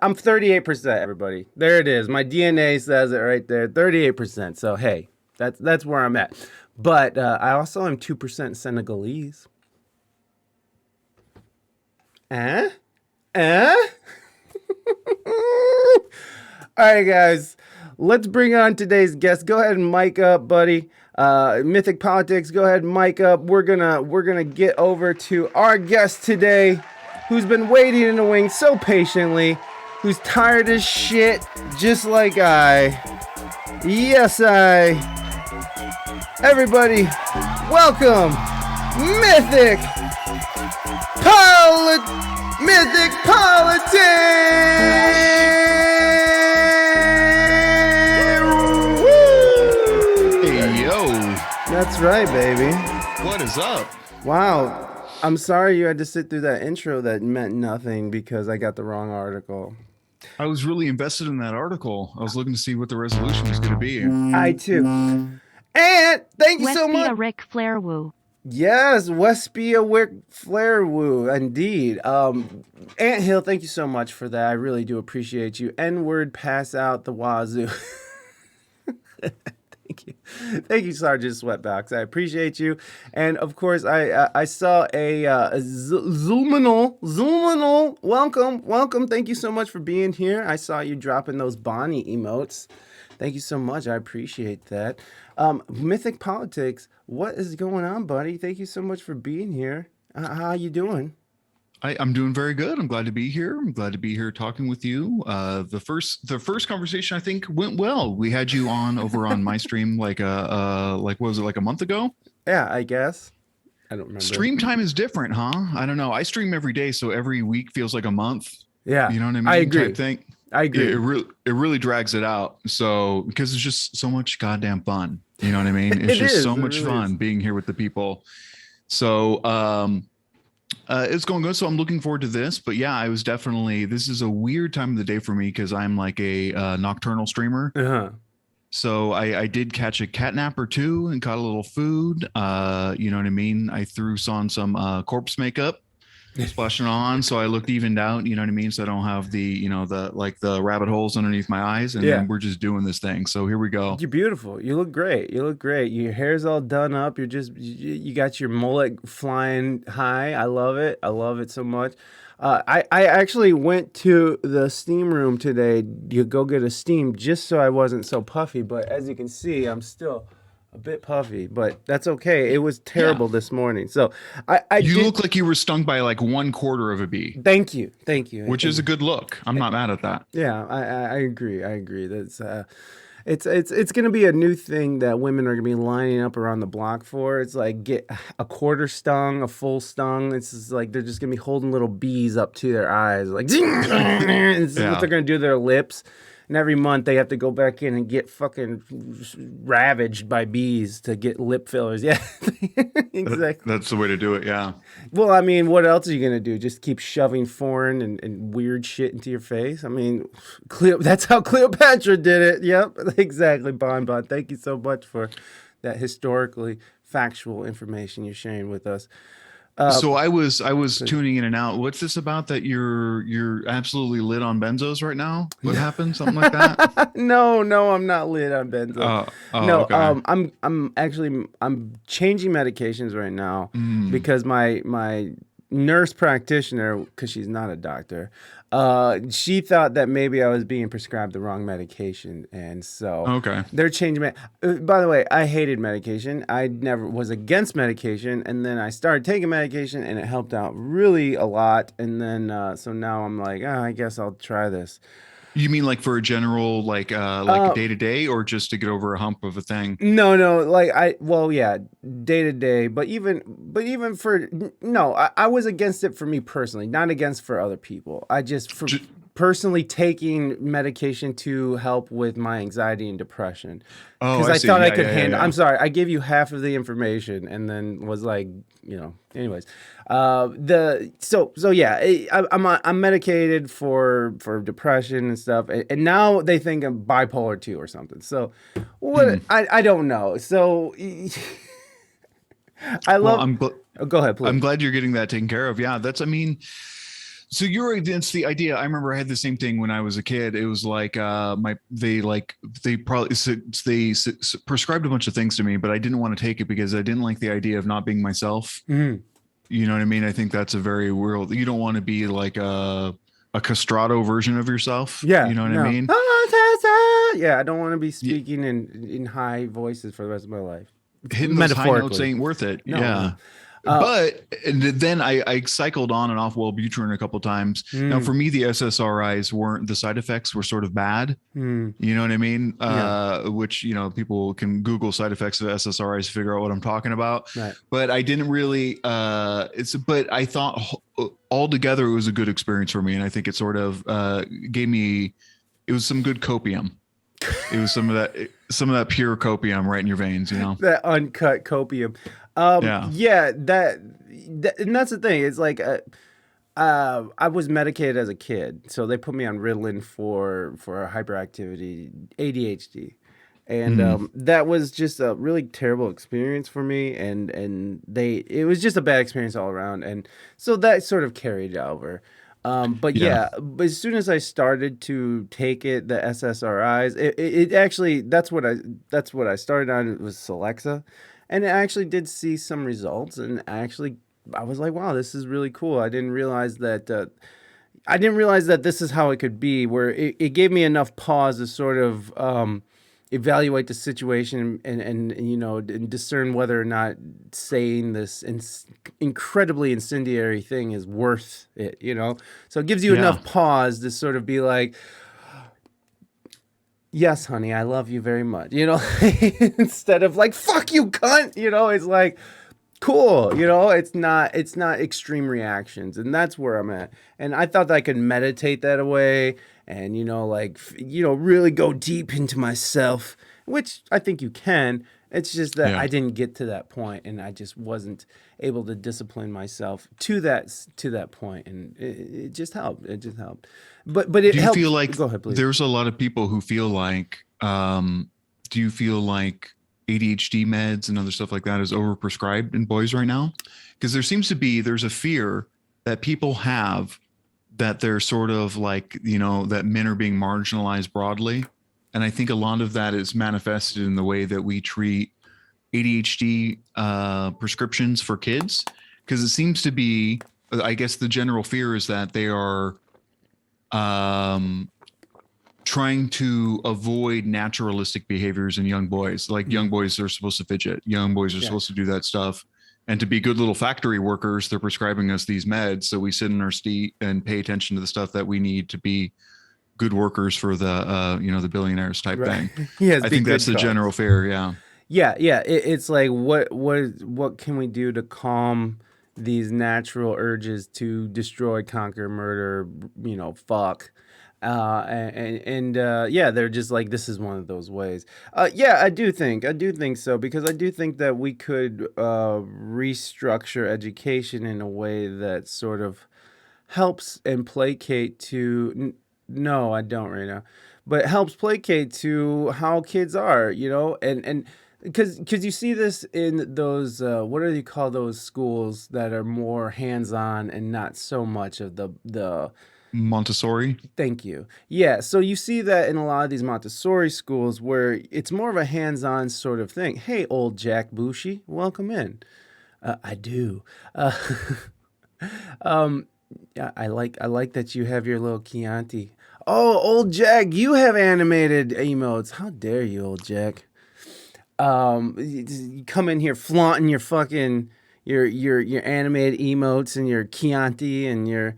I'm 38%, everybody. There it is. My DNA says it right there, 38%. So hey, that's where I'm at. But I also am 2% Senegalese. Eh? Eh? All right, guys. Let's bring on today's guest. Go ahead and mic up, buddy. Mythic Politics. Go ahead and mic up. We're gonna get over to our guest today, who's been waiting in the wings so patiently, who's tired as shit, just like I. Yes, I. Everybody, welcome, Mythic Politics. Hey, yo. That's right, baby. What is up? Wow. I'm sorry you had to sit through that intro that meant nothing because I got the wrong article. I was really invested in that article. I was looking to see what the resolution was going to be. I too. And thank you so much. Rick Flair woo. Yes, Wespeakenglishgood Flair woo, indeed. Ant Hill, thank you so much for that. I really do appreciate you. N-word pass out the wazoo. Thank you, Sergeant Sweatbox. I appreciate you. And of course, I saw a Zulmanol. Welcome. Thank you so much for being here. I saw you dropping those Bonnie emotes. Thank you so much. I appreciate that. Mythic Politics, what is going on, buddy? Thank you so much for being here. How you doing? I'm doing very good. I'm glad to be here. I'm glad to be here talking with you. The first conversation I think went well. We had you on over on my stream like what was it, like a month ago? Yeah, I guess. I don't remember. Stream time is different, huh? I don't know. I stream every day, so every week feels like a month. Yeah, you know what I mean. I agree. Type thing. I agree. It really drags it out. So because it's just so much goddamn fun. You know what I mean? It's just so much fun being here with the people. So it's going good. So I'm looking forward to this. But yeah, this is a weird time of the day for me because I'm like a nocturnal streamer. Uh-huh. So I did catch a cat nap or two and caught a little food. You know what I mean? I threw on some corpse makeup. Splashing on, so I looked evened out, you know what I mean, so I don't have the the rabbit holes underneath my eyes, and then we're just doing this thing. So here we go. You're beautiful. You look great. Your hair's all done up. You got your mullet flying high. I love it so much. I actually went to the steam room today to go get a steam just so I wasn't so puffy, but as you can see, I'm still a bit puffy, but that's okay. It was terrible this morning. So you look like you were stung by like 1/4 of a bee. Thank you. Which is a good look. I'm not mad at that. Yeah, I agree. That's it's going to be a new thing that women are going to be lining up around the block for. It's like get a quarter stung, a full stung. It's just like they're just going to be holding little bees up to their eyes, like this is what they're going to do to their lips. And every month they have to go back in and get fucking ravaged by bees to get lip fillers. Yeah, exactly. That's the way to do it, yeah. Well, I mean, what else are you going to do? Just keep shoving foreign and weird shit into your face? I mean, that's how Cleopatra did it. Yep, exactly, Bon. Thank you so much for that historically factual information you're sharing with us. So I was tuning in and out. What's this about that you're absolutely lit on benzos right now? What happened? Something like that? No, I'm not lit on benzos. No, okay. I'm changing medications right now because my nurse practitioner, because she's not a doctor, she thought that maybe I was being prescribed the wrong medication, and so they're changing. By the way, I hated medication. I never was against medication, and then I started taking medication, and it helped out really a lot. And then so now I'm like, I guess I'll try this. You mean like for a general like a day to day, or just to get over a hump of a thing? No, day to day, but even for I was against it for me personally, not against for other people. I just personally taking medication to help with my anxiety and depression because I thought I could handle. I'm sorry, I gave you half of the information and then was like, anyways. I'm medicated for depression and stuff, and now they think I'm bipolar 2 or something. So what? I don't know. So I love. Go ahead, please. I'm glad you're getting that taken care of. Yeah, So you're against the idea. I remember I had the same thing when I was a kid. It was like they probably prescribed a bunch of things to me, but I didn't want to take it because I didn't like the idea of not being myself. Mm-hmm. You know what I mean? I think that's a very real. You don't want to be like a castrato version of yourself. Yeah, You know what no. I mean? Yeah, I don't want to be speaking in high voices for the rest of my life. Hitting those high notes ain't worth it. No, yeah. no. But then I cycled on and off Wellbutrin a couple times. Now, for me, the SSRIs weren't, the side effects were sort of bad. You know what I mean? Which, you know, people can Google side effects of SSRIs to figure out what I'm talking about. Right. But I didn't really, but I thought altogether it was a good experience for me. And I think it sort of gave me, it was some good copium. It was some of that pure copium right in your veins, you know? That uncut copium. Yeah, that and that's the thing. It's like I was medicated as a kid, so they put me on Ritalin for hyperactivity, ADHD, and that was just a really terrible experience for me. And it was just a bad experience all around, and so that sort of carried over. But as soon as I started to take it, the SSRIs, it actually that's what I started on. It was Celexa. And it actually did see some results, and I was like, wow, this is really cool. I didn't realize that this is how it could be, where it gave me enough pause to sort of evaluate the situation and you know, and discern whether or not saying this incredibly incendiary thing is worth it, you know? So it gives you enough pause to sort of be like, yes, honey, I love you very much. You know, instead of like, fuck you, cunt. You know, it's like, cool. You know, it's not extreme reactions. And that's where I'm at. And I thought that I could meditate that away and, you know, like, you know, really go deep into myself, which I think you can. It's just that I didn't get to that point, and I just wasn't able to discipline myself to that point, and it just helped. It just helped. But it helped. Do you feel like go ahead, please. There's a lot of people who feel like, do you feel like ADHD meds and other stuff like that is overprescribed in boys right now? Because there's a fear that people have that they're sort of like, you know, that men are being marginalized broadly. And I think a lot of that is manifested in the way that we treat ADHD prescriptions for kids. Because it seems to be, I guess the general fear is that they are trying to avoid naturalistic behaviors in young boys. Like young boys are supposed to fidget. Young boys are supposed to do that stuff. And to be good little factory workers, they're prescribing us these meds. So we sit in our seat and pay attention to the stuff that we need to be good workers for the, you know, the billionaires type thing. I think that's the general fear. Yeah. It's like, what can we do to calm these natural urges to destroy, conquer, murder, you know, fuck. They're just like, this is one of those ways. I do think so, because I do think that we could restructure education in a way that sort of helps and placate to, no, I don't right now, but helps placate to how kids are, you know, and because you see this in those, what do you call those schools that are more hands-on and not so much of the Montessori. Thank you. Yeah, so you see that in a lot of these Montessori schools where it's more of a hands-on sort of thing. Hey, old Jack Bushy, welcome in. I do. I like that you have your little Chianti. Oh, old Jack, you have animated emotes. How dare you, old Jack? You come in here flaunting your fucking your animated emotes and your Chianti and your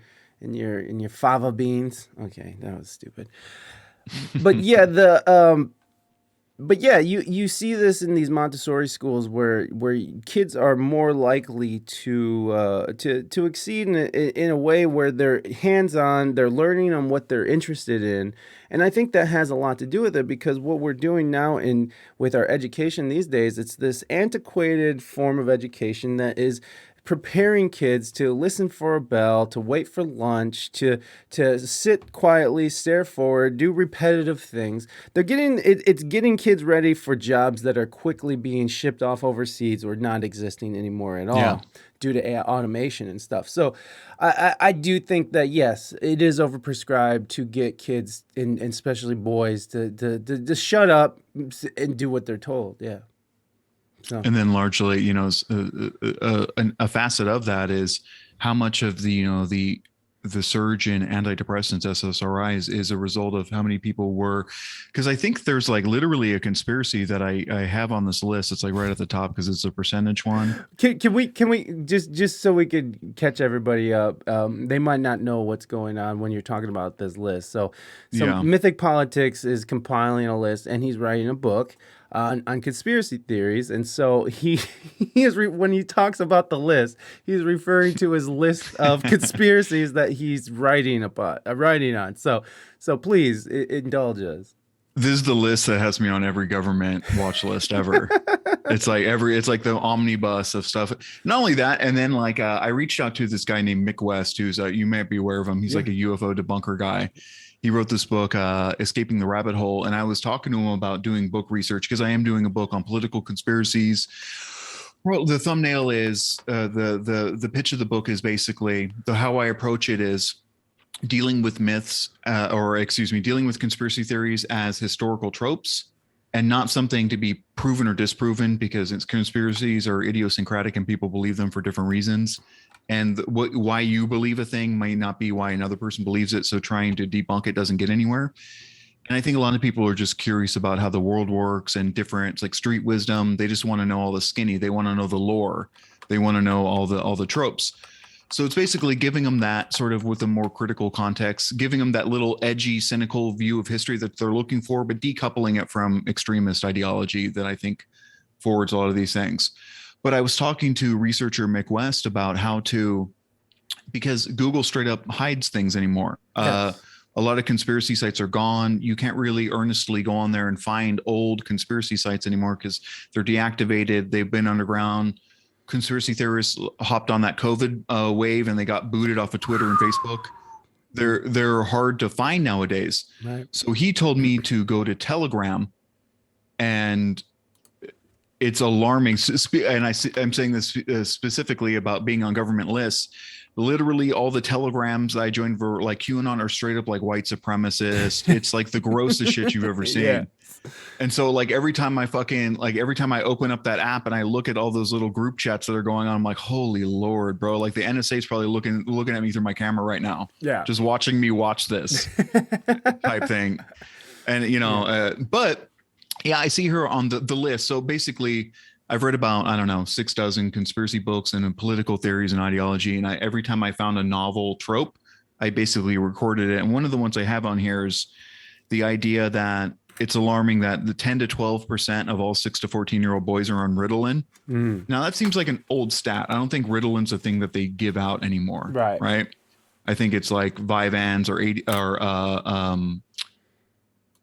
fava beans. Okay, that was stupid. But yeah, you see this in these Montessori schools where kids are more likely to exceed in a way where they're hands-on, they're learning on what they're interested in. And I think that has a lot to do with it, because what we're doing now with our education these days, it's this antiquated form of education that is preparing kids to listen for a bell, to wait for lunch, to sit quietly, stare forward, do repetitive things. It's getting kids ready for jobs that are quickly being shipped off overseas or not existing anymore at all. due to automation and stuff. So I do think that, yes, it is overprescribed to get kids, and especially boys, to shut up and do what they're told. Yeah. So. And then largely, you know, a facet of that is how much of the, you know, the surge in antidepressants, SSRIs, is a result of how many people were, because I think there's like literally a conspiracy that I have on this list. It's like right at the top because it's a percentage one. Can we just so we could catch everybody up? They might not know what's going on when you're talking about this list. So Yeah. Mythic Politics is compiling a list, and he's writing a book on conspiracy theories. And so he is when he talks about the list, he's referring to his list of conspiracies that he's writing on. So please indulge us. This is the list that has me on every government watch list ever. It's like the omnibus of stuff. Not only that, and then like I reached out to this guy named Mick West, who's you might be aware of him. He's like a UFO debunker guy. He wrote this book, Escaping the Rabbit Hole, and I was talking to him about doing book research because I am doing a book on political conspiracies. Well, the thumbnail is the pitch of the book is basically how I approach it is dealing with myths, dealing with conspiracy theories as historical tropes and not something to be proven or disproven, because it's conspiracies are idiosyncratic and people believe them for different reasons. And why you believe a thing might not be why another person believes it. So trying to debunk it doesn't get anywhere. And I think a lot of people are just curious about how the world works and different, like street wisdom. They just want to know all the skinny. They want to know the lore. They want to know all the tropes. So it's basically giving them that sort of with a more critical context, giving them that little edgy, cynical view of history that they're looking for, but decoupling it from extremist ideology that I think forwards a lot of these things. But I was talking to researcher Mick West about how to, because Google straight up hides things anymore. Yes. A lot of conspiracy sites are gone. You can't really earnestly go on there and find old conspiracy sites anymore because they're deactivated. They've been underground. Conspiracy theorists hopped on that COVID wave and they got booted off of Twitter and Facebook. They're hard to find nowadays. Right. So he told me to go to Telegram, and it's alarming. And I'm saying this specifically about being on government lists. Literally all the telegrams I joined for like QAnon are straight up like white supremacist. It's like the grossest shit you've ever seen. Yeah. And so like every time I open up that app and I look at all those little group chats that are going on, I'm like, holy Lord, bro. Like the NSA is probably looking at me through my camera right now. Yeah. Just watching me watch this type thing. And, you know, but yeah, I see her on the list. So basically I've read about, I don't know, 6 dozen conspiracy books and political theories and ideology. And every time I found a novel trope, I basically recorded it. And one of the ones I have on here is the idea that it's alarming that the 10 to 12% of all 6 to 14-year-old boys are on Ritalin. Now that seems like an old stat. I don't think Ritalin's a thing that they give out anymore. Right. I think it's like Vyvanse or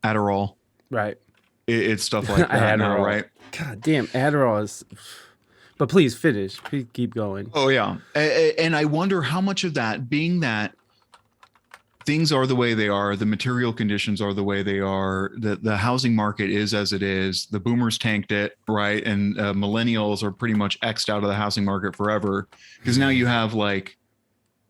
Adderall. Right. It's stuff like that now, right? God damn, Adderall is. But please finish. Please keep going. Oh yeah, and I wonder how much of that, being that things are the way they are, the material conditions are the way they are, the housing market is as it is, the boomers tanked it, right? And millennials are pretty much X'd out of the housing market forever, because now you have like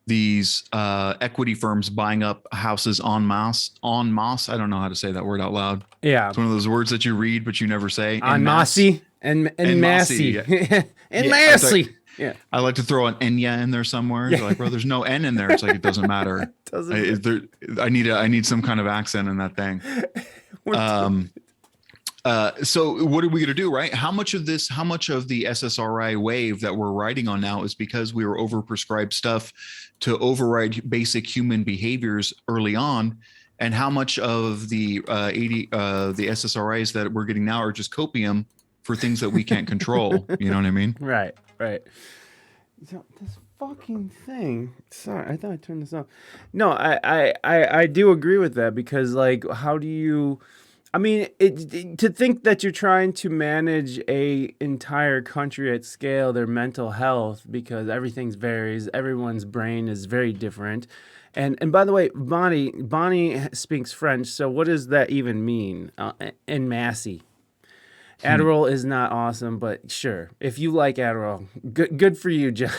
these equity firms buying up houses en masse. I don't know how to say that word out loud. Yeah. It's one of those words that you read, but you never say. En masse and massy. And massy. Yeah. I like to throw an Enya in there somewhere. Yeah. Like, bro, there's no N in there. It's like, it doesn't matter. I need some kind of accent in that thing. So what are we going to do, right? How much of the SSRI wave that we're riding on now is because we were overprescribed stuff to override basic human behaviors early on, and how much of the SSRIs that we're getting now are just copium for things that we can't control? You know what I mean? Right. So this fucking thing. Sorry, I thought I turned this off. No, I do agree with that, because like, how do you? I mean, to think that you're trying to manage a entire country at scale, their mental health, because everything varies. Everyone's brain is very different. And by the way, Bonnie speaks French. So what does that even mean? En masse. Adderall is not awesome, but sure, if you like Adderall, good for you, John.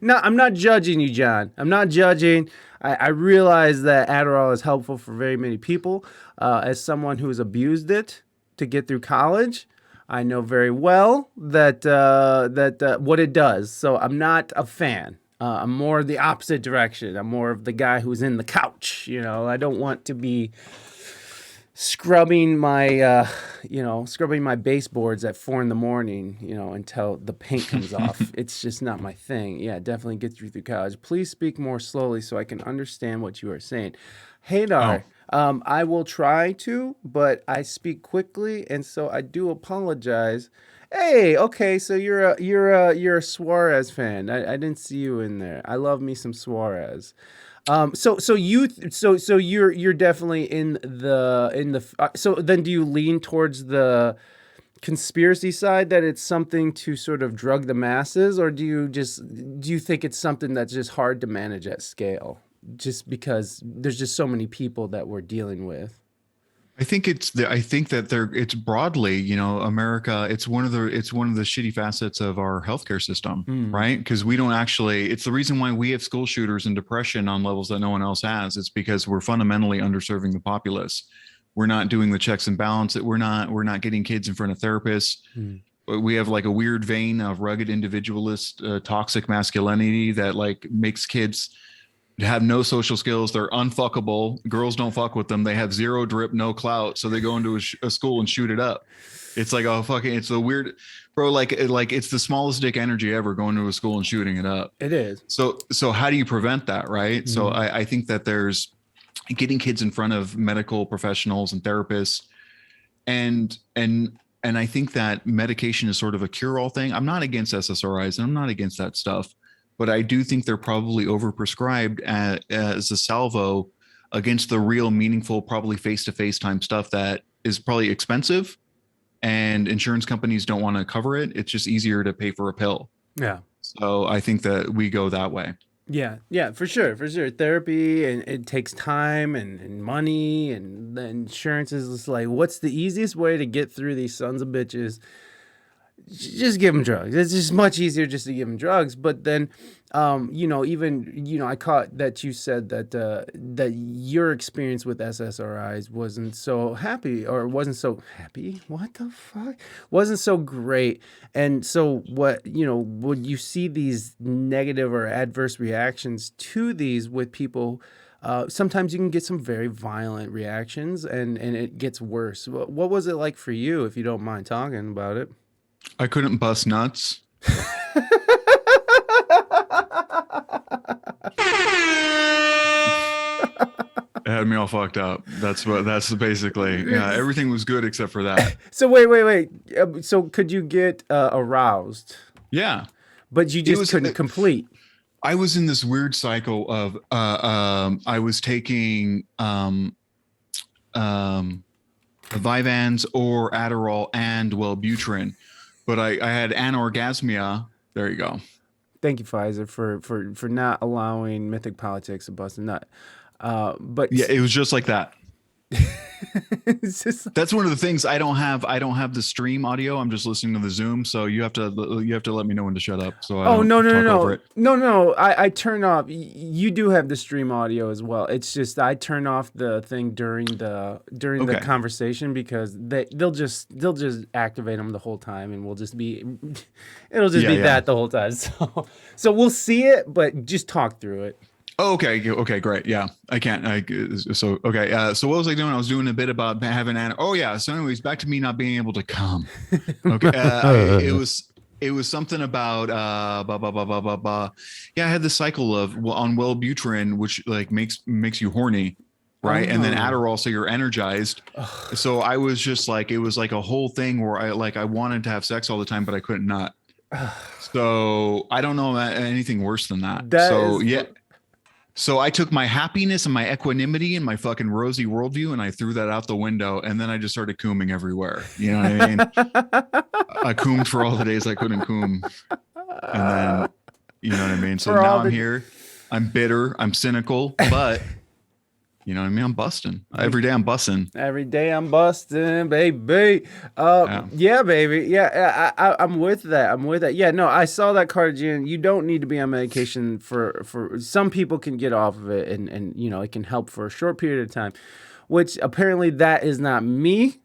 No, I'm not judging you, John. I'm not judging. I realize that Adderall is helpful for very many people. As someone who has abused it to get through college, I know very well that what it does. So I'm not a fan. I'm more the opposite direction. I'm more of the guy who's in the couch. I don't want to be scrubbing my baseboards at 4 a.m, until the paint comes off. It's just not my thing. Yeah, definitely get through college. Please speak more slowly so I can understand what you are saying. Haydar, I will try to, but I speak quickly, and so I do apologize. Hey, okay, so you're a Suarez fan. I didn't see you in there. I love me some Suarez. So you're definitely in the so then do you lean towards the conspiracy side that it's something to sort of drug the masses, or do you think it's something that's just hard to manage at scale just because there's just so many people that we're dealing with? I think it's broadly, America, it's one of the shitty facets of our healthcare system, right? Because we don't actually, it's the reason why we have school shooters and depression on levels that no one else has. It's because we're fundamentally underserving the populace. We're not doing the checks and balances. We're not getting kids in front of therapists. We have like a weird vein of rugged individualist, toxic masculinity that like makes kids have no social skills. They're unfuckable. Girls don't fuck with them. They have zero drip, no clout. So they go into a school and shoot it up. It's like, it's a weird, bro. Like it's the smallest dick energy ever, going to a school and shooting it up. It is. So how do you prevent that? Right. So I think that there's getting kids in front of medical professionals and therapists, and I think that medication is sort of a cure-all thing. I'm not against SSRIs and I'm not against that stuff, but I do think they're probably overprescribed as a salvo against the real meaningful, probably face-to-face time stuff that is probably expensive and insurance companies don't want to cover it. It's just easier to pay for a pill. Yeah. So I think that we go that way. Yeah, for sure. Therapy, and it takes time and money, and the insurance is just like, what's the easiest way to get through these sons of bitches? Just give them drugs. It's just much easier just to give them drugs. But then, I caught that you said that your experience with SSRIs wasn't so happy, or wasn't so happy. What the fuck? Wasn't so great. And so when you see these negative or adverse reactions to these with people, sometimes you can get some very violent reactions, and it gets worse. What was it like for you, if you don't mind talking about it? I couldn't bust nuts. It had me all fucked up. That's basically, yeah, everything was good except for that. So wait. So could you get aroused? Yeah. But you just couldn't complete. I was in this weird cycle of, I was taking, Vyvanse or Adderall and Wellbutrin, but I had anorgasmia. There you go. Thank you, Pfizer, for not allowing Mythic Politics to bust a nut. But yeah, it was just like that. That's one of the things. I don't have the stream audio. I'm just listening to the Zoom. So you have to let me know when to shut up. So no. I turn off. You do have the stream audio as well. It's just I turn off the thing during the conversation, because they'll just activate them the whole time, and it'll just be that the whole time. So we'll see it, but just talk through it. Oh, okay, great. Yeah, I can't. So what was I doing? I was doing a bit about having so anyways, back to me not being able to come. Okay. It was something about Yeah, I had the cycle of on Wellbutrin, which like makes you horny, right? And then Adderall, so you're energized. So I was just like, it was like a whole thing where I wanted to have sex all the time, but I couldn't not. So I don't know anything worse than that. So I took my happiness and my equanimity and my fucking rosy worldview, and I threw that out the window, and then I just started cooming everywhere. You know what I mean? I coomed for all the days I couldn't coom. And then, you know what I mean? So now I'm here. I'm bitter. I'm cynical, but You know what I mean? I'm busting every day. I'm busting. Every day I'm busting, baby. Yeah, baby. Yeah, I'm with that. I'm with that. Yeah, no, I saw that cardigan. You don't need to be on medication for some people can get off of it and you know, it can help for a short period of time, which apparently that is not me.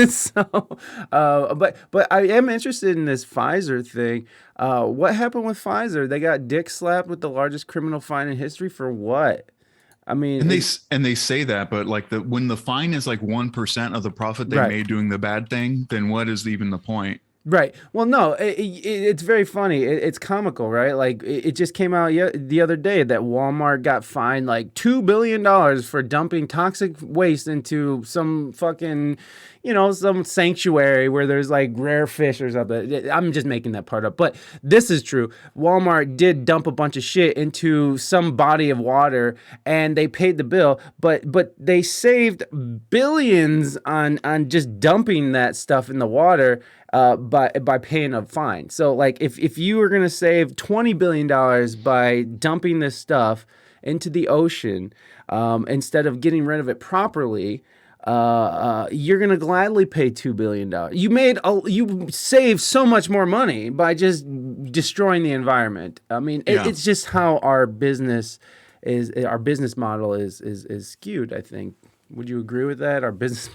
So, but I am interested in this Pfizer thing. What happened with Pfizer? They got dick slapped with the largest criminal fine in history for what? I mean, And they say that, but like when the fine is like 1% of the profit they right. made doing the bad thing, then what is even the point? Right. Well, no, it's very funny. It's comical, right? Like it just came out the other day that Walmart got fined like $2 billion for dumping toxic waste into some fucking, you know, some sanctuary where there's like rare fish or something. I'm just making that part up. But this is true. Walmart did dump a bunch of shit into some body of water and they paid the bill, but they saved billions on just dumping that stuff in the water. By paying a fine. So like if you were gonna save $20 billion by dumping this stuff into the ocean, instead of getting rid of it properly, you're gonna gladly pay $2 billion. You save so much more money by just destroying the environment. I mean, it's just how our business model is skewed. I think. Would you agree with that? Our business.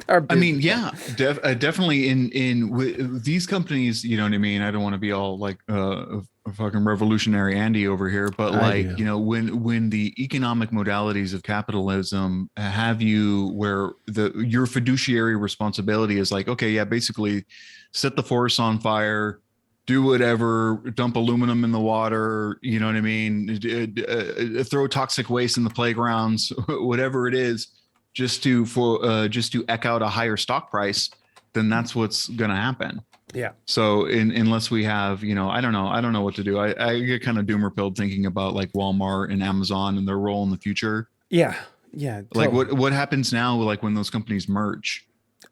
I mean, yeah, definitely in these companies, you know what I mean? I don't want to be all like a fucking revolutionary Andy over here, but like, you know, when the economic modalities of capitalism have you where your fiduciary responsibility is like, okay, yeah, basically set the forest on fire, do whatever, dump aluminum in the water, you know what I mean? Throw toxic waste in the playgrounds, whatever it is. Just to eke out a higher stock price, then that's what's going to happen. Yeah. So unless we have, you know, I don't know what to do. I get kind of doomer pilled thinking about like Walmart and Amazon and their role in the future. Yeah. Yeah. Totally. Like what happens now, like when those companies merge?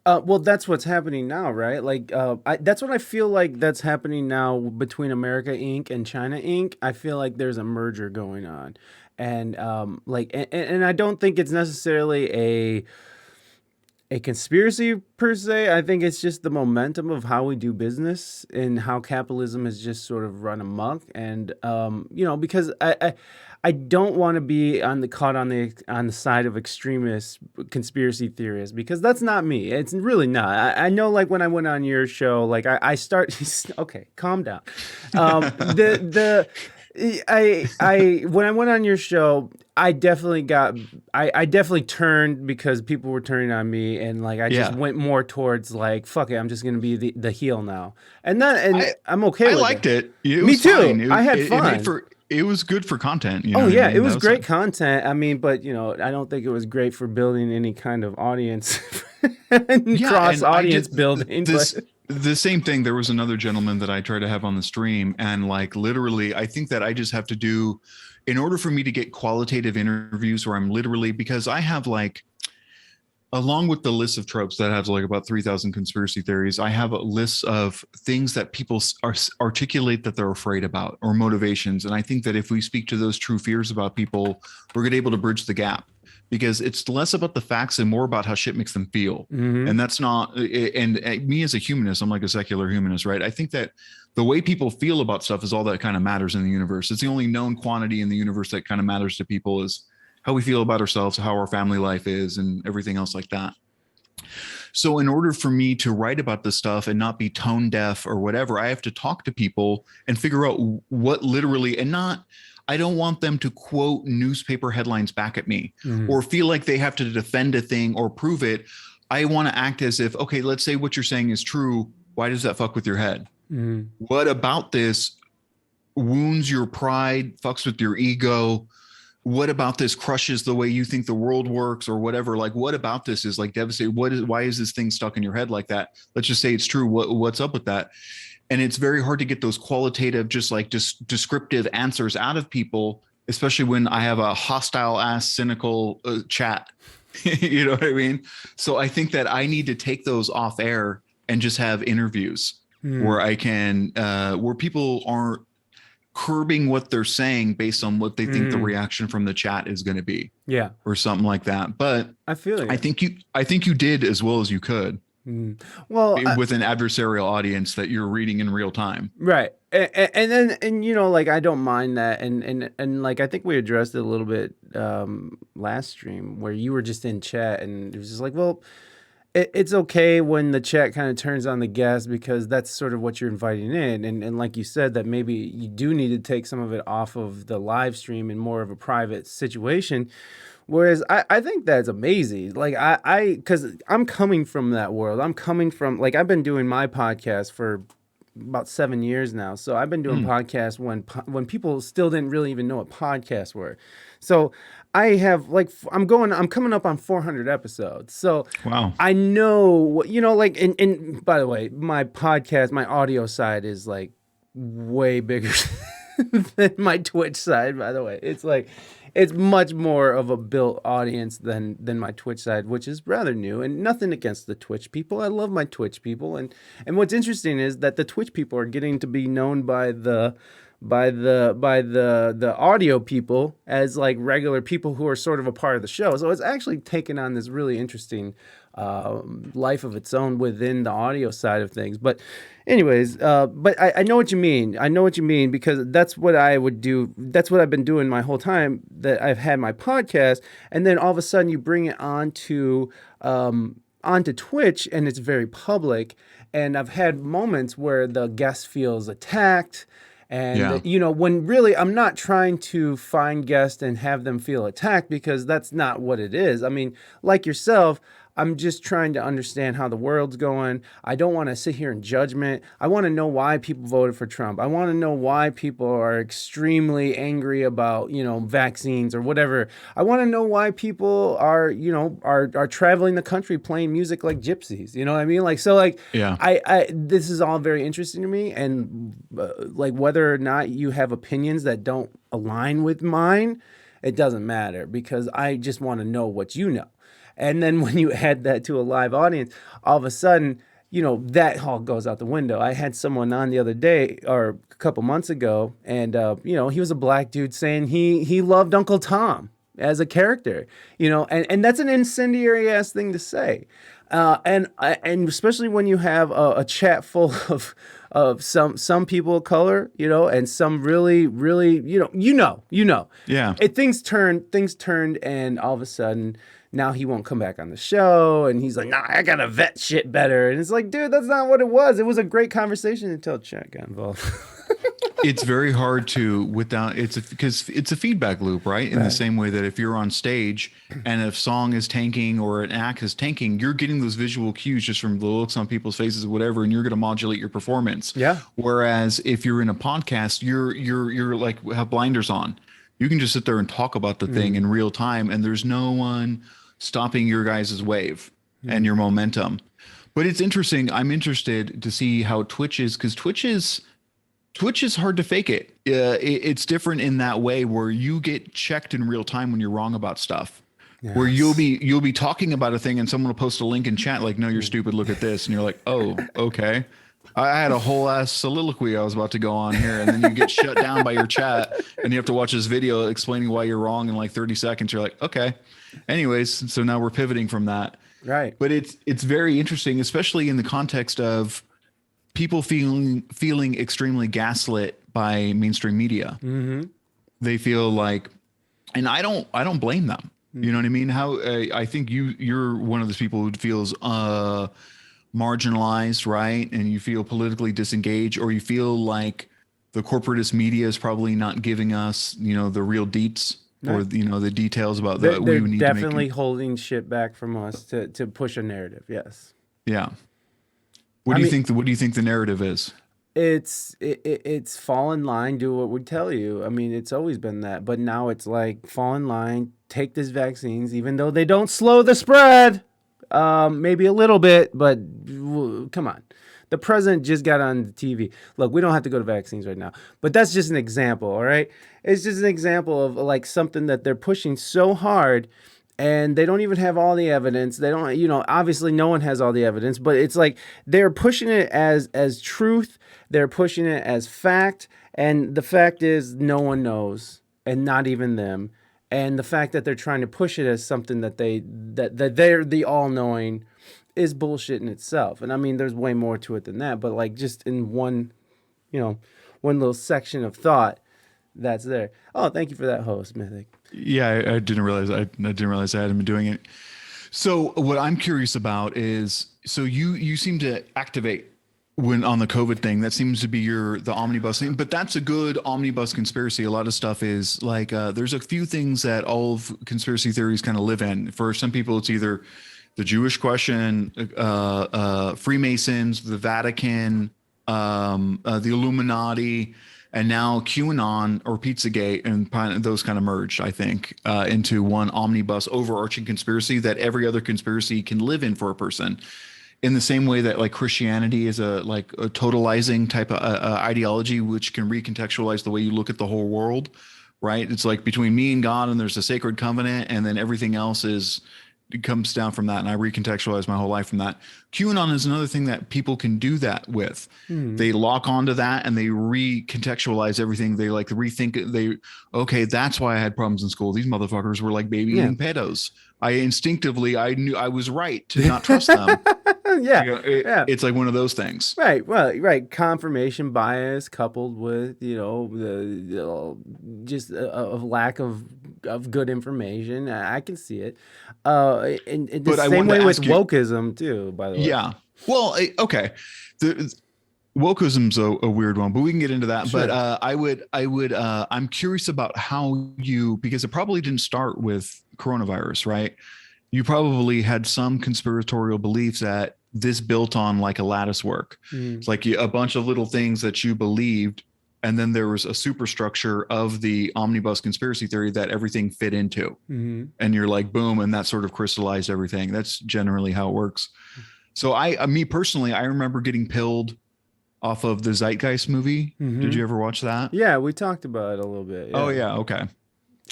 Well, that's what's happening now, right? Like, that's what I feel like that's happening now between America Inc. and China Inc. I feel like there's a merger going on, and and I don't think it's necessarily a conspiracy per se. I think it's just the momentum of how we do business and how capitalism has just sort of run amok. And you know, because I don't want to be caught on the side of extremist conspiracy theorists, because that's not me. It's really not. I know, like when I went on your show, like I start. Okay, calm down. When I went on your show, I definitely turned because people were turning on me, and like I just went more towards like, fuck it, I'm just gonna be the heel now, and I'm okay. I liked it. Me too. I had fun. It was good for content. You know what I mean? It was great content. I mean, but you know, I don't think it was great for building any kind of audience, cross audience building. The same thing. There was another gentleman that I tried to have on the stream, and like literally, I think that I just have to do, in order for me to get qualitative interviews where I'm literally, because I have like, along with the list of tropes that has like about 3,000 conspiracy theories, I have a list of things that people articulate that they're afraid about, or motivations. And I think that if we speak to those true fears about people, we're going to be able to bridge the gap, because it's less about the facts and more about how shit makes them feel. Mm-hmm. And that's not, and me as a humanist, I'm like a secular humanist, right? I think that the way people feel about stuff is all that kind of matters in the universe. It's the only known quantity in the universe that kind of matters to people, is how we feel about ourselves, how our family life is, and everything else like that. So in order for me to write about this stuff and not be tone deaf or whatever, I have to talk to people and figure out what literally, and not, I don't want them to quote newspaper headlines back at me, or feel like they have to defend a thing or prove it. I want to act as if, okay, let's say what you're saying is true. Why does that fuck with your head? What about this wounds your pride, fucks with your ego? What about this crushes the way you think the world works, or whatever? Like, what about this is like devastating? Why is this thing stuck in your head like that? Let's just say it's true. What's up with that? And it's very hard to get those qualitative, just descriptive answers out of people, especially when I have a hostile ass cynical chat. You know what I mean? So I think that I need to take those off air and just have interviews where I can, where people aren't curbing what they're saying based on what they think the reaction from the chat is going to be. Yeah. Or something like that. But I feel it. I think you did as well as you could. Well, with an adversarial audience that you're reading in real time. Right. And then you know, like, I don't mind that, and like, I think we addressed it a little bit last stream where you were just in chat, and it was just like, well, it's okay when the chat kind of turns on the guest, because that's sort of what you're inviting in, and like you said, that maybe you do need to take some of it off of the live stream in more of a private situation. Whereas I think that's amazing. Like, because I'm coming from that world. I'm coming from, like, I've been doing my podcast for about 7 years now. So I've been doing podcasts when people still didn't really even know what podcasts were. So I have, like, I'm coming up on 400 episodes. So wow. I know, you know, like, and by the way, my podcast, my audio side is like way bigger than my Twitch side, by the way. It's like, it's much more of a built audience than my Twitch side, which is rather new. And nothing against the Twitch people. I love my Twitch people. And what's interesting is that the Twitch people are getting to be known by the audio people as like regular people who are sort of a part of the show. So it's actually taken on this really interesting life of its own within the audio side of things. But anyways, but I know what you mean. I know what you mean, because that's what I would do. That's what I've been doing my whole time that I've had my podcast. And then all of a sudden you bring it onto Twitch, and it's very public. And I've had moments where the guest feels attacked. And, you know, when really I'm not trying to find guests and have them feel attacked, because that's not what it is. I mean, like yourself, I'm just trying to understand how the world's going. I don't want to sit here in judgment. I want to know why people voted for Trump. I want to know why people are extremely angry about, you know, vaccines or whatever. I want to know why people are, you know, are traveling the country playing music like gypsies. You know what I mean? Like, so, like, this is all very interesting to me. And like, whether or not you have opinions that don't align with mine, it doesn't matter, because I just want to know what you know. And then when you add that to a live audience, all of a sudden, you know, that all goes out the window. I had someone on the other day, or a couple months ago, and, you know, he was a black dude saying he loved Uncle Tom as a character, you know, and that's an incendiary ass thing to say. And especially when you have a chat full of some people of color, you know, and some really, really, you know. Yeah. Things turned, and all of a sudden, now he won't come back on the show, and he's like, nah, I gotta vet shit better. And it's like, dude, that's not what it was. It was a great conversation until chat got involved. It's very hard to, because it's a feedback loop, right? In the same way that if you're on stage and if song is tanking or an act is tanking, you're getting those visual cues just from the looks on people's faces or whatever, and you're going to modulate your performance. Yeah. Whereas if you're in a podcast, you're like, have blinders on. You can just sit there and talk about the thing in real time, and there's no one stopping your guys' wave and your momentum. But it's interesting. I'm interested to see how Twitch is, because Twitch is hard to fake it. It's different in that way where you get checked in real time when you're wrong about stuff. Yes. Where you'll be talking about a thing and someone will post a link in chat like, no, you're stupid, look at this. And you're like, oh, okay. I had a whole ass soliloquy I was about to go on here, and then you get shut down by your chat, and you have to watch this video explaining why you're wrong in like 30 seconds. You're like, okay. Anyways, so now we're pivoting from that. Right. But it's very interesting, especially in the context of people feeling extremely gaslit by mainstream media. Mm-hmm. They feel like, and I don't blame them. You know what I mean? How I think you're one of those people who feels marginalized, right? And you feel politically disengaged, or you feel like the corporatist media is probably not giving us, you know, the real deets, or, you know, the details about that. They're definitely holding shit back from us to push a narrative. Yes. Yeah. What do you think the narrative is? It's fall in line, do what we tell you. I mean, it's always been that, but now it's like, fall in line, take these vaccines, even though they don't slow the spread. Maybe a little bit, but come on. The president just got on the TV. Look, we don't have to go to vaccines right now, but that's just an example, all right? It's just an example of like something that they're pushing so hard, and they don't even have all the evidence. They don't, obviously no one has all the evidence, but it's like they're pushing it as truth. They're pushing it as fact. And the fact is no one knows, and not even them. And the fact that they're trying to push it as something that they're the all-knowing is bullshit in itself. And I mean, there's way more to it than that, but like just in one little section of thought that's there. Oh, thank you for that host, Mythic. Yeah, I didn't realize I hadn't been doing it. So what I'm curious about is, so you seem to activate when on the COVID thing. That seems to be the omnibus thing, but that's a good omnibus conspiracy. A lot of stuff is like, there's a few things that all of conspiracy theories kind of live in. For some people, it's either the Jewish question, Freemasons, the Vatican, the Illuminati, and now QAnon or Pizzagate, and those kind of merged, I think, into one omnibus overarching conspiracy that every other conspiracy can live in for a person. In the same way that like Christianity is a totalizing type of ideology, which can recontextualize the way you look at the whole world, right? It's like between me and God, and there's a sacred covenant, and then everything else it comes down from that, and I recontextualize my whole life from that. QAnon is another thing that people can do that with. They lock onto that and they recontextualize everything. They like rethink. Okay, that's why I had problems in school. These motherfuckers were like baby eating pedos. I knew I was right to not trust them. It's like one of those things. Right. Well, right. Confirmation bias coupled with, just a lack of good information. I can see it. And the same way with wokeism too, by the way. Yeah. Well, okay. Wokeism's a weird one, but we can get into that. Sure. But I'm curious about how because it probably didn't start with coronavirus, right? You probably had some conspiratorial beliefs that this built on like a lattice work. It's like a bunch of little things that you believed, and then there was a superstructure of the omnibus conspiracy theory that everything fit into. And you're like, boom, and that sort of crystallized everything. That's generally how it works. So me personally, I remember getting pilled off of the Zeitgeist movie. Did you ever watch that? Yeah, we talked about it a little bit. Yeah. Oh yeah, okay.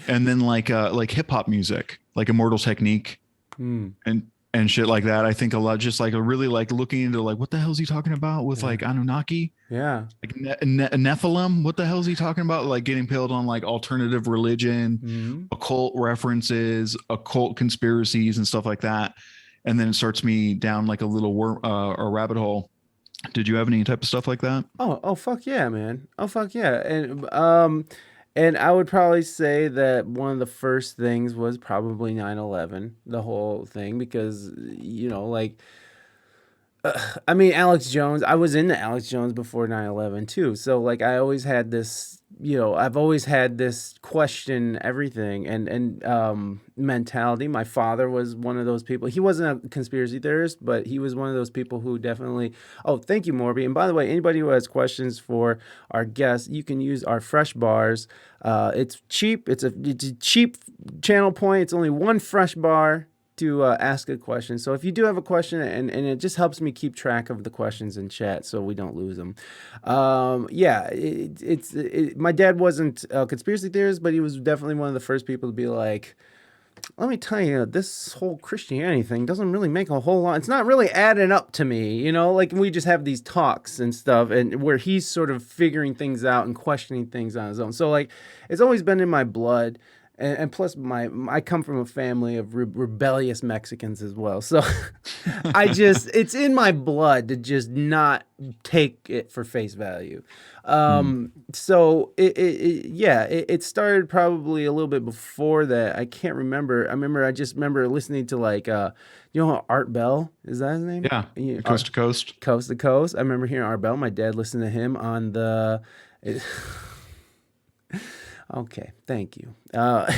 And then like hip hop music, like Immortal Technique, and shit like that. I think a lot, just like really like looking into like what the hell is he talking about with like Anunnaki? Yeah, like Nephilim. What the hell is he talking about? Like getting pilled on like alternative religion, occult references, occult conspiracies, and stuff like that. And then it starts me down like a little a rabbit hole. Did you have any type of stuff like that? Oh, fuck yeah, man. Oh, fuck yeah. And I would probably say that one of the first things was probably 9/11, the whole thing, because, I mean, Alex Jones, I was into Alex Jones before 9/11 too. So like I always had this, I've always had this question everything and mentality. My father was one of those people. He wasn't a conspiracy theorist, but he was one of those people who definitely, oh, thank you, Morby. And by the way, anybody who has questions for our guests, you can use our fresh bars. It's cheap. It's a cheap channel point. It's only one fresh bar to ask a question. So if you do have a question, and it just helps me keep track of the questions in chat so we don't lose them. My dad wasn't a conspiracy theorist, but he was definitely one of the first people to be like, let me tell you, this whole Christianity thing doesn't really make a whole lot. It's not really adding up to me, like we just have these talks and stuff, and where he's sort of figuring things out and questioning things on his own. So like, it's always been in my blood. And plus, I come from a family of rebellious Mexicans as well. So it's in my blood to just not take it for face value. So it started probably a little bit before that. I can't remember. I just remember listening to like, Art Bell, is that his name? Yeah. Coast to Coast. Coast to Coast. I remember hearing Art Bell. My dad listened to him on the... Okay, thank you. I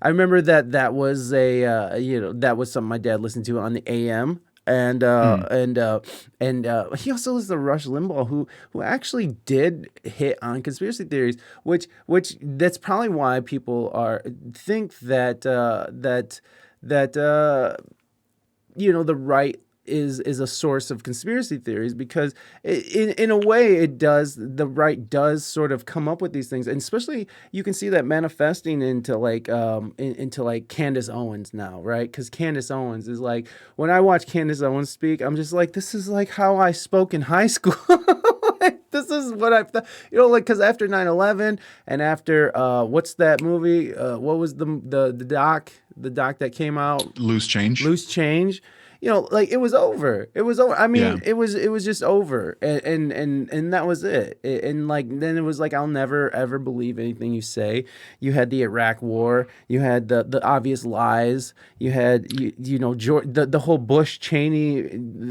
remember that was that was something my dad listened to on the AM, and he also listened to Rush Limbaugh, who actually did hit on conspiracy theories, which that's probably why people think that the right is a source of conspiracy theories, because in a way the right does sort of come up with these things, and especially you can see that manifesting into like into like Candace Owens now, right? Because Candace Owens is like, when I watch Candace Owens speak, I'm just like, this is like how I spoke in high school. This is what I've thought, like, because after 9/11 and after what's that movie? What was the doc that came out? Loose Change. Like it was over. I mean, Yeah. it was just over, and that was it. And like then it was like, I'll never ever believe anything you say. You had the Iraq War. You had the obvious lies. You had the whole Bush Cheney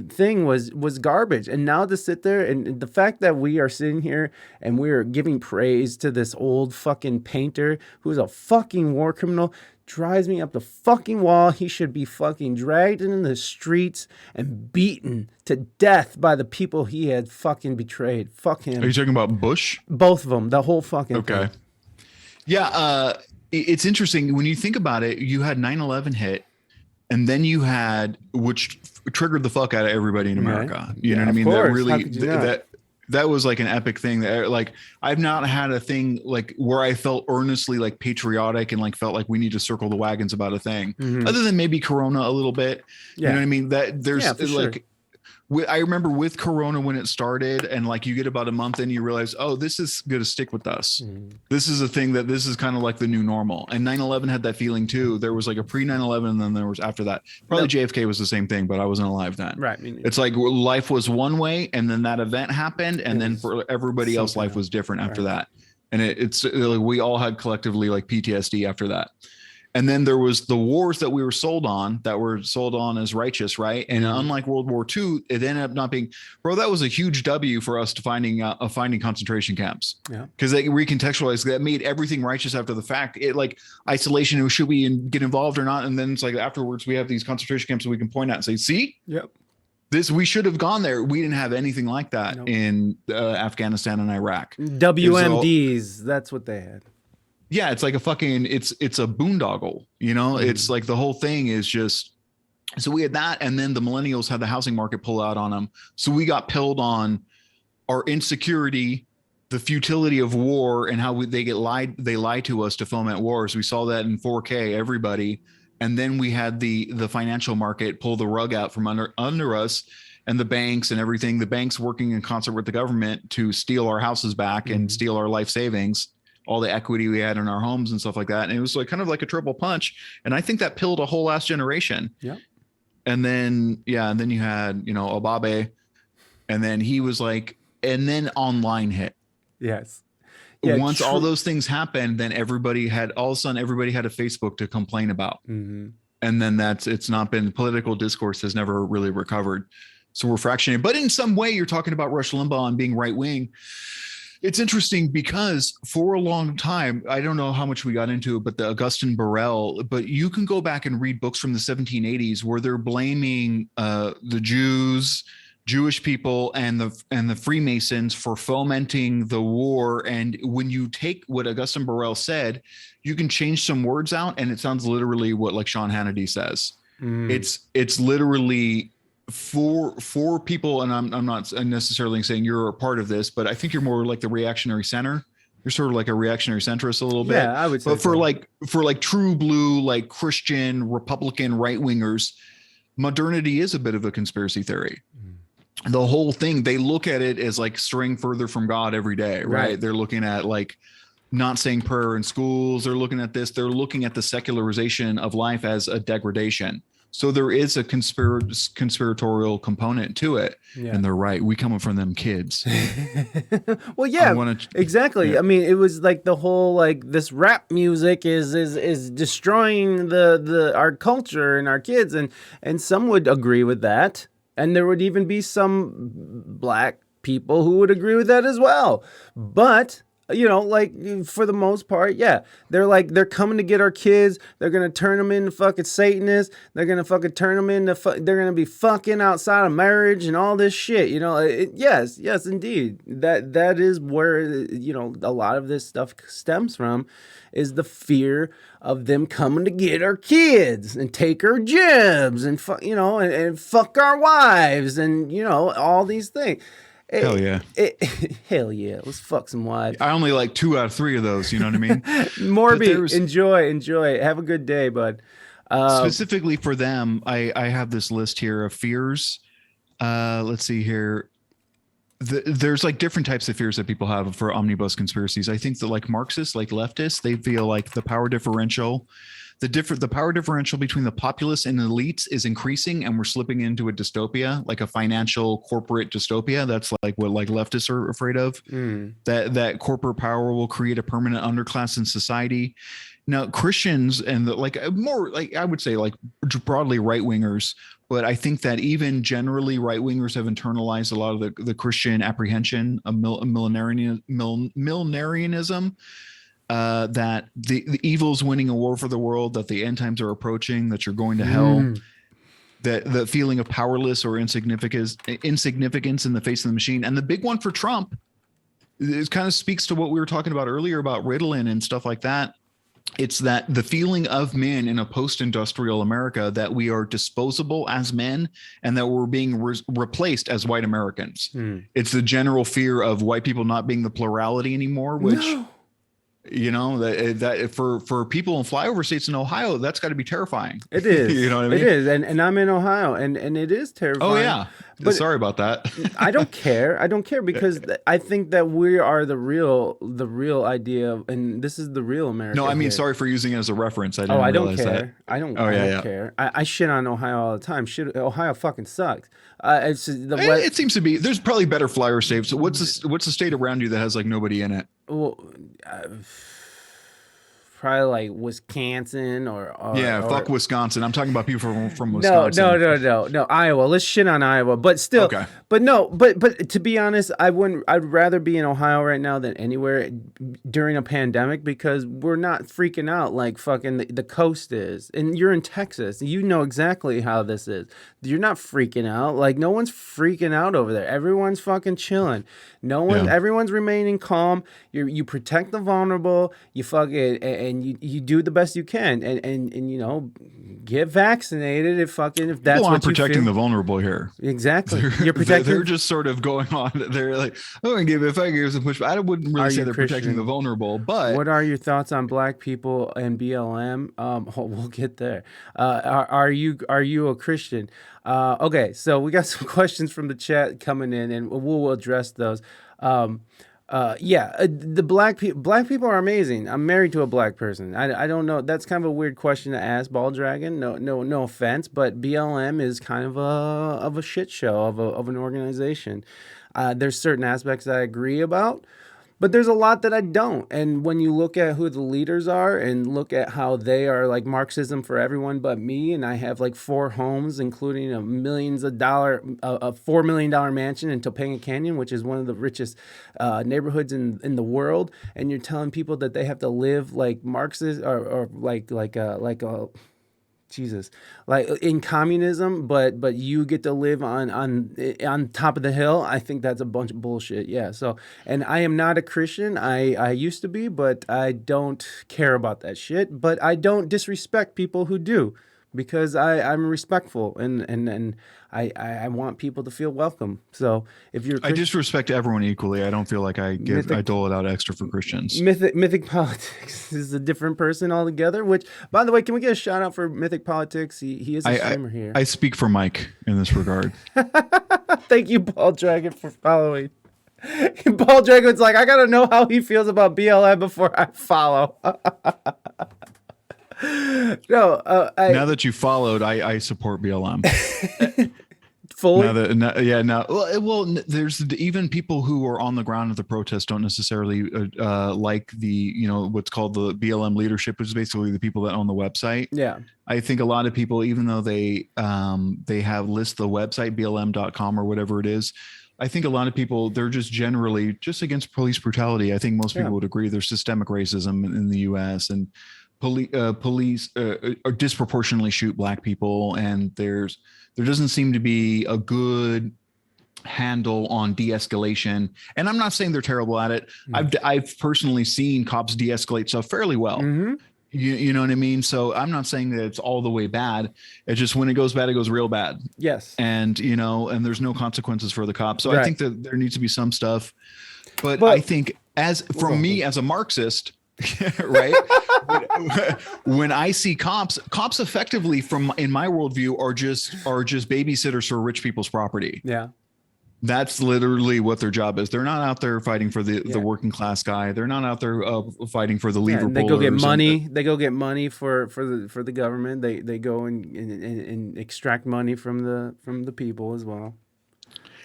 thing was garbage. And now to sit there and the fact that we are sitting here and we're giving praise to this old fucking painter who's a fucking war criminal drives me up the fucking wall. He should be fucking dragged into the streets and beaten to death by the people he had fucking betrayed. Fuck him. Are you talking about Bush? Both of them. The whole fucking Okay. thing. Yeah. It's interesting. When you think about it, you had 9/11 hit, and then you had, which triggered the fuck out of everybody in America. Right. You know what I mean? That really, that was like an epic thing. That, like, I've not had a thing like where I felt earnestly like patriotic and like felt like we need to circle the wagons about a thing, other than maybe Corona a little bit. You know what I mean? That there's like, I remember with Corona when it started, and like you get about a month in, you realize, oh, this is going to stick with us. This is a thing that this is kind of like the new normal. And 9/11 had that feeling too. There was like a pre 9/11, and then there was after that. Probably JFK was the same thing, but I wasn't alive then. Right. It's like life was one way, and then that event happened, and then for everybody else, life was different after that. And it's like we all had collectively like PTSD after that. And then there was the wars that we were sold on as righteous, right? And unlike World War II, it ended up not being, bro, that was a huge W for us to finding concentration camps. Yeah. Because they recontextualized, that made everything righteous after the fact. It like isolation, should we get involved or not? And then it's like afterwards we have these concentration camps that we can point at and say, see? Yep. We should have gone there. We didn't have anything like that in Afghanistan and Iraq. WMDs, that's what they had. Yeah, it's like a fucking, it's a boondoggle, It's like the whole thing is just, so we had that, and then the millennials had the housing market pull out on them. So we got pilled on our insecurity, the futility of war, and how they lie to us to foment wars. We saw that in 4K, everybody. And then we had the financial market pull the rug out from under us, and the banks and everything, the banks working in concert with the government to steal our houses back and steal our life savings, all the equity we had in our homes and stuff like that. And it was like kind of like a triple punch. And I think that pilled a whole last generation. Yeah. And then, you had, Obabe, and then he was like, and then online hit. Yes. Yeah, once all those things happened, then everybody had a Facebook to complain about. And then it's not been, political discourse has never really recovered. So we're fractioning, but in some way you're talking about Rush Limbaugh and being right wing. It's interesting because for a long time, I don't know how much we got into it, but the Augustin Burrell, but you can go back and read books from the 1780s where they're blaming the Jews, Jewish people, and the Freemasons for fomenting the war. And when you take what Augustin Burrell said, you can change some words out, and it sounds literally what like Sean Hannity says. It's literally for people, and I'm not necessarily saying you're a part of this, but I think you're more like the reactionary center. You're sort of like a reactionary centrist a little bit. Yeah, I would say. But for like true blue, like Christian Republican right wingers, modernity is a bit of a conspiracy theory. The whole thing, they look at it as like straying further from God every day, right? They're looking at like not saying prayer in schools. They're looking at this. They're looking at the secularization of life as a degradation. So there is a conspiratorial component to it. Yeah. And they're right. We come from them kids. Well, yeah, exactly. Yeah. I mean, it was like the whole, like, this rap music is destroying our culture and our kids. And some would agree with that. And there would even be some black people who would agree with that as well. But You know, like for the most part, yeah. They're coming to get our kids. They're gonna turn them into fucking Satanists. They're gonna fucking turn them into. They're gonna be fucking outside of marriage and all this shit. You know, yes, indeed. That is where a lot of this stuff stems from, is the fear of them coming to get our kids and take our jobs and and fuck our wives and all these things. Hell yeah. Hell yeah. Let's fuck some wives. I only like 2 out of 3 of those. You know what I mean? Morby, enjoy. Have a good day, bud. Specifically for them, I have this list here of fears. Let's see here. There's like different types of fears that people have for omnibus conspiracies. I think that like Marxists, like leftists, they feel like the power differential. The power differential between the populace and elites is increasing, and we're slipping into a dystopia, like a financial corporate dystopia. That's like what like leftists are afraid of. That corporate power will create a permanent underclass in society. Now, Christians and more like I would say like broadly right wingers, but I think that even generally right wingers have internalized a lot of the Christian apprehension of millenarianism. That the evil's winning a war for the world, that the end times are approaching, that you're going to hell, that the feeling of powerless or insignificance in the face of the machine. And the big one for Trump, it kind of speaks to what we were talking about earlier about Ritalin and stuff like that. It's that the feeling of men in a post-industrial America, that we are disposable as men and that we're being replaced as white Americans. It's the general fear of white people not being the plurality anymore, which... No. You know, that for people in flyover states in Ohio, that's got to be terrifying. It is. You know what I mean? It is. And I'm in Ohio and it is terrifying. Oh, yeah. But sorry about that. I don't care. I don't care because I think that we are the real idea and this is the real America. No, I mean, sorry for using it as a reference. I don't care. That. I don't care. I shit on Ohio all the time. Ohio fucking sucks. It seems to be. There's probably better flyover states. So what's the state around you that has like nobody in it? Well, probably like Wisconsin or fuck Wisconsin. I'm talking about people from Wisconsin. No, Iowa. Let's shit on Iowa, but still. Okay. But no, but to be honest, I'd rather be in Ohio right now than anywhere during a pandemic because we're not freaking out like fucking the coast is. And you're in Texas. You know exactly how this is. You're not freaking out. Like no one's freaking out over there. Everyone's fucking chilling. Everyone's remaining calm. You protect the vulnerable. You fucking and you do the best you can and get vaccinated if that's people what aren't you protecting feel. The vulnerable here. Exactly. You're protecting. They're just sort of going on. They're like, if I give some pushback, I wouldn't really say they're Christian? Protecting the vulnerable. But what are your thoughts on black people and BLM? We'll get there. Are you a Christian? Okay, so we got some questions from the chat coming in, and we'll address those. The black people are amazing. I'm married to a black person. I don't know. That's kind of a weird question to ask, Ball Dragon. No offense, but BLM is kind of a shit show of an organization. There's certain aspects that I agree about, but there's a lot that I don't. And when you look at who the leaders are and look at how they are like Marxism for everyone but me, and I have like 4 homes, including a $4 million mansion in Topanga Canyon, which is one of the richest neighborhoods in the world, and you're telling people that they have to live like Marxist or like Jesus, like in communism, but you get to live on top of the hill. I think that's a bunch of bullshit. Yeah. So, and I am not a Christian. I used to be, but I don't care about that shit. But I don't disrespect people who do, because I'm respectful and I want people to feel welcome. So if you're I disrespect everyone equally. I don't feel like I dole it out extra for Christians. Mythic Politics is a different person altogether, which, by the way, can we get a shout out for Mythic Politics? He is a streamer here. I speak for Mike in this regard. Thank you, Ball Dragon, for following. Ball Dragon's like, I got to know how he feels about BLM before I follow. No, now that you followed, I support BLM. Fully. Well, there's even people who are on the ground at the protest don't necessarily like the what's called the BLM leadership, which is basically the people that own the website. Yeah, I think a lot of people, even though they have list the website BLM.com or whatever it is, I think a lot of people, they're just generally just against police brutality. I think most people would agree there's systemic racism in the U.S. and police disproportionately shoot black people, and there doesn't seem to be a good handle on de-escalation. And I'm not saying they're terrible at it. I've personally seen cops de-escalate stuff fairly well. You know what I mean? So I'm not saying that it's all the way bad. It's just when it goes bad, it goes real bad. Yes. And, and there's no consequences for the cops. So I think that there needs to be some stuff. But I think for me as a Marxist, right? When I see cops effectively in my worldview are just babysitters for rich people's property. Yeah. That's literally what their job is. They're not out there fighting for the working class guy. They're not out there fighting for the lever. They go get money. They go get money for the government. They go and extract money from the people as well.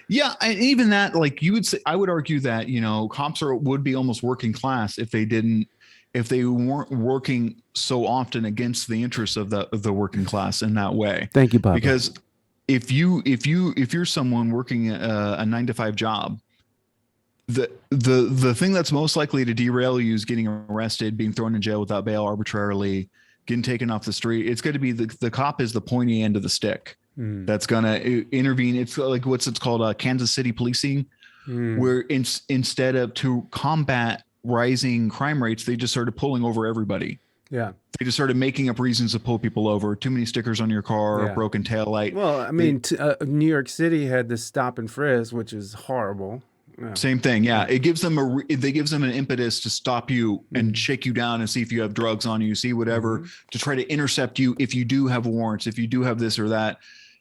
Yeah, and even that, like you would say, I would argue that cops would be almost working class if they weren't working so often against the interests of the working class in that way. Thank you, Bob. Because if you're someone working a 9-to-5 job, the thing that's most likely to derail you is getting arrested, being thrown in jail without bail arbitrarily, getting taken off the street. It's going to be the cop is the pointy end of the stick that's going to intervene. It's like what's called Kansas City policing, where instead of to combat rising crime rates, they just started pulling over everybody. Yeah. They just started making up reasons to pull people over. Too many stickers on your car, a broken taillight. Well, I mean, New York City had this stop and frisk, which is horrible. Yeah. Same thing. Yeah. It gives them an impetus to stop you and shake you down and see if you have drugs on you, see whatever, to try to intercept you if you do have warrants, if you do have this or that.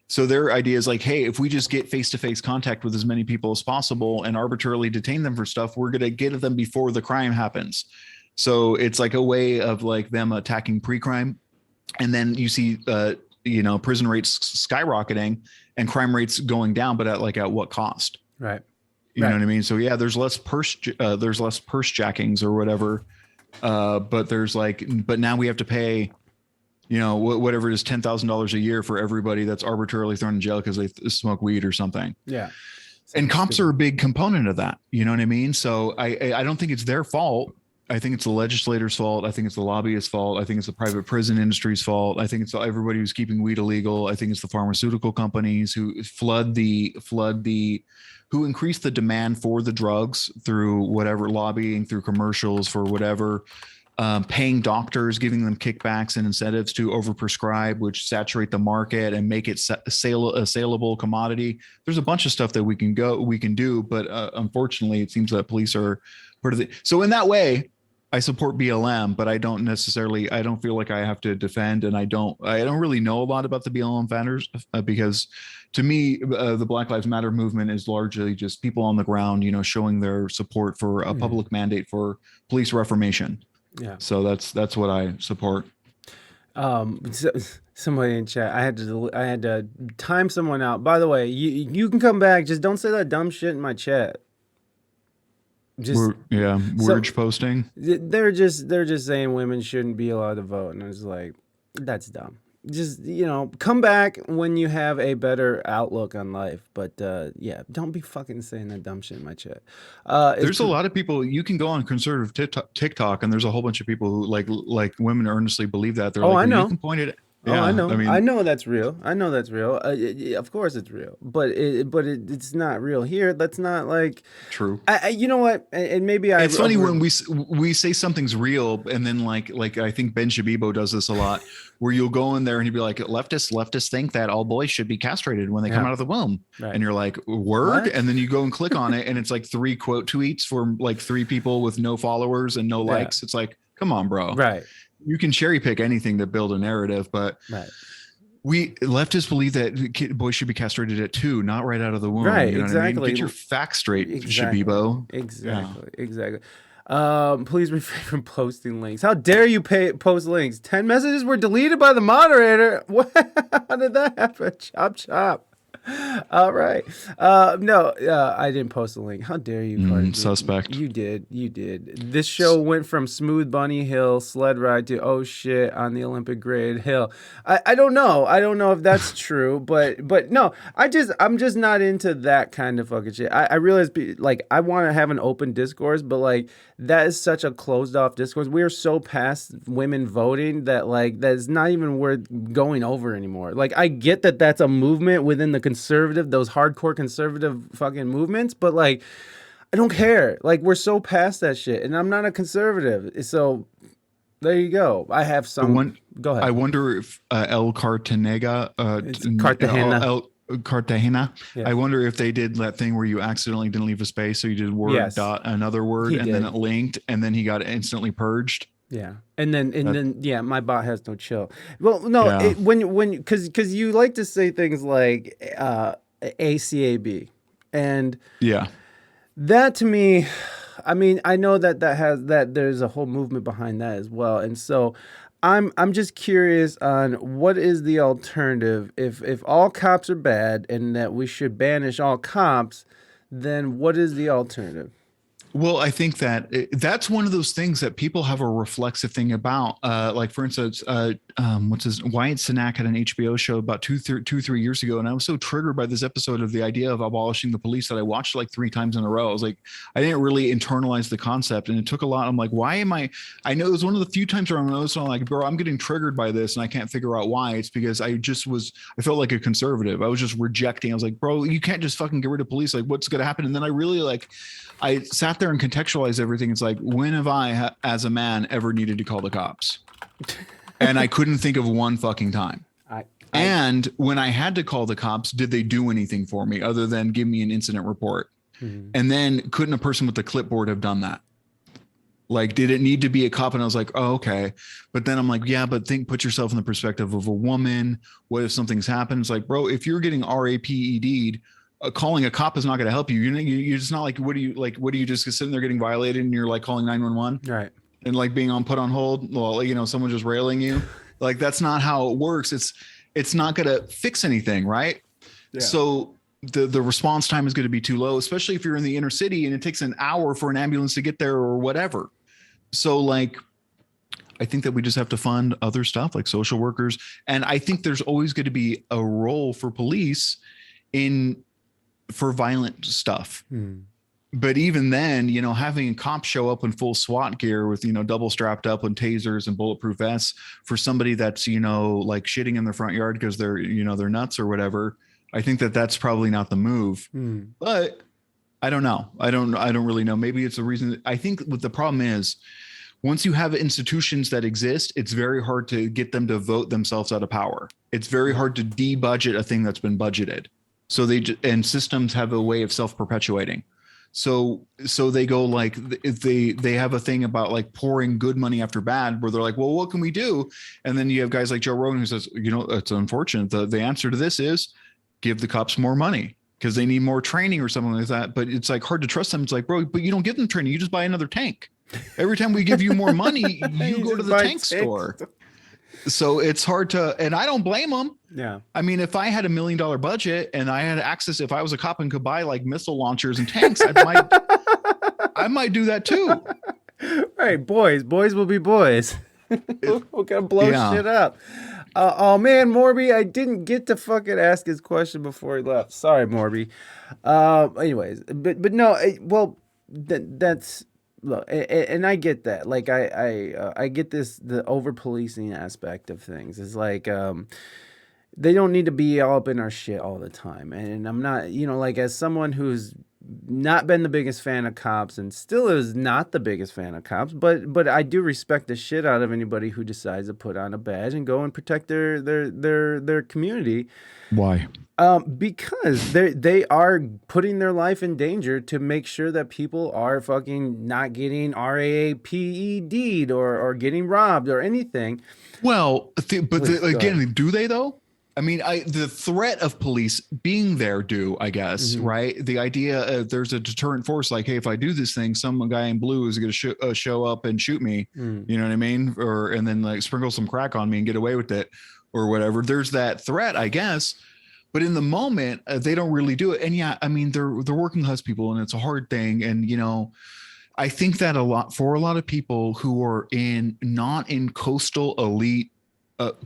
So their idea is like, hey, if we just get face-to-face contact with as many people as possible and arbitrarily detain them for stuff, we're going to get at them before the crime happens. So it's like a way of like them attacking pre-crime. And then you see, prison rates skyrocketing and crime rates going down, but at what cost? Right. You know what I mean? So yeah, there's less purse jackings or whatever. But now we have to pay, whatever it is, $10,000 a year for everybody that's arbitrarily thrown in jail because they smoke weed or something. Yeah. And cops are a big component of that. You know what I mean? So I don't think it's their fault. I think it's the legislators' fault. I think it's the lobbyists' fault. I think it's the private prison industry's fault. I think it's everybody who's keeping weed illegal. I think it's the pharmaceutical companies who who increase the demand for the drugs through whatever lobbying, through commercials for whatever, paying doctors, giving them kickbacks and incentives to overprescribe, which saturate the market and make it a saleable commodity. There's a bunch of stuff that we can do, but unfortunately, it seems that police are part of it. So in that way, I support BLM, but I don't feel like I have to defend, and I don't really know a lot about the BLM founders because to me, the Black Lives Matter movement is largely just people on the ground, showing their support for a public mandate for police reformation. Yeah. So that's what I support. Somebody in chat, I had to time someone out. By the way, you can come back. Just don't say that dumb shit in my chat. Word posting. They're just saying women shouldn't be allowed to vote, and I was like, that's dumb. Just come back when you have a better outlook on life. But don't be fucking saying that dumb shit in my chat. There's a lot of people. You can go on conservative TikTok, and there's a whole bunch of people who like women earnestly believe that. They're I know. You can point it. Yeah, I know. I know that's real. Of course it's real, but it's not real here. That's not like true. You know what? And maybe it's funny when we say something's real, and then like I think Ben Shabibo does this a lot, where you'll go in there and he'd be like, leftists think that all boys should be castrated when they come out of the womb, right. And you're like, word, what? And then you go and click on it, and it's like 3 quote tweets from like 3 people with no followers and no likes. It's like, come on, bro, right? You can cherry pick anything to build a narrative, but we leftists believe that boys should be castrated at 2, not right out of the womb. Right, you know exactly. What I mean? Get your facts straight, Shabibo. Exactly. Please refrain from posting links. How dare you post links? 10 messages were deleted by the moderator. What? How did that happen? Chop. All right. No, I didn't post the link. How dare you, Cardi? Suspect. You did. You did. This show went from Smooth Bunny Hill sled ride to oh shit on the Olympic grade hill. I don't know. I don't know if that's true, but no. I'm just not into that kind of fucking shit. I realize like I want to have an open discourse, but like that is such a closed off discourse. We are so past women voting that like that's not even worth going over anymore. Like I get that that's a movement within the conservative, those hardcore conservative fucking movements, but like I don't care. Like we're so past that shit, and I'm not a conservative, so there you go. I have some. Go ahead. I wonder if El Cartagena, Cartagena. Yes. I wonder if they did that thing where you accidentally didn't leave a space, so you did word dot another word, then it linked, and then he got instantly purged. Yeah, and then my bot has no chill. Well, no, because you like to say things like ACAB, and that to me, I mean, I know that there's a whole movement behind that as well, and so I'm just curious on what is the alternative if all cops are bad and that we should banish all cops, then what is the alternative? Well, I think that that's one of those things that people have a reflexive thing about. Like, for instance, Wyatt Cenac had an HBO show about 3 years ago. And I was so triggered by this episode of the idea of abolishing the police that I watched like 3 times in a row. I was like, I didn't really internalize the concept. And it took a lot. I'm like, why am I know it was one of the few times where I'm like, bro, I'm getting triggered by this. And I can't figure out why. It's because I felt like a conservative. I was just rejecting. I was like, bro, you can't just fucking get rid of police. Like, what's going to happen? And then I sat there and contextualized everything. It's like, when have I, as a man, ever needed to call the cops? And I couldn't think of one fucking time. And when I had to call the cops, did they do anything for me other than give me an incident report? Mm-hmm. And then couldn't a person with the clipboard have done that? Like, did it need to be a cop? And I was like, oh, okay. But then I'm like, yeah, but put yourself in the perspective of a woman. What if something's happened? It's like, bro, if you're getting RAPED'd, calling a cop is not going to help you. You're just not like, what do you just sitting there getting violated and you're like calling 911? Right. And like being put on hold. Well, someone just railing you. Like, that's not how it works. It's not going to fix anything. Right. Yeah. So the response time is going to be too low, especially if you're in the inner city and it takes an hour for an ambulance to get there or whatever. So like, I think that we just have to fund other stuff like social workers. And I think there's always going to be a role for police for violent stuff. But even then, having a cop show up in full SWAT gear with, double strapped up and tasers and bulletproof vests for somebody that's, like shitting in their front yard because they're, they're nuts or whatever. I think that that's probably not the move, but I don't know. I don't really know. Maybe it's a reason. I think what the problem is, once you have institutions that exist, it's very hard to get them to vote themselves out of power. It's very hard to debudget a thing that's been budgeted. So and systems have a way of self-perpetuating. So they go like, if they have a thing about like pouring good money after bad, where they're like, well, what can we do? And then you have guys like Joe Rogan who says, it's unfortunate. The answer to this is give the cops more money because they need more training or something like that. But it's like hard to trust them. It's like, bro, but you don't give them training. You just buy another tank. Every time we give you more money, you go to the tank store. So it's hard to, and I don't blame them. Yeah. I mean, if I had $1 million budget and I had access, if I was a cop and could buy like missile launchers and tanks, I might do that too. Right. Boys will be boys. We're going to blow shit up. Oh man, Morby, I didn't get to fucking ask his question before he left. Sorry, Morby. Anyways, but no, that's, look, and I get that. Like I get the over policing aspect of things. It's like they don't need to be all up in our shit all the time. And I'm not, like as someone who's not been the biggest fan of cops and still is not the biggest fan of cops, but I do respect the shit out of anybody who decides to put on a badge and go and protect their community. Why? Because they are putting their life in danger to make sure that people are fucking not getting RAPED'd or getting robbed or anything. Well, again, do they though? I mean, the threat of police being there I guess, right? The idea there's a deterrent force, like, hey, if I do this thing, some guy in blue is going to show up and shoot me. You know what I mean? And then like sprinkle some crack on me and get away with it or whatever. There's that threat, I guess. but in the moment, they don't really do it. And yeah, I mean, they're working class people, and it's a hard thing. And I think that a lot of people who are not in coastal elite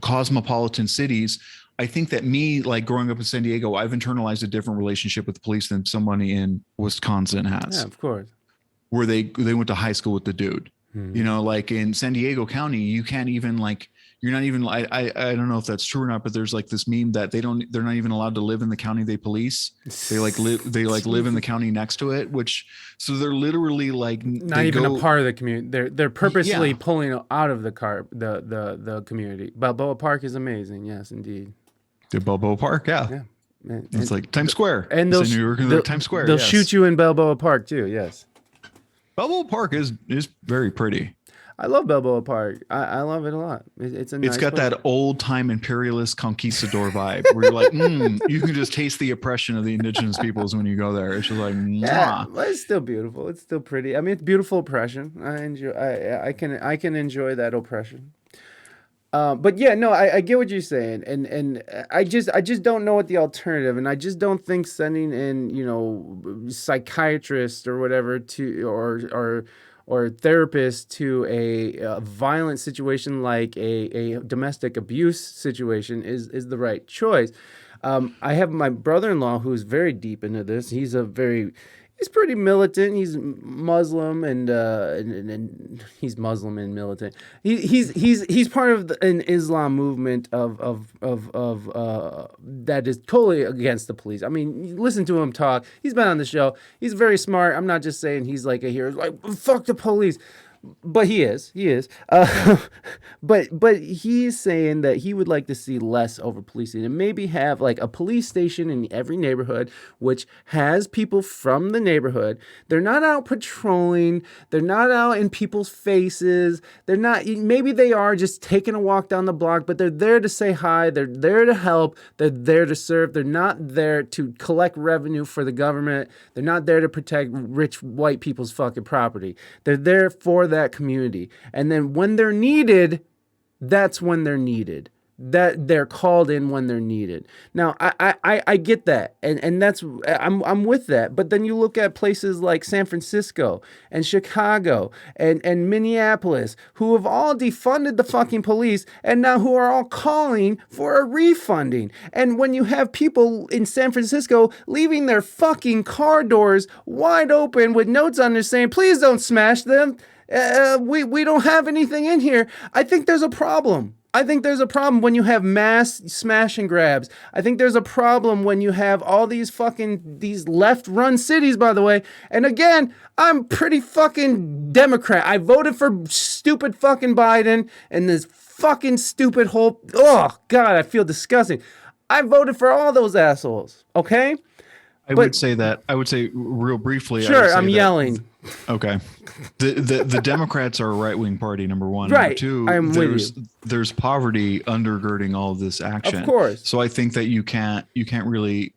cosmopolitan cities, I think that me, like growing up in San Diego, I've internalized a different relationship with the police than somebody in Wisconsin has. Yeah, of course. Where they went to high school with the dude. Like in San Diego County, you can't even you're not even, I don't know if that's true or not, but there's like this meme that they're not even allowed to live in the county they police. They live in the county next to it, so they're literally like not even a part of the community. They're purposely pulling out of the community. Balboa Park is amazing. Yes, indeed. The Balboa Park. Yeah. It's like Times Square. And Times Square. They'll shoot you in Balboa Park too. Yes. Balboa Park is very pretty. I love Balboa Park. I love it a lot. It's got that old time imperialist conquistador vibe where you're like, you can just taste the oppression of the indigenous peoples when you go there. It's just like, yeah, well, it's still beautiful. It's still pretty. I mean, it's beautiful oppression. I enjoy. I can enjoy that oppression. But yeah, no, I get what you're saying, and I just don't know what the alternative, and I just don't think sending in psychiatrists or whatever or therapists to a violent situation like a domestic abuse situation is the right choice. I have my brother-in-law who's very deep into this. He's pretty militant. He's Muslim and he's Muslim and militant. He's part of an Islam movement of that is totally against the police. I mean, listen to him talk. He's been on the show. He's very smart. I'm not just saying he's like a hero. Like, fuck the police. But he is. But he's saying that he would like to see less over policing and maybe have like a police station in every neighborhood, which has people from the neighborhood. They're not out patrolling. They're not out in people's faces. They're not, maybe they are just taking a walk down the block, but they're there to say hi. They're there to help. They're there to serve. They're not there to collect revenue for the government. They're not there to protect rich white people's fucking property. They're there for that community. And then when they're needed, that's when they're needed. That they're called in when they're needed. Now, I get that, and that's I'm with that. But then you look at places like San Francisco and Chicago and Minneapolis, who have all defunded the fucking police, and now who are all calling for a refunding. And when you have people in San Francisco leaving their fucking car doors wide open with notes on there saying, "Please don't smash them. We don't have anything in here." I think there's a problem. I think there's a problem when you have mass smash and grabs. I think there's a problem when you have all these left-run cities, by the way. And again, I'm pretty fucking Democrat. I voted for stupid fucking Biden and this fucking stupid whole, oh God, I feel disgusting. I voted for all those assholes, okay? I would say real briefly. Sure, I'm yelling. Okay. The Democrats are a right-wing party, number one. Right. Number two, there's poverty undergirding all of this action. Of course. So I think that you can't really,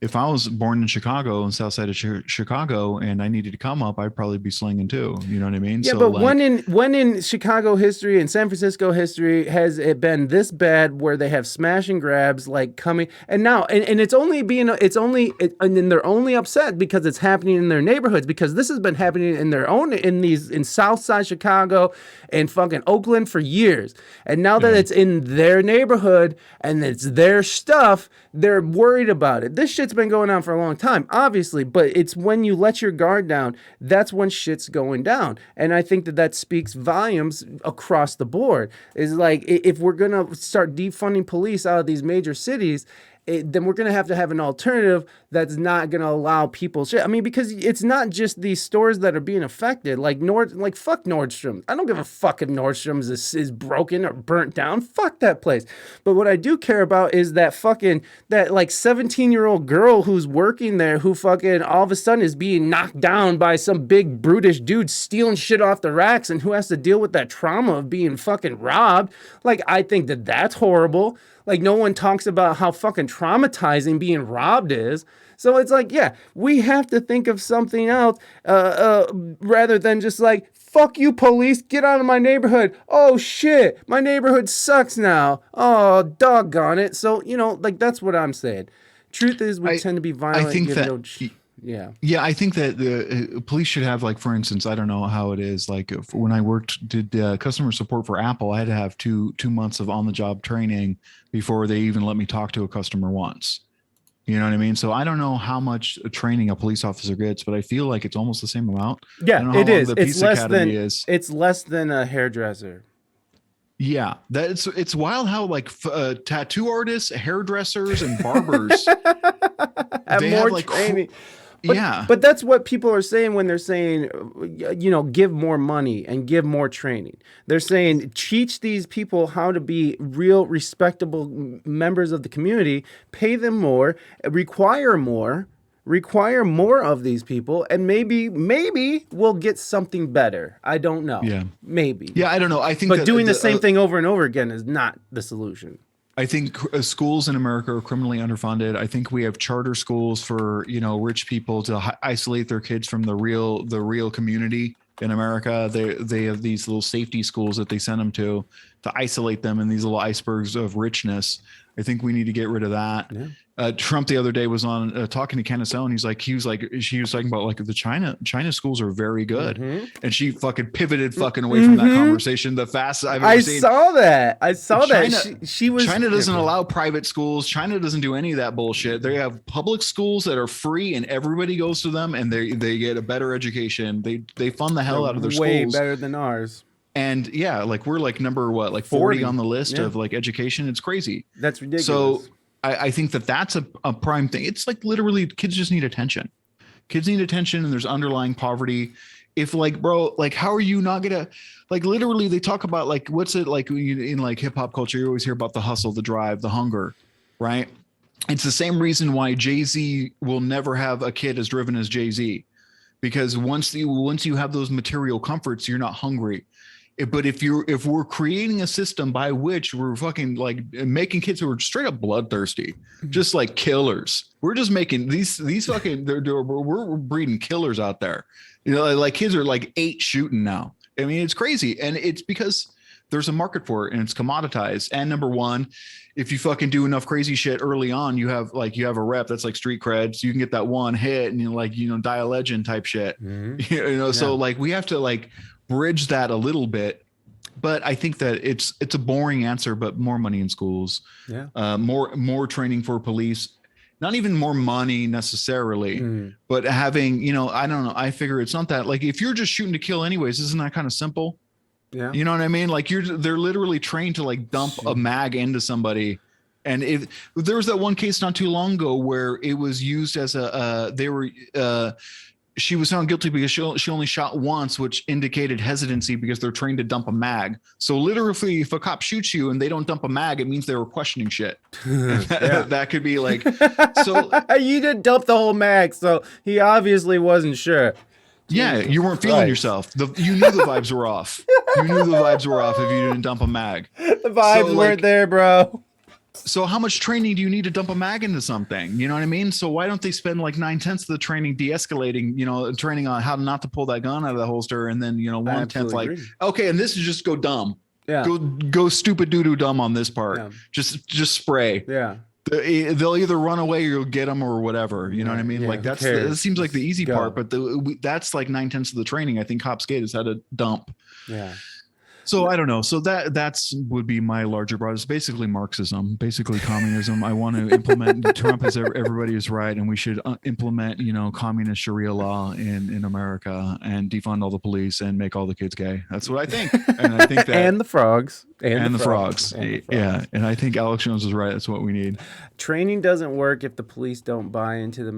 if I was born in Chicago and south side of Chicago and I needed to come up, I'd probably be slinging too. You know what I mean? Yeah, so but when in Chicago history and San Francisco history has it been this bad where they have smash and grabs like coming and now and it's only and then they're only upset because it's happening in their neighborhoods, because this has been happening in South Side Chicago and fucking Oakland for years. And now that it's in their neighborhood and it's their stuff, they're worried about it. This shit's been going on for a long time, obviously, but it's when you let your guard down, that's when shit's going down. And I think that speaks volumes across the board. Is like, if we're going to start defunding police out of these major cities, then we're going to have an alternative that's not going to allow people shit. I mean, because it's not just these stores that are being affected. Like fuck Nordstrom. I don't give a fuck if Nordstrom's is broken or burnt down. Fuck that place. But what I do care about is that 17-year-old girl who's working there who fucking all of a sudden is being knocked down by some big brutish dude stealing shit off the racks, and who has to deal with that trauma of being fucking robbed. Like, I think that's horrible. Like no one talks about how fucking traumatizing being robbed is. So it's like, yeah, we have to think of something else rather than just like, fuck you, police, get out of my neighborhood. Oh shit, my neighborhood sucks now. Oh, doggone it. So, like that's what I'm saying. Truth is, we tend to be violent. I think that, yeah. Yeah, I think that the police should have, like, for instance, I don't know how it is. Like, when I did customer support for Apple, I had to have two months of on the job training before they even let me talk to a customer once. You know what I mean? So I don't know how much training a police officer gets, but I feel like it's almost the same amount. Yeah, I don't know it how long is. the It's Peace less Academy than is. it's less than a hairdresser. Yeah, it's wild how like tattoo artists, hairdressers, and barbers Have they more have like training. yeah. But that's what people are saying when they're saying, give more money and give more training. More saying teach these people how to be real, respectable members of the community, pay them more, require more of these people, and maybe we'll get something better. I don't know. Yeah. Maybe. Yeah, I don't know. I think but that doing the same thing over and over again is not the solution. I think schools in America are criminally underfunded. I think we have charter schools for, rich people to isolate their kids from the real community in America. They have these little safety schools that they send them to isolate them in these little icebergs of richness. I think we need to get rid of that. Yeah. Trump the other day was on talking to Kenneth Stone. She was talking about like the China schools are very good, and she fucking pivoted away from that conversation the fastest I've ever seen. I saw China, that. She was. China doesn't allow private schools. China doesn't do any of that bullshit. They have public schools that are free, and everybody goes to them, and they get a better education. They fund the hell out of their schools. Way better than ours. And yeah, like we're like number 40 on the list of like education. It's crazy. That's ridiculous. So I think that's a prime thing. It's like literally kids just need attention. Kids need attention, and there's underlying poverty. If like, bro, like how are you not gonna, like, literally they talk about like, what's it like in like hip hop culture, you always hear about the hustle, the drive, the hunger, right? It's the same reason why Jay-Z will never have a kid as driven as Jay-Z, because once you have those material comforts, you're not hungry. But if we're creating a system by which we're fucking like making kids who are straight up bloodthirsty, just like killers, we're just making these fucking we're breeding killers out there. Like kids are like 8 shooting now. I mean, it's crazy, and it's because there's a market for it and it's commoditized. And number one, if you fucking do enough crazy shit early on, you have a rep that's like street cred, so you can get that one hit and die a legend type shit. Mm-hmm. So like we have to like bridge that a little bit, but I think that it's a boring answer, but more money in schools, more training for police, not even more money necessarily, but having, I don't know. I figure it's not that, like, if you're just shooting to kill anyways, isn't that kind of simple? Yeah. You know what I mean? Like they're literally trained to like dump a mag into somebody. And if there was that one case not too long ago where it was used as she was found guilty because she only shot once, which indicated hesitancy because they're trained to dump a mag. So literally, if a cop shoots you and they don't dump a mag, it means they were questioning shit. That could be like, so you didn't dump the whole mag, so he obviously wasn't sure. Yeah, you weren't feeling yourself. You knew the vibes were off. You knew the vibes were off if you didn't dump a mag. The vibes weren't there, bro. So how much training do you need to dump a mag into something? You know what I mean? So why don't they spend like 9/10 of the training de-escalating, training on how not to pull that gun out of the holster, and then 1/10 like, okay, and this is just go dumb. Yeah. Go stupid doo-doo dumb on this part. Yeah. Just spray. Yeah. They'll either run away or you'll get them or whatever. You know what I mean? Yeah, like that seems like the easy part, but that's like 9/10 of the training I think cops get is how to dump. Yeah. So I don't know. So that's would be my larger broad. It's basically Marxism, basically communism. I want to implement Trump is everybody is right, and we should implement communist Sharia law in America and defund all the police and make all the kids gay. That's what I think, and I think that and the frogs and the frogs. Yeah, and I think Alex Jones is right. That's what we need. Training doesn't work if the police don't buy into the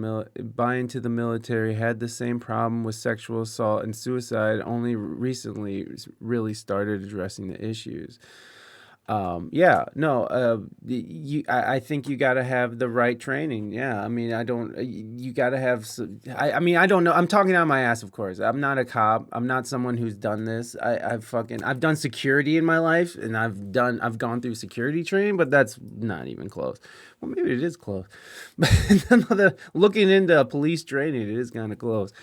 military. Had the same problem with sexual assault and suicide. Only recently really started addressing the issues. I think you got to have the right training. Yeah, I mean, you got to have. I mean, I don't know. I'm talking out my ass, of course. I'm not a cop. I'm not someone who's done this. I've done security in my life, and I've gone through security training, but that's not even close. Well, maybe it is close, but looking into police training, it is kind of close.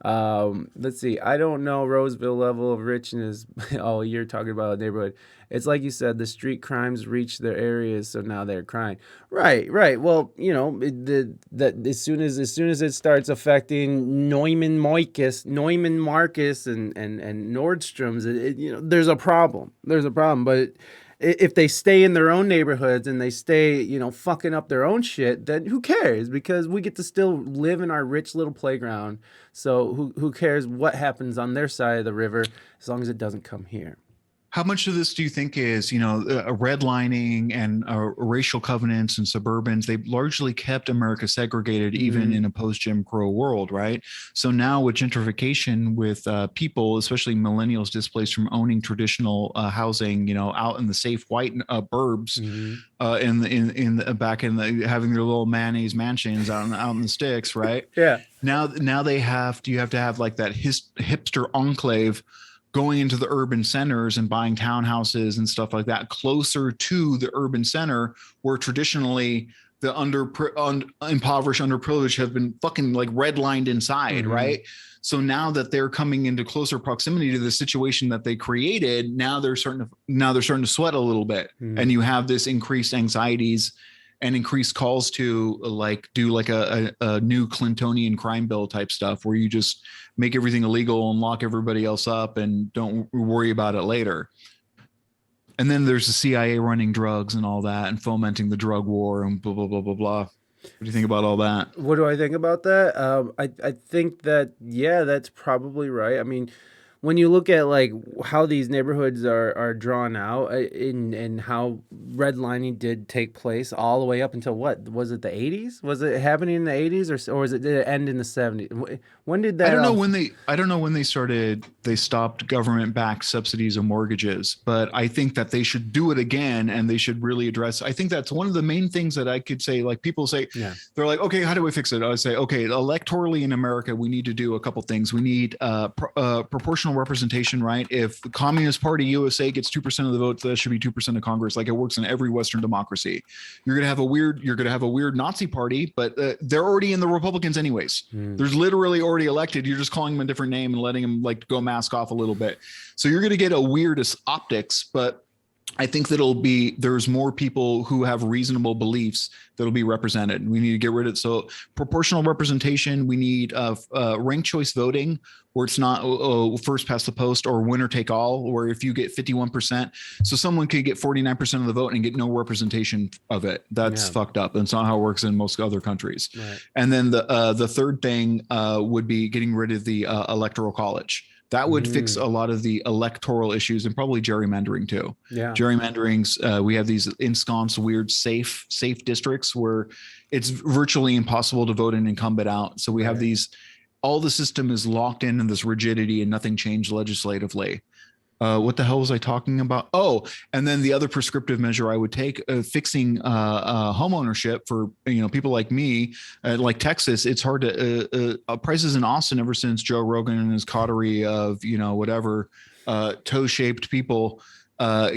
Let's see. I don't know Roseville level of richness. Oh, you're talking about a neighborhood. It's like you said, the street crimes reach their areas, so now they're crying. Right, right. Well, you know, that as soon as it starts affecting Neumann Marcus, and Nordstrom's, you know, there's a problem. There's a problem, but. If they stay in their own neighborhoods and they stay, you know, fucking up their own shit, then who cares? Because we get to still live in our rich little playground. So who cares what happens on their side of the river as long as it doesn't come here? How much of this do you think is, you know, redlining and racial covenants and suburbans? They've largely kept America segregated, even in a post-Jim Crow world, right? So now with gentrification, with people, especially millennials, displaced from owning traditional housing, you know, out in the safe white burbs, in the back in the having their little mayonnaise mansions out in the sticks, right? Yeah. Now you have to have like that hipster enclave going into the urban centers and buying townhouses and stuff like that closer to the urban center, where traditionally the impoverished, underprivileged have been fucking like redlined inside, right? So now that they're coming into closer proximity to the situation that they created, now they're starting to sweat a little bit, and you have this increased anxieties and increased calls to like do like a new Clintonian crime bill type stuff, where you just make everything illegal and lock everybody else up and don't worry about it later. And then there's the CIA running drugs and all that and fomenting the drug war and blah, blah, blah, blah, blah. What do you think about all that? What do I think about that? I think that, yeah, that's probably right. I mean, when you look at like how these neighborhoods are drawn out, and how redlining did take place all the way up until what was it, the 80s? Was it happening in the 80s, or did it end in the 70s? When did that? I don't know when they stopped government backed subsidies of mortgages, but I think that they should do it again, and they should really address. I think that's one of the main things that I could say. Like people say, they're like, okay, how do we fix it? I would say, okay, electorally in America, we need to do a couple things. We need proportional representation, right? If the Communist Party USA gets 2% of the votes, that should be 2% of Congress, like it works in every Western democracy. You're gonna have a weird Nazi party, but they're already in the Republicans anyways. There's literally already elected. You're just calling them a different name and letting them like go mask off a little bit. So you're gonna get a weirdest optics, but I think there's more people who have reasonable beliefs that'll be represented. We need to get rid of it. So proportional representation. We need ranked choice voting, where it's not first past the post or winner take all, where if you get 51%, so someone could get 49% of the vote and get no representation of it. That's fucked up. That's not how it works in most other countries. Right. And then the third thing would be getting rid of the electoral college. That would fix a lot of the electoral issues, and probably gerrymandering too. Yeah. Gerrymanderings, we have these ensconced weird safe districts where it's virtually impossible to vote an incumbent out. So we have all the system is locked in this rigidity, and nothing changed legislatively. What the hell was I talking about? Oh, and then the other prescriptive measure I would take, fixing home ownership for people like me, like Texas. It's hard to prices in Austin ever since Joe Rogan and his coterie of whatever toe-shaped people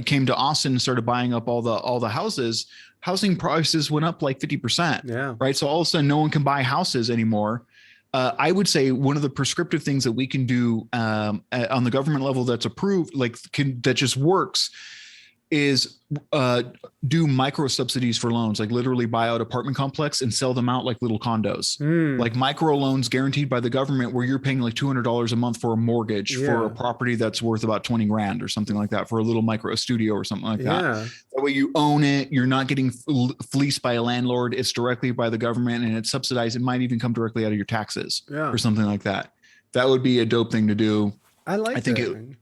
came to Austin and started buying up all the houses. Housing prices went up like 50%. Yeah. Right. So all of a sudden, no one can buy houses anymore. I would say one of the prescriptive things that we can do on the government level that's approved, that just works, is do micro subsidies for loans, like literally buy out apartment complex and sell them out like little condos, like micro loans guaranteed by the government, where you're paying like $200 a month for a mortgage for a property that's worth about 20 grand or something like that, for a little micro studio or something like that. That way you own it. You're not getting fleeced by a landlord. It's directly by the government, and it's subsidized. It might even come directly out of your taxes or something like that. That would be a dope thing to do. I think that.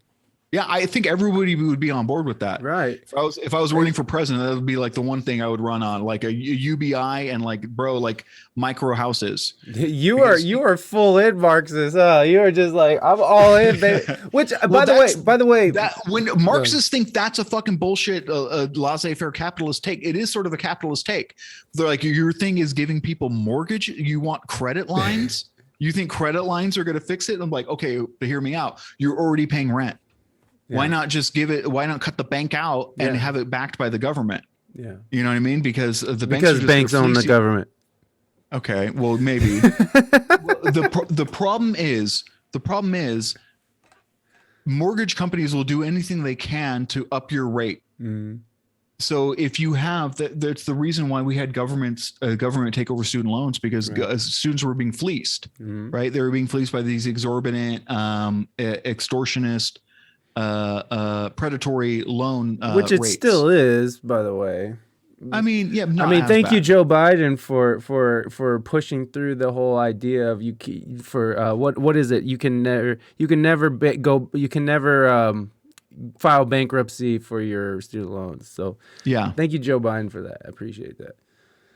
Yeah, I think everybody would be on board with that. Right. If I was running for president, that would be like the one thing I would run on, like a UBI and like like micro houses. You are full in Marxist, huh? You are just like, I'm all in, baby. Which, Well, by the way, that when Marxists think that's a fucking bullshit, laissez-faire capitalist take, it is sort of a capitalist take. They're like, your thing is giving people mortgage. You want credit lines. You think credit lines are going to fix it? I'm like, okay, but hear me out. You're already paying rent. Yeah. Why not just why not cut the bank out and have it backed by the government? Yeah. You know what I mean? Because banks own the government. Okay, well, maybe. The problem is mortgage companies will do anything they can to up your rate. Mm. So if you have that's the reason why we had government take over student loans, because students were being fleeced, right? They were being fleeced by these exorbitant, extortionist, predatory loan which it rates. Still is, by the way. I mean, yeah. Thank you, Joe Biden, for pushing through the whole idea of what is it? You can never file bankruptcy for your student loans. So yeah, thank you, Joe Biden, for that. I appreciate that.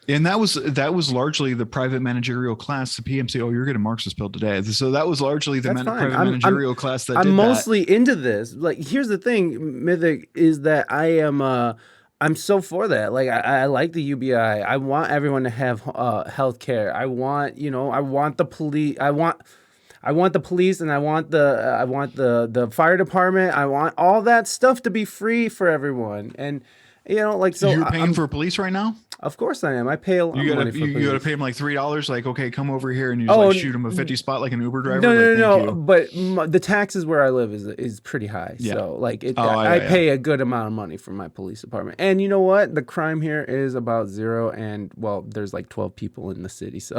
And that was largely the private managerial class, the PMC. Oh, you're getting Marxist pill today. So that was largely the private managerial class that did that. I'm mostly into this. Like, here's the thing, Mythic, is that I'm so for that. Like, I like the UBI. I want everyone to have health care. I want the police. I want the police, and I want the fire department. I want all that stuff to be free for everyone. And so you're paying for police right now? Of course I am. I pay a lot of money for police. You got to pay them like $3. Like, okay, come over here, and you just shoot them a 50 spot like an Uber driver. No. But the taxes where I live is pretty high. Yeah. So like, I pay a good amount of money for my police department. And you know what? The crime here is about zero. And well, there's like 12 people in the city. So.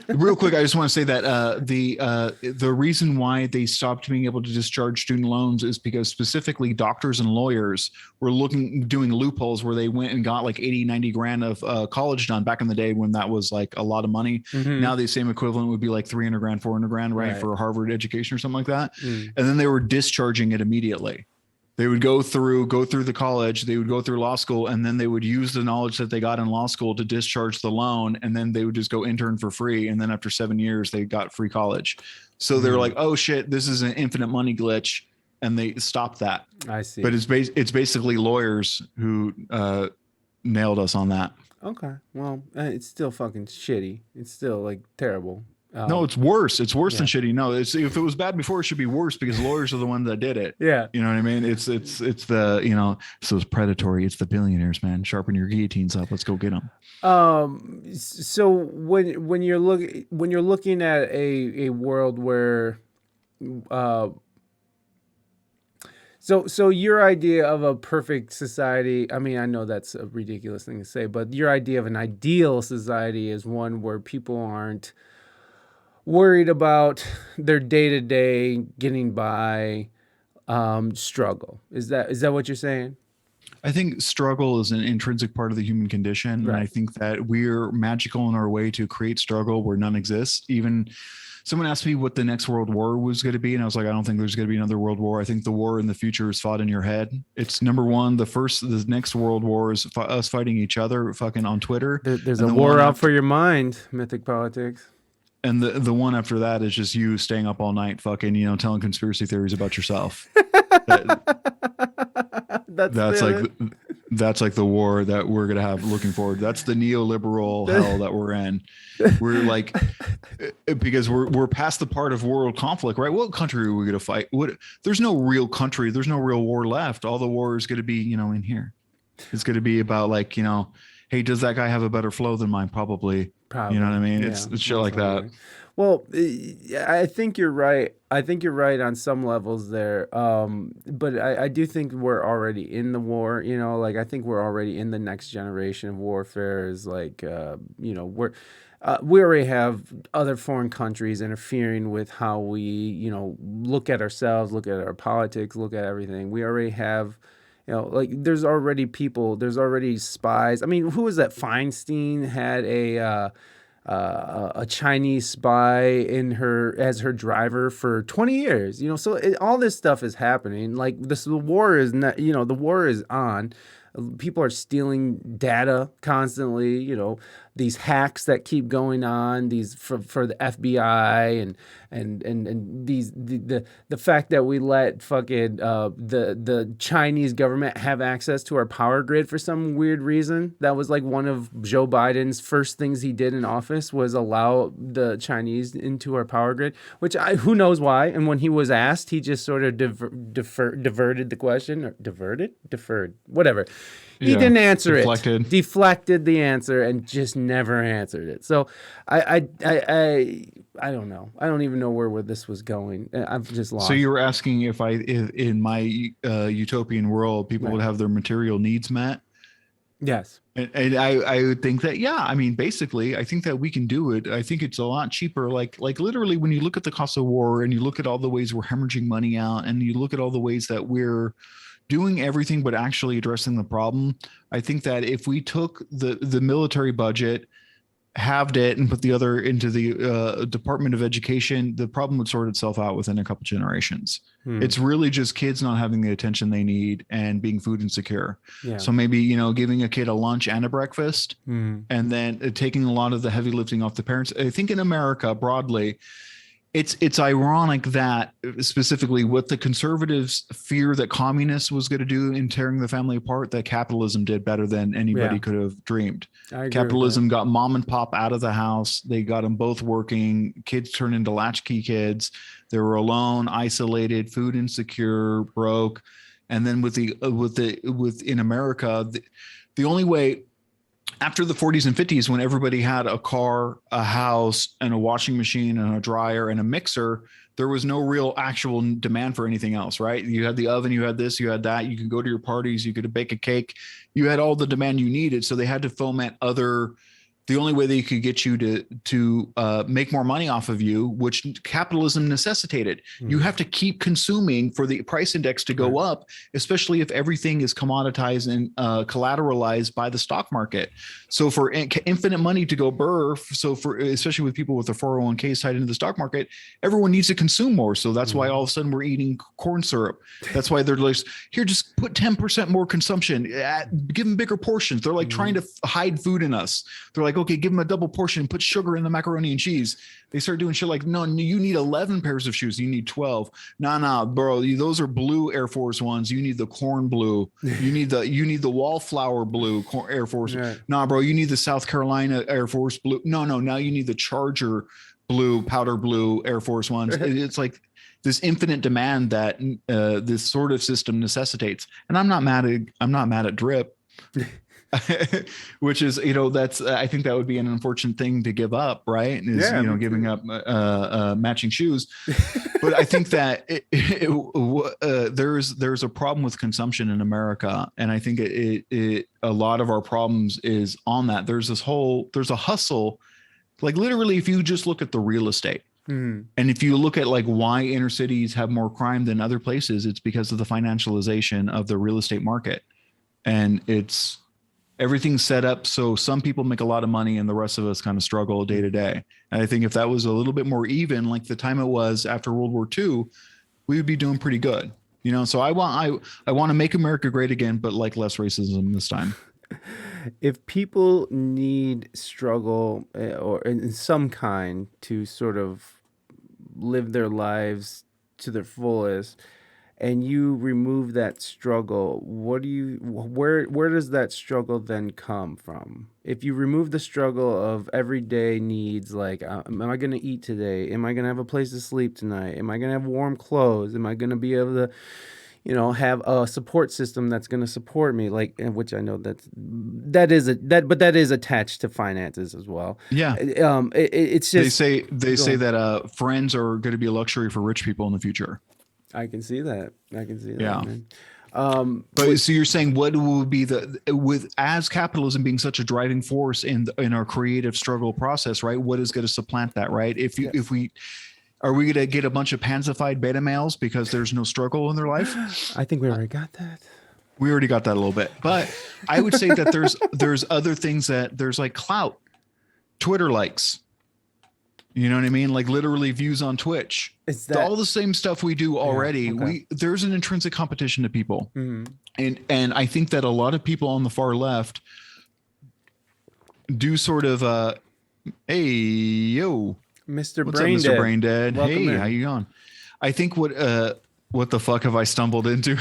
Real quick, I just want to say that the reason why they stopped being able to discharge student loans is because specifically doctors and lawyers were doing loopholes where they went and got like 80, 90 grand of college done back in the day when that was like a lot of money. Mm-hmm. Now the same equivalent would be like 300 grand, 400 grand, right, for a Harvard education or something like that. Mm. And then they were discharging it immediately. They would go through the college, they would go through law school, and then they would use the knowledge that they got in law school to discharge the loan, and then they would just go intern for free. And then after 7 years, they got free college. So they were like, oh shit, this is an infinite money glitch. And they stopped that. I see. But it's basically lawyers who nailed us on that. Okay. Well, it's still fucking shitty. It's still like terrible. No, it's worse. It's worse than shitty. No, if it was bad before, it should be worse because lawyers are the ones that did it. Yeah. You know what I mean? It's the, so it's predatory. It's the billionaires, man. Sharpen your guillotines up. Let's go get them. So when you're looking at a world where, So your idea of a perfect society, I mean, I know that's a ridiculous thing to say, but your idea of an ideal society is one where people aren't worried about their day-to-day getting by, struggle. Is that what you're saying? I think struggle is an intrinsic part of the human condition. Right. And I think that we're magical in our way to create struggle where none exists. Even someone asked me what the next world war was going to be. And I was like, I don't think there's going to be another world war. I think the war in the future is fought in your head. It's number one. The next world war is us fighting each other fucking on Twitter. There's a war out for your mind, Mythic Politics. And the one after that is just you staying up all night, fucking, telling conspiracy theories about yourself. That's like the war that we're gonna have looking forward. That's the neoliberal hell that we're in. We're like, because we're past the part of world conflict, right? What country are we gonna fight? There's no real country. There's no real war left. All the war is gonna be, in here. It's gonna be about like, hey, does that guy have a better flow than mine? Probably. You know what I mean? Yeah, it's shit like that. Well, I think you're right. I think you're right on some levels there. But I do think we're already in the war, like I think we're already in the next generation of warfare is like, we already have other foreign countries interfering with how we, look at ourselves, look at our politics, look at everything. We already have, like there's already spies. I mean, who was that? Feinstein had a Chinese spy in her as her driver for 20 years. So all this stuff is happening. Like the war is not, the war is on. People are stealing data constantly. These hacks that keep going on. These for the FBI and these the fact that we let fucking the Chinese government have access to our power grid for some weird reason. That was like one of Joe Biden's first things he did in office was allow the Chinese into our power grid, which who knows why. And when he was asked, he just sort of diverted the question, or deferred, whatever. He didn't answer it. Deflected the answer and just never answered it. So I don't know. I don't even know where this was going. I've just lost. So you were asking if in my utopian world, people would have their material needs met? Yes. And I would think that, yeah, I mean, basically, I think that we can do it. I think it's a lot cheaper. Like literally, when you look at the cost of war and you look at all the ways we're hemorrhaging money out and you look at all the ways that we're doing everything but actually addressing the problem, I think that if we took the military budget, halved it, and put the other into the Department of Education, the problem would sort itself out within a couple generations. It's really just kids not having the attention they need and being food insecure. Yeah. So maybe, giving a kid a lunch and a breakfast, and then taking a lot of the heavy lifting off the parents. I think in America broadly, it's ironic that specifically what the conservatives fear that communists was going to do in tearing the family apart, that capitalism did better than anybody could have dreamed. Capitalism got mom and pop out of the house. They got them both working. Kids turned into latchkey kids. They were alone, isolated, food insecure, broke. And then in America, the only way, after the 40s and 50s, when everybody had a car, a house, and a washing machine, and a dryer, and a mixer, there was no real actual demand for anything else, right? You had the oven, you had this, you had that. You could go to your parties, you could bake a cake. You had all the demand you needed. So they had to foment the only way they could get you to make more money off of you, which capitalism necessitated. You have to keep consuming for the price index to go up, especially if everything is commoditized and collateralized by the stock market. So for infinite money to go burr, especially with people with their 401ks tied into the stock market, everyone needs to consume more. So that's why all of a sudden we're eating corn syrup. That's why they're like, here, just put 10% more consumption, give them bigger portions. They're like trying to hide food in us. They're like, okay, give them a double portion, put sugar in the macaroni and cheese. They start doing shit like, no, you need 11 pairs of shoes. You need 12. Nah, bro, those are blue Air Force Ones. You need the corn blue. You need the wallflower blue Air Force. Right. Nah, bro, you need the South Carolina Air Force blue. No, now you need the Charger blue, powder blue Air Force Ones. It's like this infinite demand that this sort of system necessitates. And I'm not mad at drip. Which is, that's, I think that would be an unfortunate thing to give up, right? Giving up matching shoes. But I think that there's a problem with consumption in America. And I think a lot of our problems is on that. There's a hustle, like literally, if you just look at the real estate, and if you look at like why inner cities have more crime than other places, it's because of the financialization of the real estate market. And everything's set up so some people make a lot of money and the rest of us kind of struggle day to day. And I think if that was a little bit more even, like the time it was after World War II, we would be doing pretty good. So I want to make America great again, but like less racism this time. If people need struggle or in some kind to sort of live their lives to their fullest, and you remove that struggle, where does that struggle then come from? If you remove the struggle of everyday needs, like, am I going to eat today? Am I going to have a place to sleep tonight? Am I going to have warm clothes? Am I going to be able to, have a support system that's going to support me? Like, which I know that is attached to finances as well. Yeah. It's just, they say that friends are going to be a luxury for rich people in the future. I can see that. Yeah. Man. But so you're saying what would be as capitalism being such a driving force in our creative struggle process, right? What is going to supplant that, right? Are we going to get a bunch of pansified beta males because there's no struggle in their life? I think we already got that. We already got that a little bit, but I would say that there's other things that there's like clout. Twitter likes. You know what I mean? Like literally views on Twitch. Is that all the same stuff we do already? Yeah, okay. There's an intrinsic competition to people, Mm-hmm. and I think that a lot of people on the far left do sort of hey yo, Mr. what's Brain up, Mr. Dead. Brain Dead? Welcome Hey, in. how you going? I think what the fuck have I stumbled into?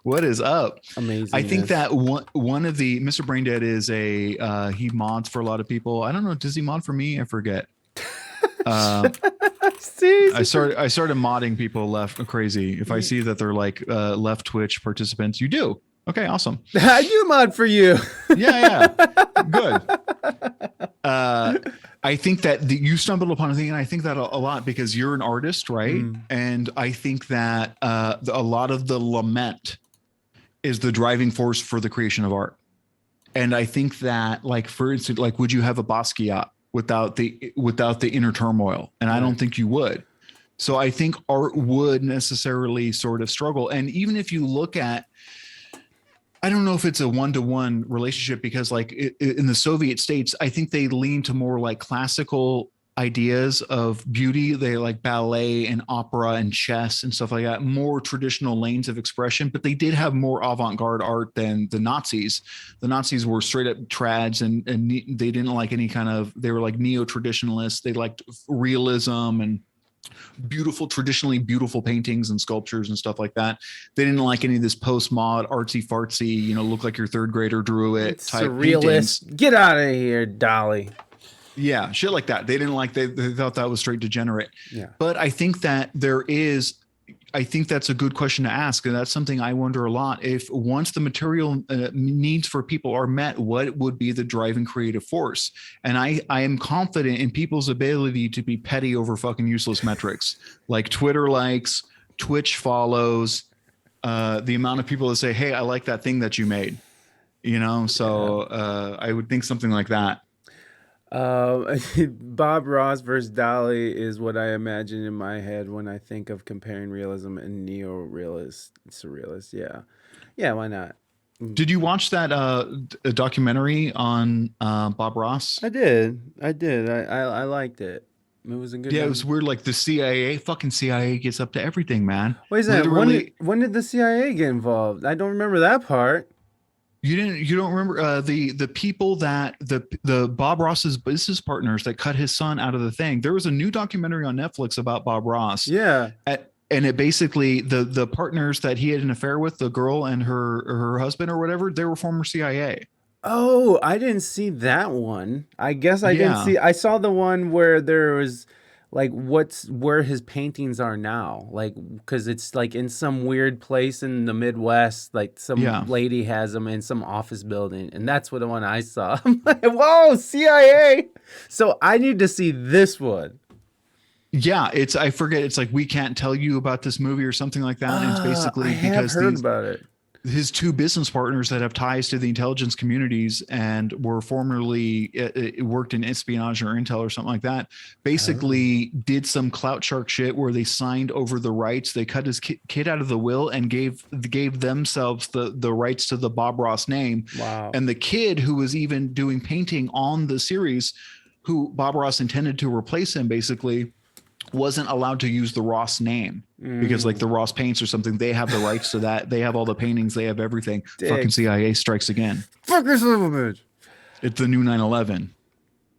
What is up? Amazing. I think that one of the Mr. Brain Dead is he mods for a lot of people. I don't know. Does he mod for me? I forget. I started modding people left crazy. If I see that they're like left Twitch participants, you do. Okay, awesome. I do mod for you. Yeah, good. I think that you stumbled upon a thing, and I think that a lot because you're an artist, right? And I think that a lot of the lament is the driving force for the creation of art. And I think that, like, for instance, like, would you have a Basquiat without the inner turmoil? And I don't think you would. So I think art would necessarily sort of struggle. And even if you look at, I don't know if it's a one-to-one relationship because like in the Soviet states, I think they lean to more like classical ideas of beauty. They like ballet and opera and chess and stuff like that, more traditional lanes of expression, but they did have more avant-garde art than the Nazis. The Nazis were straight up trads and they didn't like any kind of, they were like neo-traditionalists. They liked realism and traditionally beautiful paintings and sculptures and stuff like that. They didn't like any of this post-mod artsy fartsy, look like your third grader drew it it's type surrealist. paintings. Get out of here, Dolly. Yeah, shit like that. They didn't like, they thought that was straight degenerate. Yeah. But I think that I think that's a good question to ask. And that's something I wonder a lot. If once the material needs for people are met, what would be the driving creative force? And I am confident in people's ability to be petty over fucking useless metrics like Twitter likes, Twitch follows, the amount of people that say, hey, I like that thing that you made, So I would think something like that. Bob Ross versus Dolly is what I imagine in my head when I think of comparing realism and neo-realist, surrealist. Yeah, why not? Did you watch that documentary on Bob Ross? I did. I liked it. It was a good. Yeah, it was weird. Like the fucking CIA gets up to everything, man. Wait a second. When did the CIA get involved? I don't remember that part. You don't remember the people that the Bob Ross's business partners that cut his son out of the thing. There was a new documentary on Netflix about Bob Ross. Yeah. And it basically the partners that he had an affair with, the girl and her husband or whatever, they were former CIA. Oh, I didn't see that one. I guess I didn't see. I saw the one where there was like where his paintings are now, like because it's like in some weird place in the Midwest, like some lady has them in some office building, and that's what the one I saw. I'm like, whoa, CIA! So I need to see this one. Yeah, I forget. It's like We Can't Tell You About This Movie or something like that. And it's basically because heard about it. His two business partners that have ties to the intelligence communities and were formerly worked in espionage or intel or something like that, basically did some clout shark shit where they signed over the rights. They cut his kid out of the will and gave themselves the rights to the Bob Ross name. Wow. And the kid who was even doing painting on the series, who Bob Ross intended to replace him, basically wasn't allowed to use the Ross name because like the Ross paints or something, they have the rights to that. They have all the paintings. They have everything. Fucking CIA strikes again. Fuck this little bitch. It's the new 9/11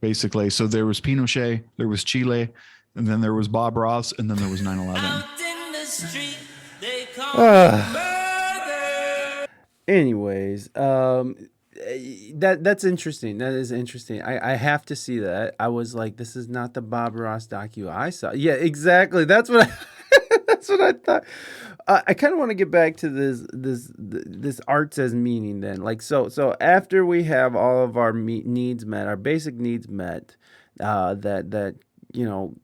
basically. So there was Pinochet, there was Chile, and then there was Bob Ross, and then there was 9/11. Anyways, that's interesting. That is interesting. I have to see that. I was like, this is not the Bob Ross docu I saw. Yeah, exactly. That's what that's what I thought. I kind of want to get back to this arts as meaning then. Like so after we have all of our needs met, our basic needs met, that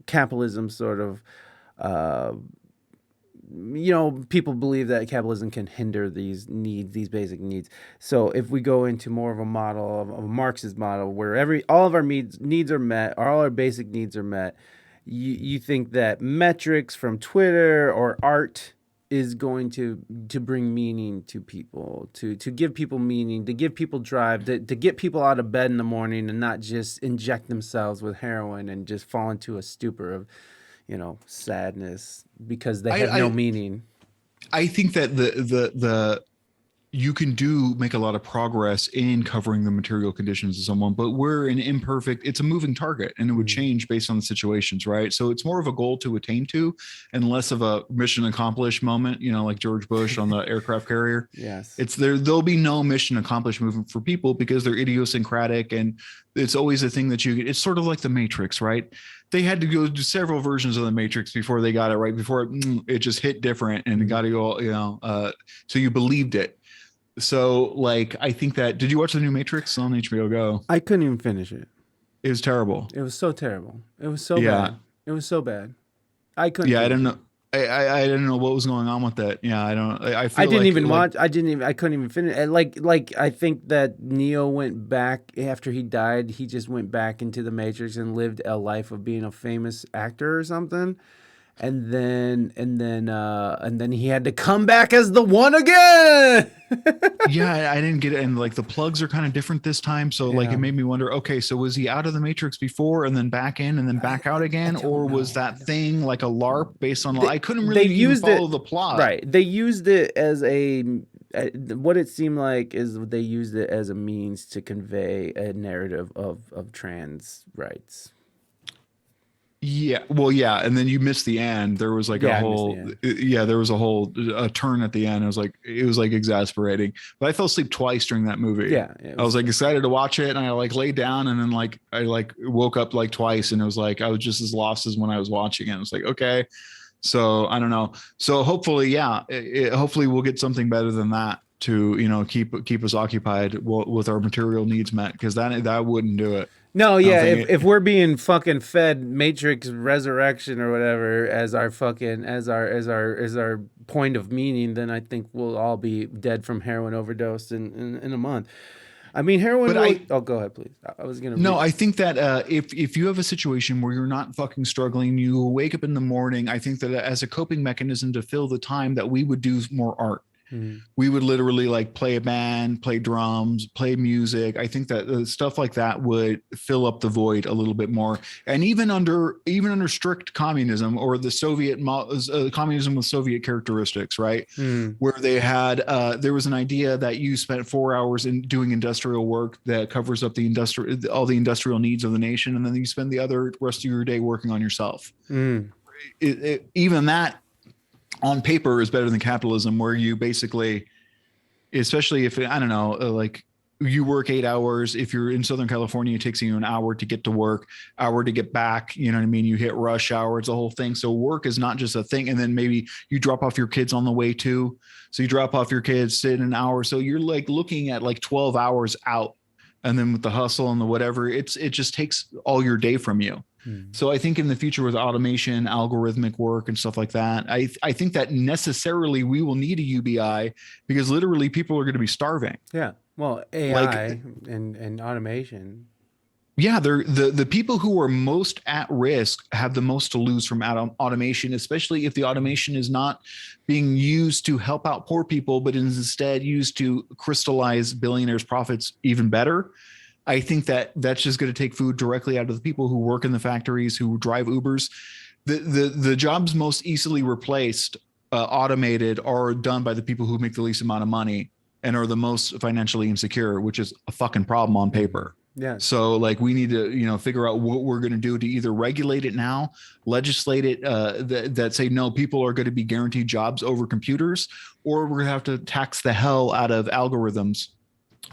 capitalism sort of people believe that capitalism can hinder these needs, these basic needs. So if we go into more of a model of a Marxist model where all of our needs are met, all our basic needs are met, you think that metrics from Twitter or art is going to bring meaning to people, to give people meaning, to give people drive, to get people out of bed in the morning and not just inject themselves with heroin and just fall into a stupor of, sadness because they have no meaning. I think that the you can make a lot of progress in covering the material conditions of someone, but we're an imperfect, it's a moving target and it would change based on the situations, right? So it's more of a goal to attain to and less of a mission accomplished moment, like George Bush on the aircraft carrier. Yes. There'll be no mission accomplished movement for people because they're idiosyncratic, and it's always a thing that it's sort of like the Matrix, right? They had to go do several versions of the Matrix before they got it right, before it just hit different and it got to go, so you believed it. So, like, I think that, did you watch the new Matrix on HBO Go? I couldn't even finish it. It was terrible. It was so terrible. It was so bad. It was so bad. I couldn't. Yeah, I don't know. I didn't know what was going on with that. Yeah, I don't. I feel I didn't even watch. I couldn't even finish. Like I think that Neo went back after he died. He just went back into the Matrix and lived a life of being a famous actor or something. And then he had to come back as the one again. Yeah, I didn't get it. And like the plugs are kind of different this time. So like it made me wonder, okay, so was he out of the Matrix before and then back in and then back out again? Or was that thing like a LARP based on, I couldn't really even follow the plot. Right. They used it as what it seemed like is they used it as a means to convey a narrative of trans rights. Yeah. Well, yeah. And then you missed the end. There was like there was a whole turn at the end. It was like exasperating, but I fell asleep twice during that movie. Yeah. I was like excited to watch it and I like laid down and then like, I like woke up like twice and it was like, I was just as lost as when I was watching it. It was like, okay. So I don't know. So hopefully, hopefully we'll get something better than that to, keep us occupied with our material needs met. Because that wouldn't do it. No, yeah. If we're being fucking fed Matrix Resurrection or whatever as our point of meaning, then I think we'll all be dead from heroin overdose in a month. I mean, heroin. Go ahead, please. I was gonna. No, I think that if you have a situation where you're not fucking struggling, you wake up in the morning. I think that as a coping mechanism to fill the time, that we would do more art. We would literally like play a band, play drums, play music. I think that stuff like that would fill up the void a little bit more. And even under strict communism or the Soviet communism with Soviet characteristics, right? Where they had there was an idea that you spent 4 hours in doing industrial work that covers up all the industrial needs of the nation, and then you spend the other rest of your day working on yourself. Even that on paper is better than capitalism, where you basically, especially if, I don't know, like you work 8 hours. If you're in Southern California, it takes you an hour to get to work, hour to get back. You know what I mean? You hit rush hour. It's a whole thing. So work is not just a thing. And then maybe you drop off your kids on the way too. So you drop off your kids, sit an hour. So you're like looking at like 12 hours out. And then with the hustle and the whatever, it just takes all your day from you. So I think in the future with automation, algorithmic work and stuff like that, I think that necessarily we will need a UBI because literally people are going to be starving. Yeah. Well, AI and automation. Yeah. The people who are most at risk have the most to lose from automation, especially if the automation is not being used to help out poor people, but is instead used to crystallize billionaires' profits even better. I think that that's just going to take food directly out of the people who work in the factories, who drive Ubers. The jobs most easily replaced, automated, are done by the people who make the least amount of money and are the most financially insecure, which is a fucking problem on paper. Yeah. So like we need to, figure out what we're going to do to either regulate it now, legislate it, that say, no, people are going to be guaranteed jobs over computers, or we're going to have to tax the hell out of algorithms.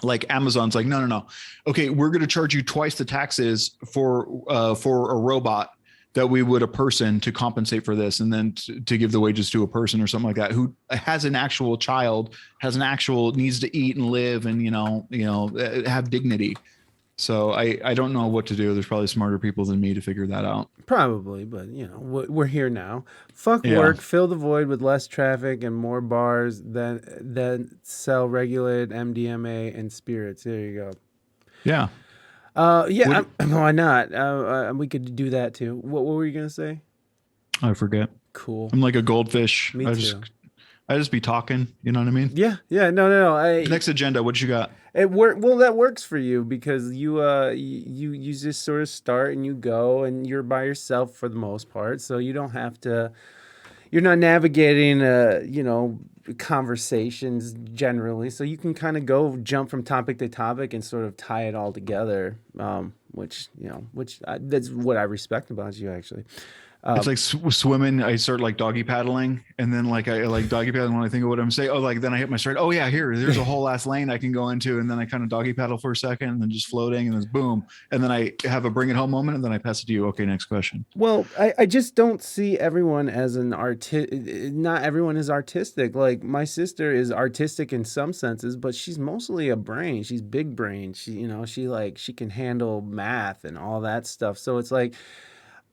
Like Amazon's like, no. Okay, we're going to charge you twice the taxes for a robot that we would a person to compensate for this, and then to give the wages to a person or something like that who has an actual child, needs to eat and live and have dignity. So I don't know what to do. There's probably smarter people than me to figure that out. Probably, but we're here now. Fuck work, fill the void with less traffic and more bars that sell regulated MDMA and spirits. There you go. Yeah. Why not? We could do that too. What were you gonna say? I forget. Cool. I'm like a goldfish. Me too. I just be talking. You know what I mean? Yeah. No. Next agenda. What you got? Well, that works for you because you just sort of start and you go and you're by yourself for the most part, so you don't have to. You're not navigating, conversations generally, so you can kind of jump from topic to topic and sort of tie it all together. Which that's what I respect about you, actually. It's like swimming. I start like doggy paddling, and then like I like doggy paddling when I think of what I'm saying. Oh, like then I hit my stride. Oh yeah, there's a whole last lane I can go into, and then I kind of doggy paddle for a second, and then just floating, and then boom, and then I have a bring it home moment, and then I pass it to you. Okay, next question. Well, I just don't see everyone as an artist. Not everyone is artistic. Like my sister is artistic in some senses, but she's mostly a brain. She's big brain. She can handle math and all that stuff. So it's like,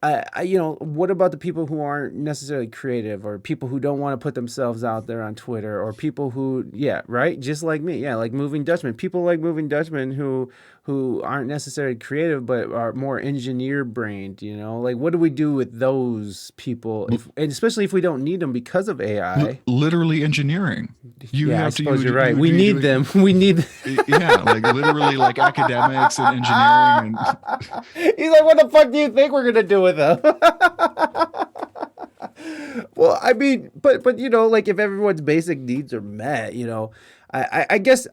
what about the people who aren't necessarily creative, or people who don't want to put themselves out there on Twitter, or people who, yeah, right, just like me, yeah, like Moving Dutchman. People like Moving Dutchman who aren't necessarily creative but are more engineer brained. Like what do we do with those people, and especially if we don't need them because of AI? Literally engineering. I suppose you're right. We need them. We need. Yeah, like literally, like academics and engineering. And he's like, what the fuck do you think we're gonna do with them? Well, I mean, but like if everyone's basic needs are met, I guess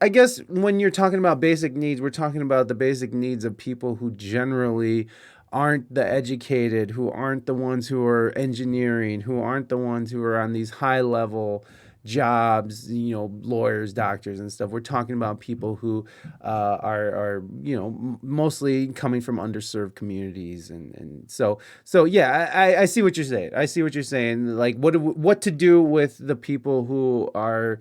when you're talking about basic needs, we're talking about the basic needs of people who generally aren't the educated, who aren't the ones who are engineering, who aren't the ones who are on these high level jobs, lawyers, doctors and stuff. We're talking about people who are mostly coming from underserved communities, and so yeah, I see what you're saying. I see what you're saying. Like what to do with the people who are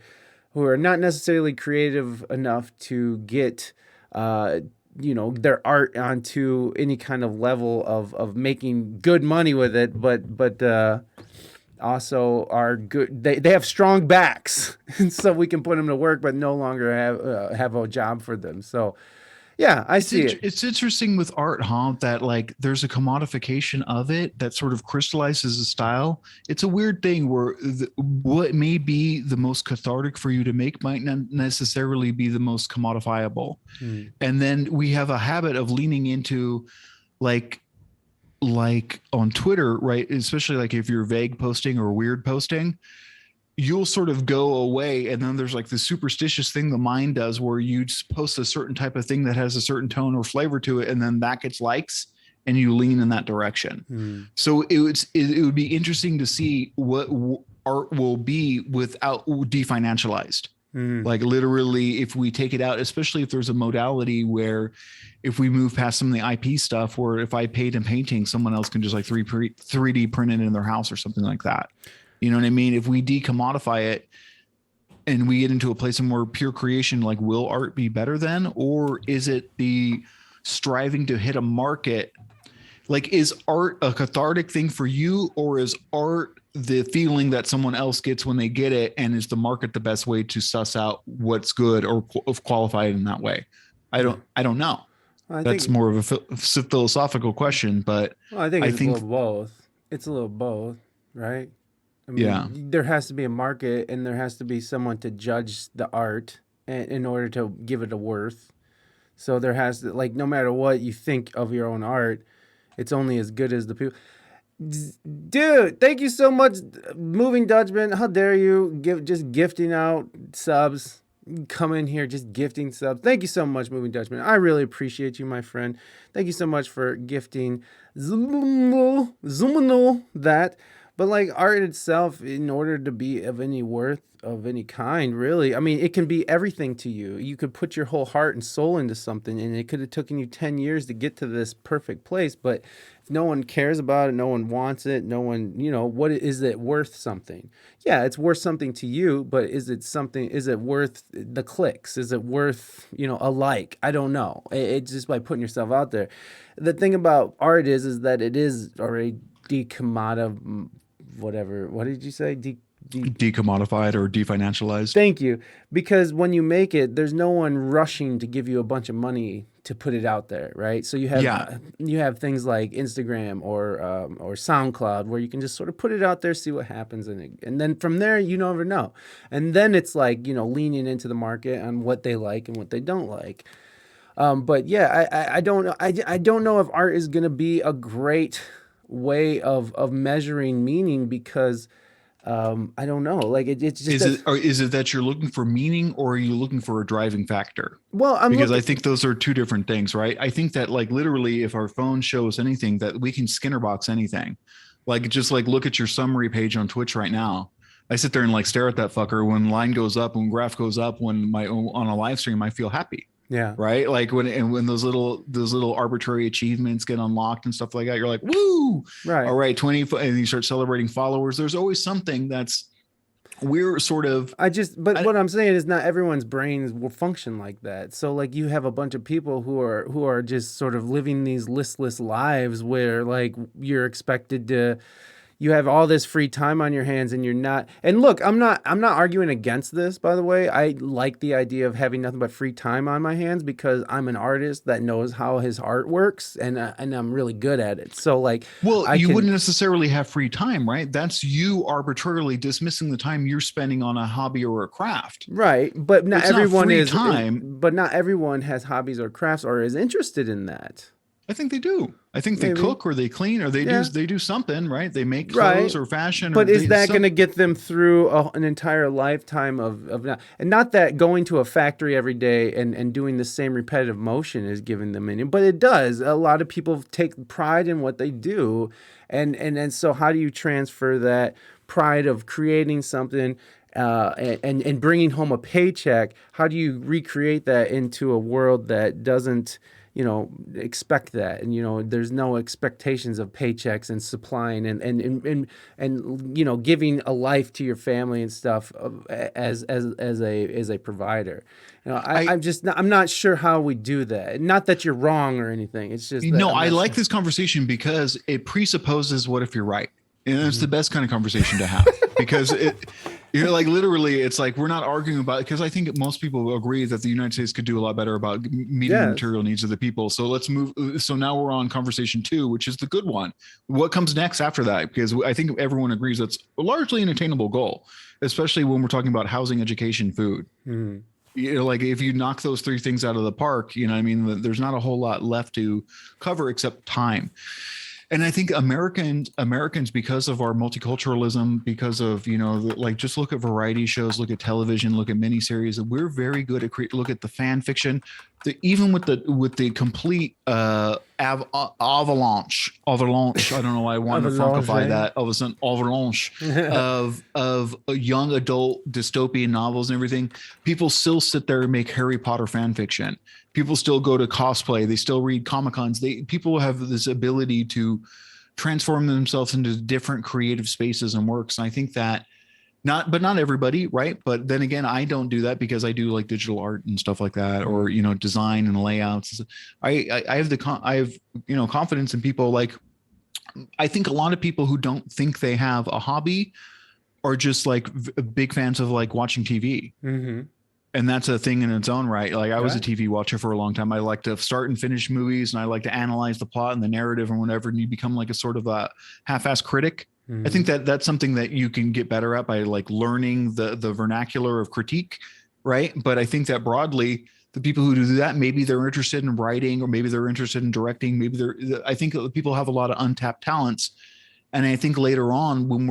not necessarily creative enough to get their art onto any kind of level of making good money with it, but also are good. They have strong backs, and so we can put them to work, but no longer have a job for them. So, yeah, I see it. It's interesting with art, huh? That like there's a commodification of it that sort of crystallizes a style. It's a weird thing where what may be the most cathartic for you to make might not necessarily be the most commodifiable. And then we have a habit of leaning into like on Twitter, right? Especially like if you're vague posting or weird posting, you'll sort of go away. And then there's like this superstitious thing the mind does where you just post a certain type of thing that has a certain tone or flavor to it. And then that gets likes and you lean in that direction. So it would be interesting to see what art will be without definancialized. Like literally, if we take it out, especially if there's a modality where if we move past some of the IP stuff, where if I paid a painting, someone else can just like 3D print it in their house or something like that. You know what I mean? If we decommodify it and we get into a place of more pure creation, like will art be better then? Or is it the striving to hit a market? Like, is art a cathartic thing for you, or is art the feeling that someone else gets when they get it? And is the market the best way to suss out what's good or qualify it in that way? I don't know. That's more of a philosophical question, but I think it's a little both. It's a little both, right? I mean, there has to be a market, and there has to be someone to judge the art in order to give it a worth. So there has to, like, no matter what you think of your own art, it's only as good as the people. Dude, thank you so much, Moving Dutchman. How dare you just gifting out subs? Come in here just gifting subs. Thank you so much, Moving Dutchman. I really appreciate you, my friend. Thank you so much for gifting Zumano that. But like art itself, in order to be of any worth of any kind, really, I mean, it can be everything to you. You could put your whole heart and soul into something, and it could have taken you 10 years to get to this perfect place. But if no one cares about it, no one wants it, no one, what is it worth something? Yeah, it's worth something to you, but is it worth the clicks? Is it worth, a like? I don't know. It's just by putting yourself out there. The thing about art is that it is already decommodified. Whatever. What did you say? Decommodified or definancialized. Thank you. Because when you make it, there's no one rushing to give you a bunch of money to put it out there, right? So you have things like Instagram or SoundCloud where you can just sort of put it out there, see what happens, and then from there you never know. And then it's like, you know, leaning into the market on what they like and what they don't like. But yeah, I don't know. I don't know if art is going to be a great way of measuring meaning because I don't know. Like it's just is it that you're looking for meaning, or are you looking for a driving factor? Well, I think those are two different things, right? I think that like literally, if our phone shows anything, that we can Skinner box anything. Like just like look at your summary page on Twitch right now. I sit there and like stare at that fucker. When line goes up, when graph goes up, when on a live stream, I feel happy. Yeah. Right. Like when those little arbitrary achievements get unlocked and stuff like that, you're like, woo. Right. All right. 20, and you start celebrating followers. There's always something we're sort of. What I'm saying is not everyone's brains will function like that. So like you have a bunch of people who are just sort of living these listless lives where like you're expected to. You have all this free time on your hands and you're not. And look, I'm not arguing against this, by the way. I like the idea of having nothing but free time on my hands because I'm an artist that knows how his art works and I'm really good at it. So like, well, you wouldn't necessarily have free time, right? That's you arbitrarily dismissing the time you're spending on a hobby or a craft. Right. But not everyone is time. But not everyone has hobbies or crafts or is interested in that. I think they do. I think they cook or they clean or they do something, right? They make clothes or fashion. But is that going to get them through an entire lifetime of and not that going to a factory every day and doing the same repetitive motion is giving them meaning, but it does. A lot of people take pride in what they do. And so how do you transfer that pride of creating something and bringing home a paycheck? How do you recreate that into a world that doesn't, you know, expect that, and you know, there's no expectations of paychecks and supplying and you know, giving a life to your family and stuff as a provider. You know, I'm not sure how we do that. Not that you're wrong or anything. It's just that I like this conversation because it presupposes what if you're right, and it's the best kind of conversation to have because you're like literally it's like we're not arguing about it because I think most people will agree that the United States could do a lot better about meeting the material needs of the people. So let's move. So now we're on conversation 2, which is the good one. What comes next after that? Because I think everyone agrees that's largely an attainable goal, especially when we're talking about housing, education, food. Mm-hmm. You know, like if you knock those 3 things out of the park, you know, I mean, there's not a whole lot left to cover except time. And I think Americans, because of our multiculturalism, because of, you know, like just look at variety shows, look at television, look at miniseries. We're very good at look at the fan fiction, even with the complete avalanche. I don't know why I wanted to funkify that. All of a sudden, avalanche of young adult dystopian novels and everything. People still sit there and make Harry Potter fan fiction. People still go to cosplay. They still read Comic-Cons. People have this ability to transform themselves into different creative spaces and works. And I think that not everybody, right? But then again, I don't do that because I do like digital art and stuff like that, or, you know, design and layouts. I have you know, confidence in people. Like, I think a lot of people who don't think they have a hobby are just like big fans of like watching TV. Mm-hmm. And that's a thing in its own right. Like I was a TV watcher for a long time. I like to start and finish movies, and I like to analyze the plot and the narrative and whatever. And you become like a sort of a half-assed critic. Mm-hmm. I think that's something that you can get better at by like learning the vernacular of critique, right? But I think that broadly, the people who do that, maybe they're interested in writing, or maybe they're interested in directing. I think people have a lot of untapped talents. And I think later on, when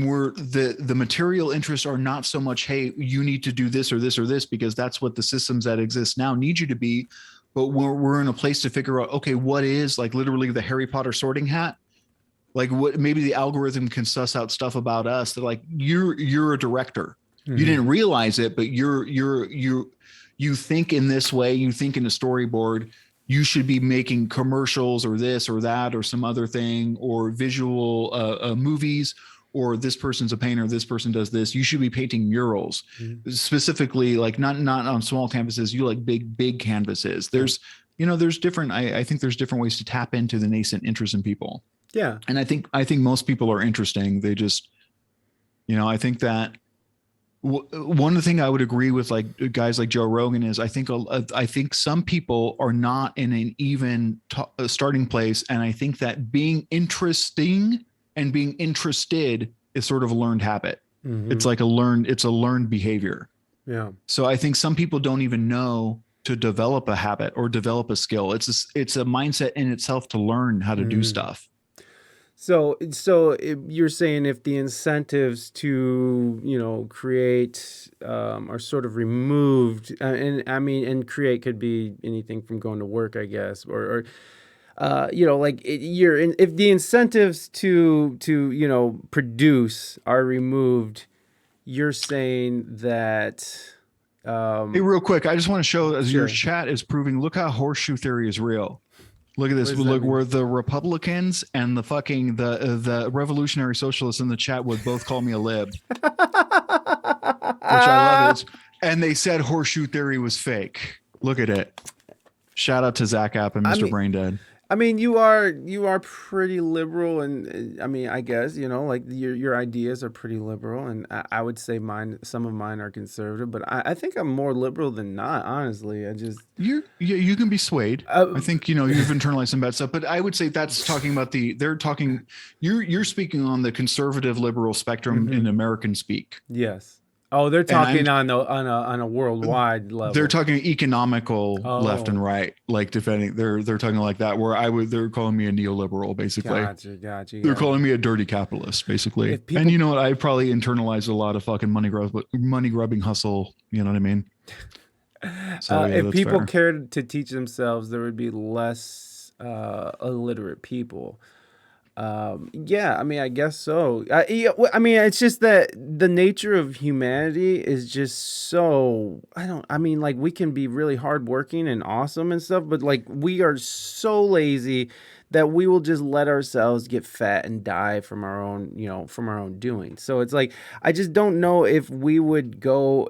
the material interests are not so much, hey, you need to do this or this or this because that's what the systems that exist now need you to be. But we're in a place to figure out, okay, what is like literally the Harry Potter sorting hat? Like what, maybe the algorithm can suss out stuff about us that like you're a director. Mm-hmm. You didn't realize it, but you think in this way, you think in a storyboard, you should be making commercials or this or that or some other thing or visual movies. Or this person's a painter, this person does this. You should be painting murals, specifically, like not on small canvases. You like big canvases. There's, you know, there's different. I think there's different ways to tap into the nascent interest in people. Yeah, and I think most people are interesting. They just, you know, I think that one of the things I would agree with like guys like Joe Rogan is I think some people are not in an even starting place. And I think that being interesting and being interested is sort of a learned habit. Mm-hmm. It's a learned behavior. Yeah. So I think some people don't even know to develop a habit or develop a skill. It's a mindset in itself to learn how to do stuff. So you're saying if the incentives to, create are sort of removed, and create could be anything from going to work, I guess, or if the incentives to produce are removed, you're saying that. Hey, real quick, I just want to show as your chat is proving. Look how horseshoe theory is real. Look at this. Look where the Republicans and the revolutionary socialists in the chat would both call me a lib, which I love it. And they said horseshoe theory was fake. Look at it. Shout out to Zach App and Mr. Braindead. I mean, you are pretty liberal, and I guess like your ideas are pretty liberal, and I would say some of mine are conservative, but I think I'm more liberal than not. Honestly, you can be swayed. I think you've internalized some bad stuff, but I would say that's talking about you're speaking on the conservative liberal spectrum in American speak. Yes. Oh, they're talking on a worldwide level. They're talking economical left and right, like defending. They're talking like that. They're calling me a neoliberal, basically. Gotcha. They're calling me a dirty capitalist, basically. And you know what? I probably internalized a lot of fucking money grubbing hustle. You know what I mean? So if people cared to teach themselves, there would be less illiterate people. I guess so. It's just that the nature of humanity is just so, we can be really hardworking and awesome and stuff, but like we are so lazy that we will just let ourselves get fat and die from our own doing. So it's like, I just don't know if we would go,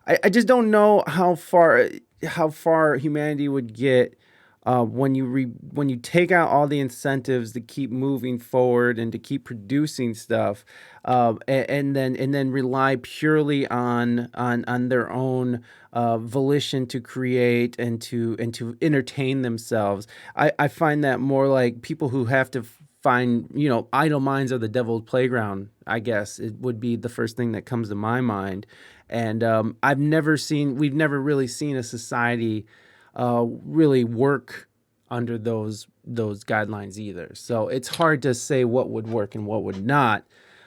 I just don't know how far humanity would get when you take out all the incentives to keep moving forward and to keep producing stuff, and then rely purely on their own volition to create and to entertain themselves. I find that more like people who have to find, idle minds are the devil's playground, I guess it would be the first thing that comes to my mind. And we've never really seen a society really work under those guidelines either. So it's hard to say what would work and what would not.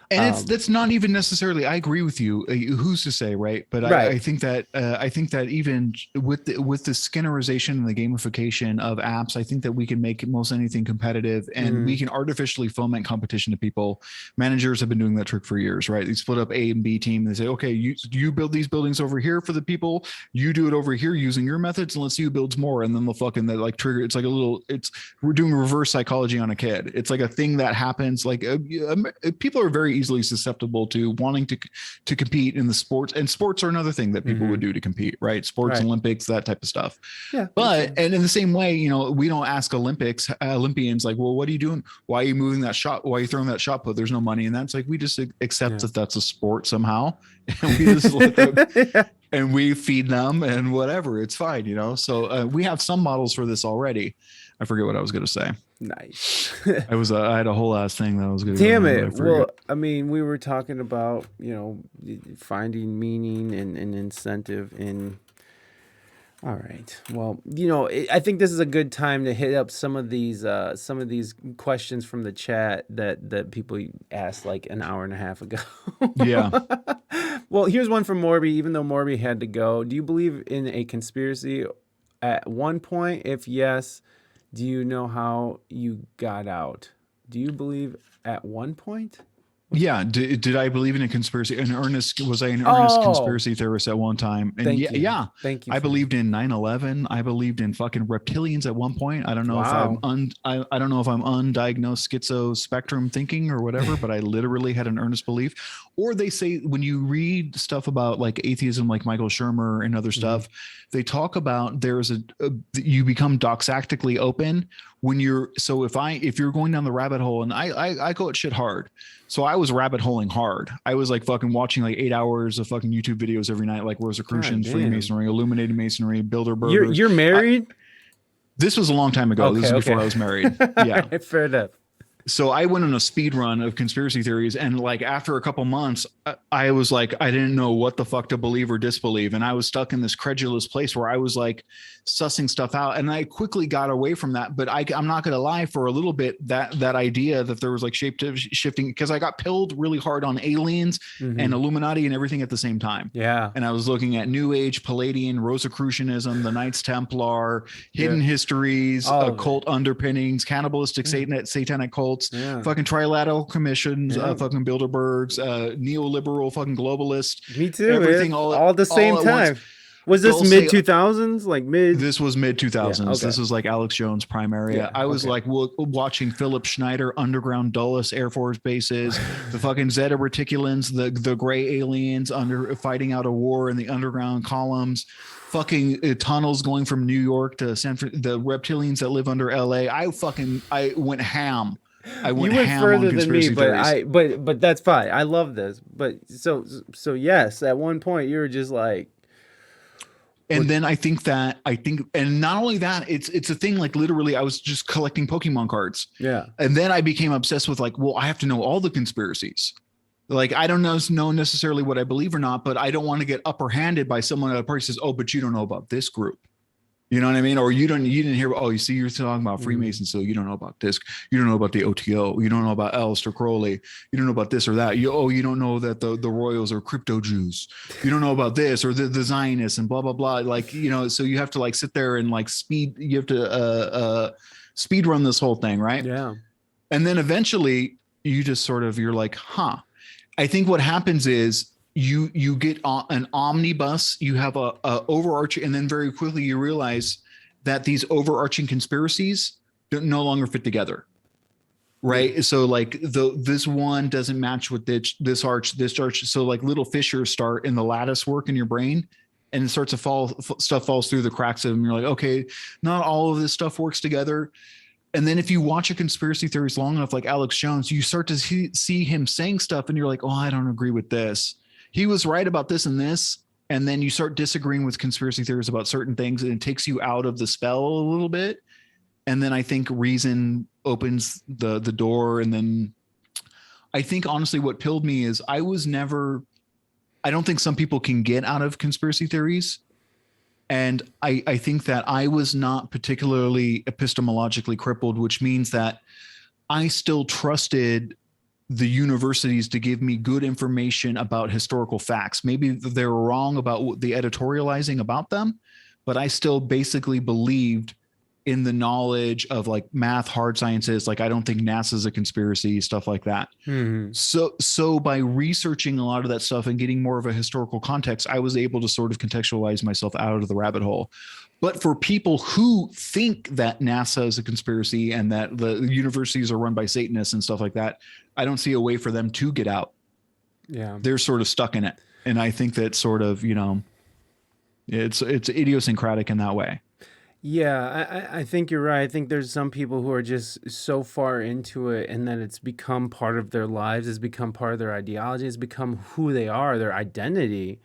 And that's not even necessarily. I agree with you. Who's to say, right? But right. I think that even with the Skinnerization and the gamification of apps, I think that we can make most anything competitive, and we can artificially foment competition to people. Managers have been doing that trick for years, right? They split up A and B team. And they say, okay, you build these buildings over here for the people. You do it over here using your methods, and let's see who builds more. And then they'll like trigger. It's like we're doing reverse psychology on a kid. It's like a thing that happens. Like people are very easily susceptible to wanting to compete in the sports, and sports are another thing that people would do to compete, right? Sports, right. Olympics, that type of stuff. Yeah. But and in the same way, we don't ask Olympians like, well, what are you doing? Why are you moving that shot? Why are you throwing that shot put? There's no money in that. It's like we just accept that that's a sport somehow, and we just let them, and we feed them and whatever. It's fine, So we have some models for this already. I forget what I was going to say. Nice. I had a whole ass thing that I was going to. Damn it. Well, we were talking about, finding meaning and incentive in. All right. Well, I think this is a good time to hit up some of these questions from the chat that people asked like an hour and a half ago. Yeah. Well, here's one from Morby. Even though Morby had to go, do you believe in a conspiracy? At one point, if yes, do you know how you got out? Do you believe at one point? Yeah. Did I believe in a conspiracy? Was I an earnest conspiracy theorist at one time? And Thank you. Thank you. I believed in 9/11. I believed in fucking reptilians at one point. I don't know if I don't know if I'm undiagnosed schizo spectrum thinking or whatever, but I literally had an earnest belief. Or they say when you read stuff about like atheism, like Michael Shermer and other stuff, they talk about you become doxastically open if you're going down the rabbit hole, and I go at shit hard. So I was rabbit holing hard. I was like fucking watching like 8 hours of fucking YouTube videos every night, like Rosicrucians, Freemasonry, Illuminated Masonry, Bilderbergers. You're married? This was a long time ago. This is before I was married. Yeah. Fair enough. So I went on a speed run of conspiracy theories, and like after a couple months, I was like, I didn't know what the fuck to believe or disbelieve, and I was stuck in this credulous place where I was like sussing stuff out, and I quickly got away from that. But I'm not gonna lie, for a little bit, that idea that there was like shape shifting, because I got pilled really hard on aliens and Illuminati and everything at the same time. Yeah, and I was looking at New Age, Palladian, Rosicrucianism, the Knights Templar, hidden histories, occult underpinnings, cannibalistic satanic cults. Fucking trilateral commissions, fucking Bilderbergs, neoliberal fucking globalist. Me too. Everything all at the same time. Was this mid 2000s? Like mid? This was mid 2000s. Yeah, okay. This was like Alex Jones' prime area. Yeah, I was like watching Philip Schneider, underground Dulles Air Force bases, the fucking Zeta Reticulans, the gray aliens fighting out a war in the underground columns. Fucking tunnels going from New York to the reptilians that live under LA. I went ham. You went further than me, but that's fine. I love this. But so yes, at one point you were just like, and then I think, and not only that, it's a thing, like literally I was just collecting Pokemon cards. Yeah. And then I became obsessed with like, well, I have to know all the conspiracies. Like, I don't know necessarily what I believe or not, but I don't want to get upper handed by someone at a party says, oh, but you don't know about this group. You know what I mean? Or you didn't hear, oh, you see, you're talking about Freemasons, so you don't know about this. You don't know about the OTO. You don't know about Aleister Crowley. You don't know about this or that. You don't know that the Royals are crypto Jews. You don't know about this or the Zionists and blah, blah, blah. Like, so you have to like sit there and like speed run this whole thing, right? Yeah. And then eventually you just sort of, you're like, huh. I think what happens is, you get an omnibus, you have a overarching, and then very quickly you realize that these overarching conspiracies no longer fit together, right? So like this one doesn't match with this arch. So like little fissures start in the lattice work in your brain, and it starts to stuff falls through the cracks of them. You're like, okay, not all of this stuff works together. And then if you watch a conspiracy theories long enough, like Alex Jones, you start to see him saying stuff, and you're like, oh, I don't agree with this. He was right about this and this. And then you start disagreeing with conspiracy theories about certain things, and it takes you out of the spell a little bit. And then I think reason opens the door. And then I think honestly what pilled me is I don't think some people can get out of conspiracy theories. And I think that I was not particularly epistemologically crippled, which means that I still trusted the universities to give me good information about historical facts. Maybe they were wrong about the editorializing about them, but I still basically believed in the knowledge of like math, hard sciences. Like, I don't think NASA's a conspiracy, stuff like that. Mm-hmm. So by researching a lot of that stuff and getting more of a historical context, I was able to sort of contextualize myself out of the rabbit hole. But for people who think that NASA is a conspiracy and that the universities are run by Satanists and stuff like that, I don't see a way for them to get out. Yeah. They're sort of stuck in it. And I think that sort of, it's idiosyncratic in that way. Yeah, I think you're right. I think there's some people who are just so far into it, and then it's become part of their lives, it's become part of their ideology, it's become who they are, their identity.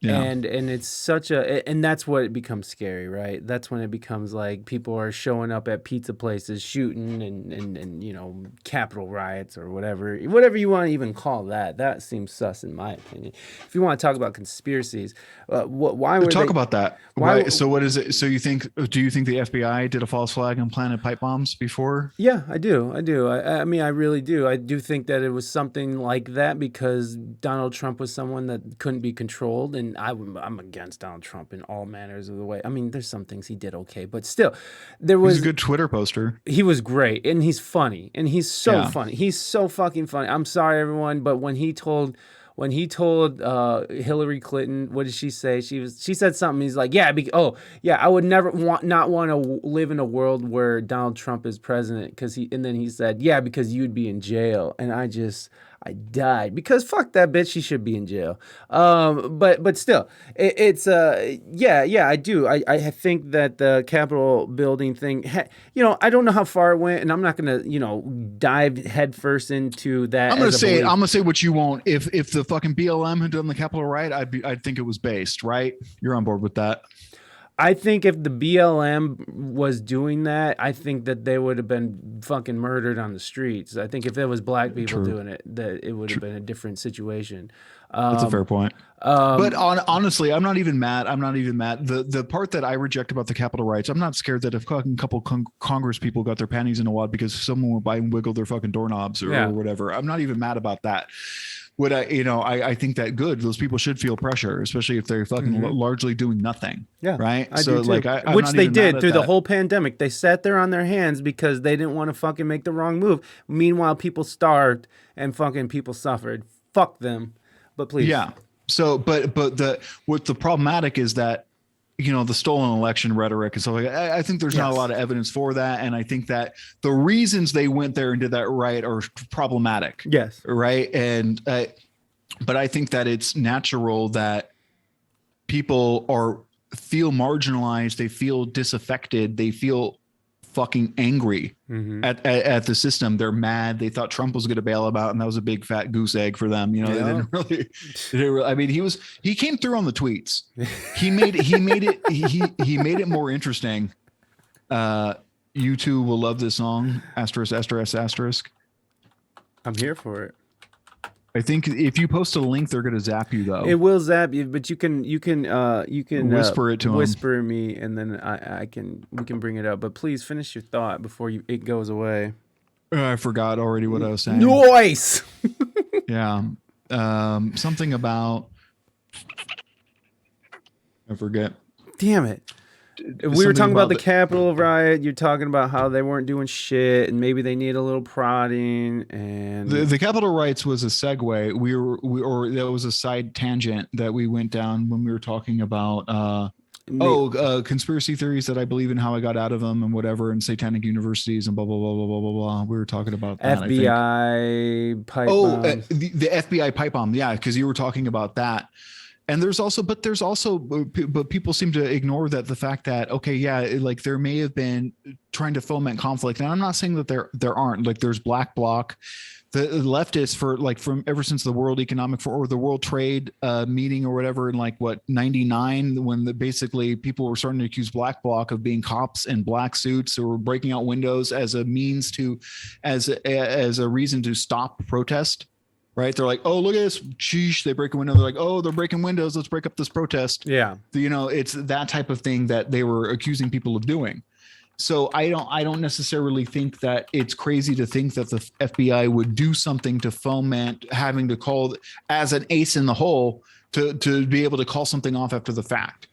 Yeah. And it's and that's what it becomes scary, right? That's when it becomes like people are showing up at pizza places, shooting and Capitol riots or whatever you want to even call that. That seems sus in my opinion. If you want to talk about conspiracies, why would talk about that? Why? So what is it? So do you think the FBI did a false flag and planted pipe bombs before? Yeah, I do. I mean, I really do. I do think that it was something like that because Donald Trump was someone that couldn't be controlled, and I'm against Donald Trump in all manners of the way. I mean, there's some things he did okay, but still, he's a good Twitter poster. He was great, and he's funny, and he's so funny. He's so fucking funny. I'm sorry, everyone, but when he told Hillary Clinton, what did she say? She said something. He's like, I would never want to live in a world where Donald Trump is president, and then he said, yeah, because you'd be in jail. And I died because fuck that bitch. She should be in jail. But still, it's yeah, I do. I think that the Capitol building thing, I don't know how far it went, and I'm not gonna dive headfirst into that. I'm gonna say what you won't. If the fucking BLM had done the Capitol riot, I'd think it was based, right? You're on board with that? I think if the BLM was doing that, I think that they would have been fucking murdered on the streets. I think if it was black people doing it, that it would have been a different situation. That's a fair point. But honestly, I'm not even mad. The part that I reject about the Capitol riots, I'm not scared that if fucking couple Congress people got their panties in a wad because someone went by and wiggled their fucking doorknobs or whatever. I'm not even mad about that. What I think that good. Those people should feel pressure, especially if they're fucking largely doing nothing. Yeah, right. I do too. Which they did through the whole pandemic. They sat there on their hands because they didn't want to fucking make the wrong move. Meanwhile, people starved and fucking people suffered. Fuck them. But please. Yeah. So, but the problematic is that the stolen election rhetoric and stuff like that. I think there's not a lot of evidence for that. And I think that the reasons they went there and did that riot are problematic. Yes. Right. And, but I think that it's natural that people feel marginalized. They feel disaffected. They feel fucking angry at the system. They're mad. They thought Trump was going to bail them out, and that was a big fat goose egg for them. They didn't really. I mean, he came through on the tweets. He made it more interesting. You two will love this song. Asterisk asterisk asterisk. I'm here for it. I think if you post a link, they're going to zap you though. It will zap you, but you can whisper it to whisper me, and then we can bring it up. But please finish your thought before it goes away. I forgot already what I was saying. Noise. Yeah, something about I forget. Damn it. We were talking about the Capitol riot. You're talking about how they weren't doing shit, and maybe they need a little prodding. And the Capitol riots was a segue. That was a side tangent that we went down when we were talking about conspiracy theories that I believe in, how I got out of them, and whatever, and satanic universities and blah blah blah blah blah blah blah. We were talking about that. FBI pipe bomb. The FBI pipe bomb. Yeah, because you were talking about that. And but people seem to ignore the fact that, like there may have been trying to foment conflict. And I'm not saying that there aren't, like there's black bloc, the leftists from ever since the World Economic or the World Trade meeting or whatever in 99, when basically people were starting to accuse black bloc of being cops in black suits or breaking out windows as a means as a reason to stop protest. Right. They're like, oh, look at this. Sheesh. They break a window. They're like, oh, they're breaking windows. Let's break up this protest. Yeah. It's that type of thing that they were accusing people of doing. So I don't necessarily think that it's crazy to think that the FBI would do something to foment having to call as an ace in the hole to be able to call something off after the fact.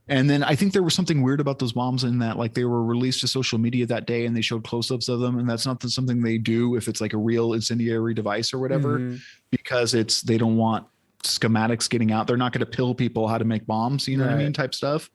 And then I think there was something weird about those bombs in that they were released to social media that day and they showed close-ups of them. And that's not something they do if it's a real incendiary device or whatever, because they don't want schematics getting out. They're not going to pill people how to make bombs, what I mean? Type stuff.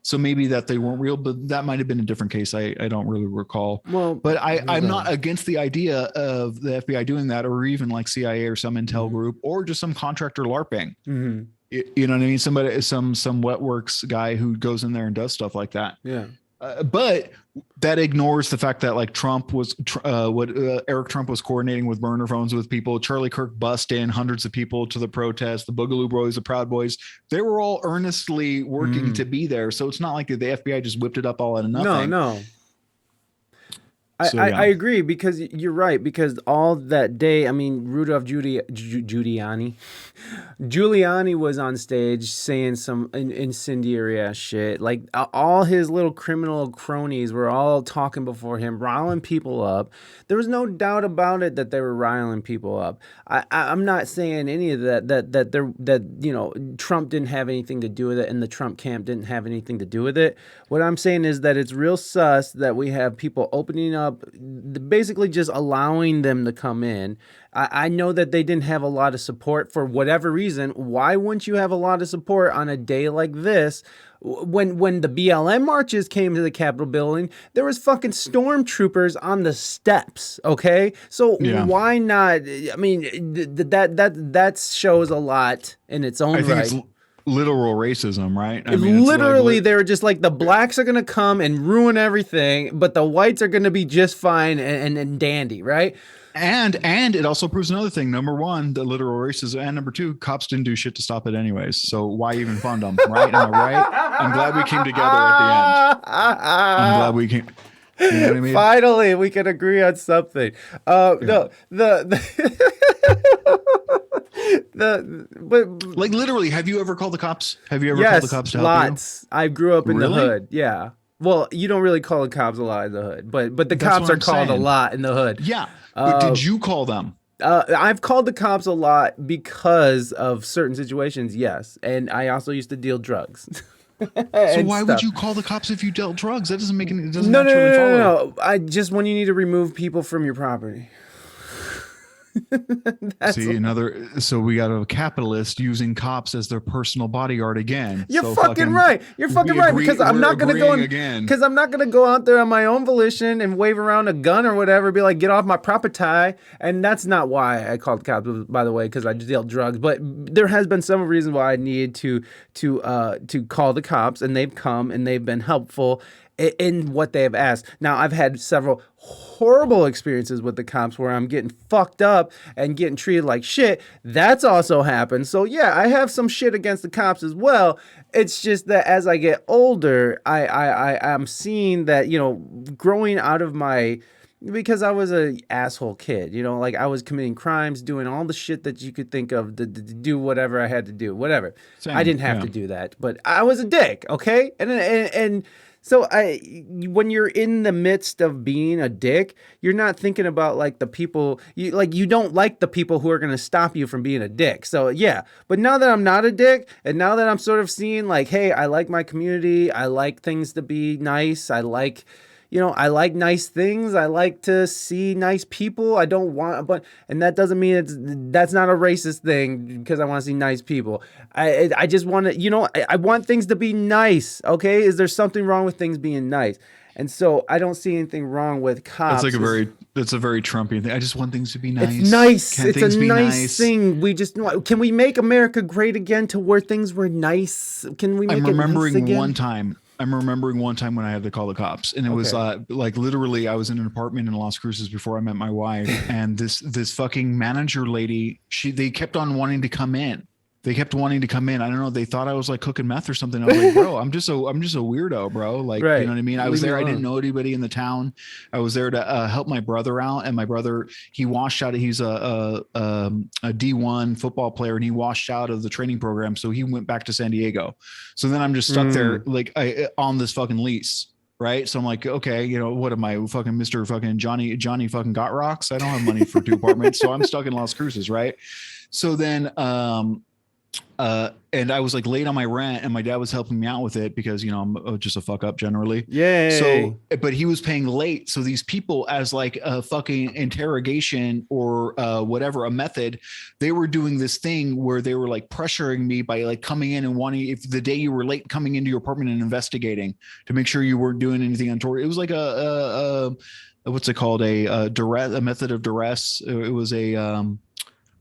So maybe that they weren't real, but that might've been a different case. I don't really recall. Well, but I'm not against the idea of the FBI doing that, or even CIA or some intel group, or just some contractor LARPing. You know what I mean? Somebody, some wet works guy who goes in there and does stuff like that. Yeah. But that ignores the fact that Trump was Eric Trump was coordinating with burner phones with people. Charlie Kirk bust in hundreds of people to the protest. The Boogaloo Boys, the Proud Boys, they were all earnestly working to be there. So it's not like the FBI just whipped it up all out of nothing. No. I agree, because you're right, because all that day, I mean, Rudolph Giuliani was on stage saying some incendiary ass shit. All his little criminal cronies were all talking before him, riling people up. There was no doubt about it that they were riling people up. I'm not saying any of that Trump didn't have anything to do with it and the Trump camp didn't have anything to do with it. What I'm saying is that it's real sus that we have people opening up up, basically just allowing them to come in. I know that they didn't have a lot of support for whatever reason. Why wouldn't you have a lot of support on a day like this? When the BLM marches came to the Capitol building, there was fucking stormtroopers on the steps. Okay, so why not? I mean, that shows a lot in its own right. It's literal racism, right? I mean, literally, they were just like, the blacks are gonna come and ruin everything, but the whites are gonna be just fine and dandy, right? And it also proves another thing. Number one, the literal racism, and number two, cops didn't do shit to stop it anyways. So why even fund them, right? Am I right? I'm glad we came together at the end. I'm glad we came. You know what I mean? Finally, we can agree on something. No, but like literally, have you ever called the cops? Have you ever called the cops to help lots. You? I grew up in the hood. Yeah. Well, you don't really call the cops a lot in the hood, but the cops are called a lot in the hood. Yeah. But did you call them? I've called the cops a lot because of certain situations, yes. And I also used to deal drugs. So why would you call the cops if you dealt drugs? That doesn't make any. It doesn't naturally follow. No. I just when you need to remove people from your property. So we got a capitalist using cops as their personal bodyguard again. You're fucking right. You're fucking right, because I'm not gonna go because I'm not gonna go out there on my own volition and wave around a gun or whatever, be like, get off my property. And that's not why I called cops, by the way, because I just dealt drugs. But there has been some reason why I needed to call the cops, and they've come and they've been helpful in what they have asked. Now, I've had several horrible experiences with the cops where I'm getting fucked up and getting treated like shit. That's also happened. So yeah, I have some shit against the cops as well. It's just that as I get older, I'm seeing that, you know, growing out of my, because I was a asshole kid, you know, like I was committing crimes, doing all the shit that you could think of to do whatever I had to do, whatever. Same, I didn't have to do that, but I was a dick. Okay. And so when you're in the midst of being a dick, you're not thinking about like the people, you don't like the people who are going to stop you from being a dick. So yeah, but now that I'm not a dick, and now that I'm sort of seeing like, hey, I like my community, I like things to be nice, I like nice things. I like to see nice people. I don't want, and that doesn't mean that's not a racist thing because I want to see nice people. I just want to, I want things to be nice. Okay. Is there something wrong with things being nice? And so I don't see anything wrong with cops. That's a very Trumpian thing. I just want things to be nice. It's nice. It's a nice thing. Can we make America great again to where things were nice? Can we make it nice again? I'm remembering one time when I had to call the cops, and it was like literally I was in an apartment in Las Cruces before I met my wife, and this fucking manager lady, they kept on wanting to come in. I don't know. They thought I was like cooking meth or something. I was like, bro, I'm just a weirdo, bro. Like, right. You know what I mean? I was there. I didn't know anybody in the town. I was there to help my brother out. And my brother, he washed out. He's a D1 football player, and he washed out of the training program. So he went back to San Diego. So then I'm just stuck there, like on this fucking lease. Right. So I'm like, okay, you know, what am I fucking Mr. fucking Johnny fucking got rocks? I don't have money for 2 apartments. So I'm stuck in Las Cruces. Right. So then, and I was like late on my rent, and my dad was helping me out with it because, you know, I'm just a fuck up generally. Yeah. So, but he was paying late. So these people, as like a fucking interrogation or whatever, a method, they were doing this thing where they were like pressuring me by like coming in and wanting, if the day you were late, coming into your apartment and investigating to make sure you weren't doing anything untoward. It was like what's it called? A method of duress. It was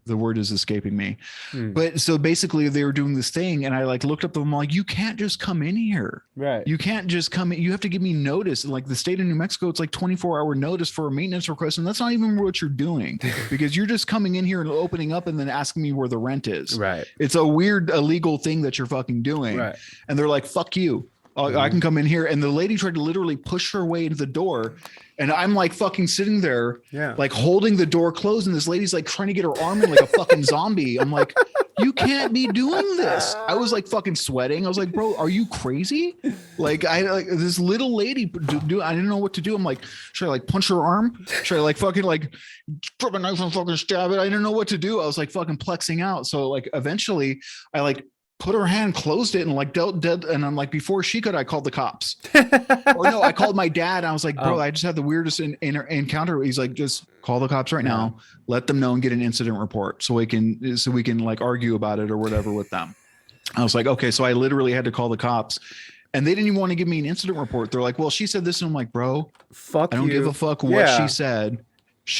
the word is escaping me. But so basically they were doing this thing, and I like looked up them, I'm like, you can't just come in here. Right. You can't just come in. You have to give me notice. Like the state of New Mexico, it's like 24-hour notice for a maintenance request. And that's not even what you're doing, because you're just coming in here and opening up and then asking me where the rent is. Right. It's a weird illegal thing that you're fucking doing. Right. And they're like, fuck you. I can come in here. And the lady tried to literally push her way into the door. And I'm like fucking sitting there, like holding the door closed. And this lady's like trying to get her arm in like a fucking zombie. I'm like, you can't be doing this. I was like fucking sweating. I was like, bro, are you crazy? Like this little lady, I didn't know what to do. I'm like, should I like punch her arm? Should I like fucking like grab a knife and fucking stab it? I didn't know what to do. I was like fucking plexing out. So like eventually I like put her hand, closed it, and like dealt dead. And I'm like, before she could, I called the cops. Or no, I called my dad. I was like, bro, I just had the weirdest encounter. He's like, just call the cops right now, let them know and get an incident report so we can like argue about it or whatever with them. I was like, okay. So I literally had to call the cops, and they didn't even want to give me an incident report. They're like, well, she said this. And I'm like, bro, fuck I don't give a fuck what she said.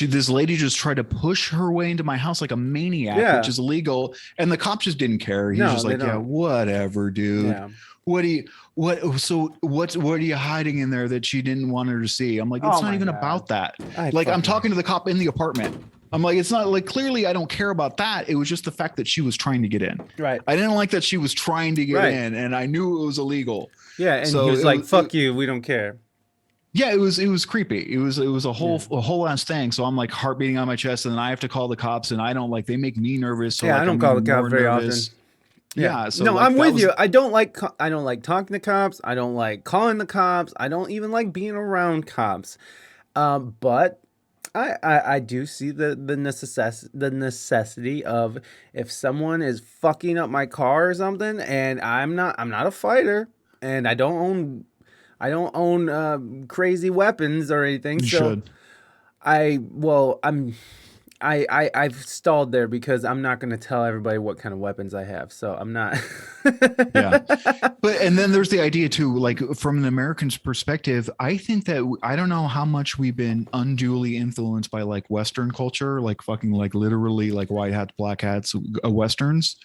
This lady just tried to push her way into my house like a maniac, which is illegal. And the cop just didn't care. He's just like, yeah, whatever, dude. Yeah. What are you hiding in there that she didn't want her to see? I'm like, it's not even about that. I'm talking to the cop in the apartment. I'm like, it's not like, clearly I don't care about that. It was just the fact that she was trying to get in. Right. I didn't like that she was trying to get in, and I knew it was illegal. Yeah. And so he was like, fuck you. We don't care. Yeah, it was creepy. It was a whole ass thing. So I'm like heart beating on my chest, and then I have to call the cops, and I don't like, they make me nervous. So I don't call the cops very often. Yeah. So no, I'm with you. I don't like talking to cops. I don't like calling the cops. I don't even like being around cops. But I do see the necessity of, if someone is fucking up my car or something, and I'm not a fighter, and I don't own crazy weapons or anything. You should. I've stalled there because I'm not going to tell everybody what kind of weapons I have. So I'm not. Yeah. And then there's the idea too, like from an American's perspective, I think that I don't know how much we've been unduly influenced by like Western culture, like fucking like literally like white hats, black hats, Westerns.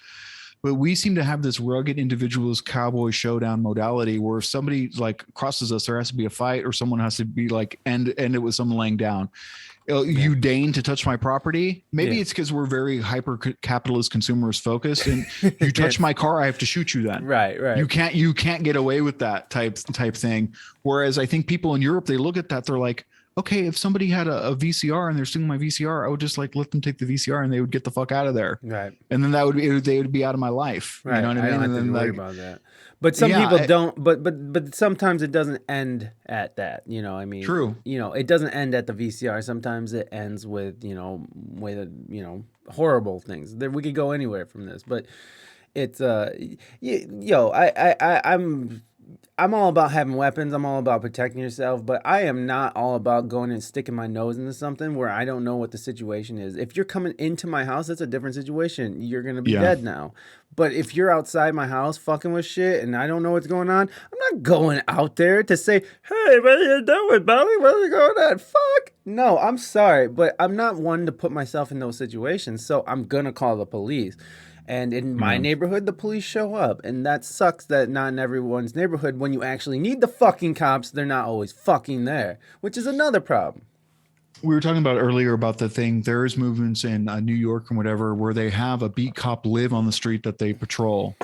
But we seem to have this rugged individualist cowboy showdown modality where if somebody like crosses us, there has to be a fight, or someone has to be like end it with someone laying down. You deign to touch my property. Maybe it's because we're very hyper capitalist consumerist focused, and you touch my car, I have to shoot you then. Right. You can't get away with that type thing. Whereas I think people in Europe, they look at that, they're like, okay, if somebody had a VCR and they're stealing my VCR, I would just like let them take the VCR and they would get the fuck out of there. Right. And then they would be out of my life. Right. You know what I mean? I don't have to worry about that. But some people don't. But sometimes it doesn't end at that. You know, I mean, true. You know, it doesn't end at the VCR. Sometimes it ends with horrible things. We could go anywhere from this, but it's I'm all about having weapons. I'm all about protecting yourself, but I am not all about going and sticking my nose into something where I don't know what the situation is. If you're coming into my house, that's a different situation. You're going to be dead now. But if you're outside my house fucking with shit and I don't know what's going on, I'm not going out there to say, hey, what are you doing, buddy? What are you going on? Fuck. No, I'm sorry, but I'm not one to put myself in those situations, so I'm going to call the police. And in my neighborhood, the police show up. And that sucks that not in everyone's neighborhood, when you actually need the fucking cops, they're not always fucking there, which is another problem. We were talking about earlier about the thing. There's movements in New York and whatever where they have a beat cop live on the street that they patrol.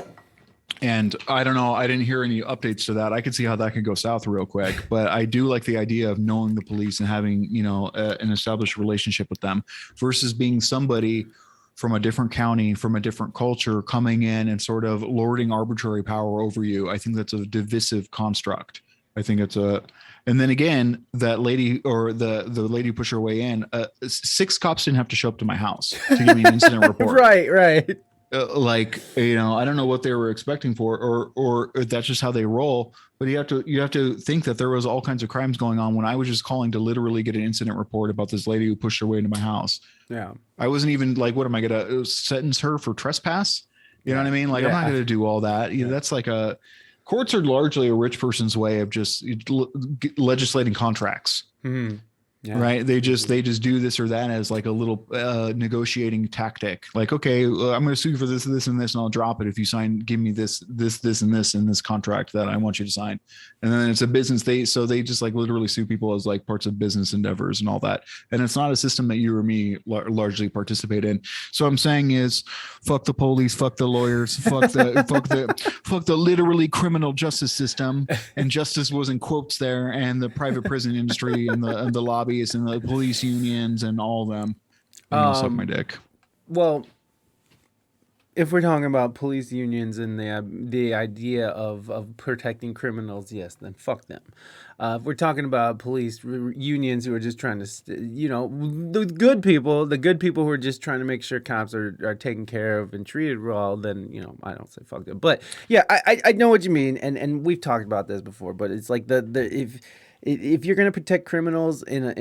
And I don't know, I didn't hear any updates to that. I could see how that could go south real quick. But I do like the idea of knowing the police and having, an established relationship with them versus being somebody from a different county, from a different culture, coming in and sort of lording arbitrary power over you. I think that's a divisive construct. I think it's and then again, that lady or the lady pushed her way in. 6 cops didn't have to show up to my house to give me an incident report. Right. I don't know what they were expecting for, or that's just how they roll. But you have to think that there was all kinds of crimes going on when I was just calling to literally get an incident report about this lady who pushed her way into my house. Yeah. I wasn't even like, what am I going to sentence her for trespass? You know what I mean? Like, I'm not going to do all that. That's like courts are largely a rich person's way of just legislating contracts. Mm-hmm. Yeah. Right. They just do this or that as like a little negotiating tactic. Like, okay, I'm going to sue you for this, and this, and I'll drop it if you give me this, and this in this contract that I want you to sign. And then it's a business. They just like literally sue people as like parts of business endeavors and all that. And it's not a system that you or me largely participate in. So I'm saying is, fuck the police, fuck the lawyers, fuck the literally criminal justice system. And justice was in quotes there, and the private prison industry and the lobby and the police unions and all of them. Suck my dick. Well, If we're talking about police unions and the idea of protecting criminals, yes, then fuck them. If we're talking about police unions who are just trying to, the good people who are just trying to make sure cops are taken care of and treated well, then, I don't say fuck them. But yeah, I know what you mean, and we've talked about this before. But it's like if you're going to protect criminals if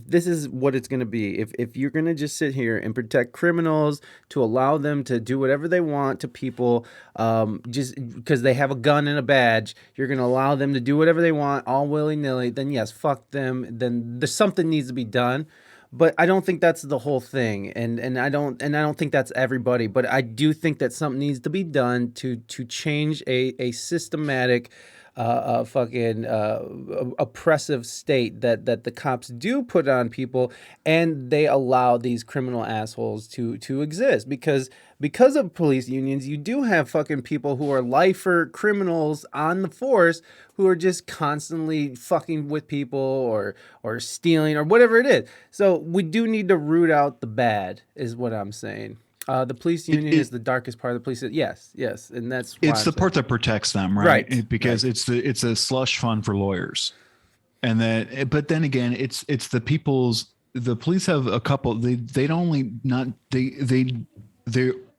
this is what it's going to be, if you're going to just sit here and protect criminals to allow them to do whatever they want to people, just because they have a gun and a badge, you're going to allow them to do whatever they want all willy-nilly, then yes, fuck them. Then there's something needs to be done. But I don't think that's the whole thing, and I don't think that's everybody. But I do think that something needs to be done to change a systematic, fucking oppressive state that the cops do put on people, and they allow these criminal assholes to exist because of police unions. You do have fucking people who are lifer criminals on the force who are just constantly fucking with people or stealing or whatever it is. So we do need to root out the bad, is what I'm saying. The police union is the darkest part of the police. Yes, and that's why it's the part that protects them, right? Because it's a slush fund for lawyers, and then, but then again, it's the people's. The police have a couple. They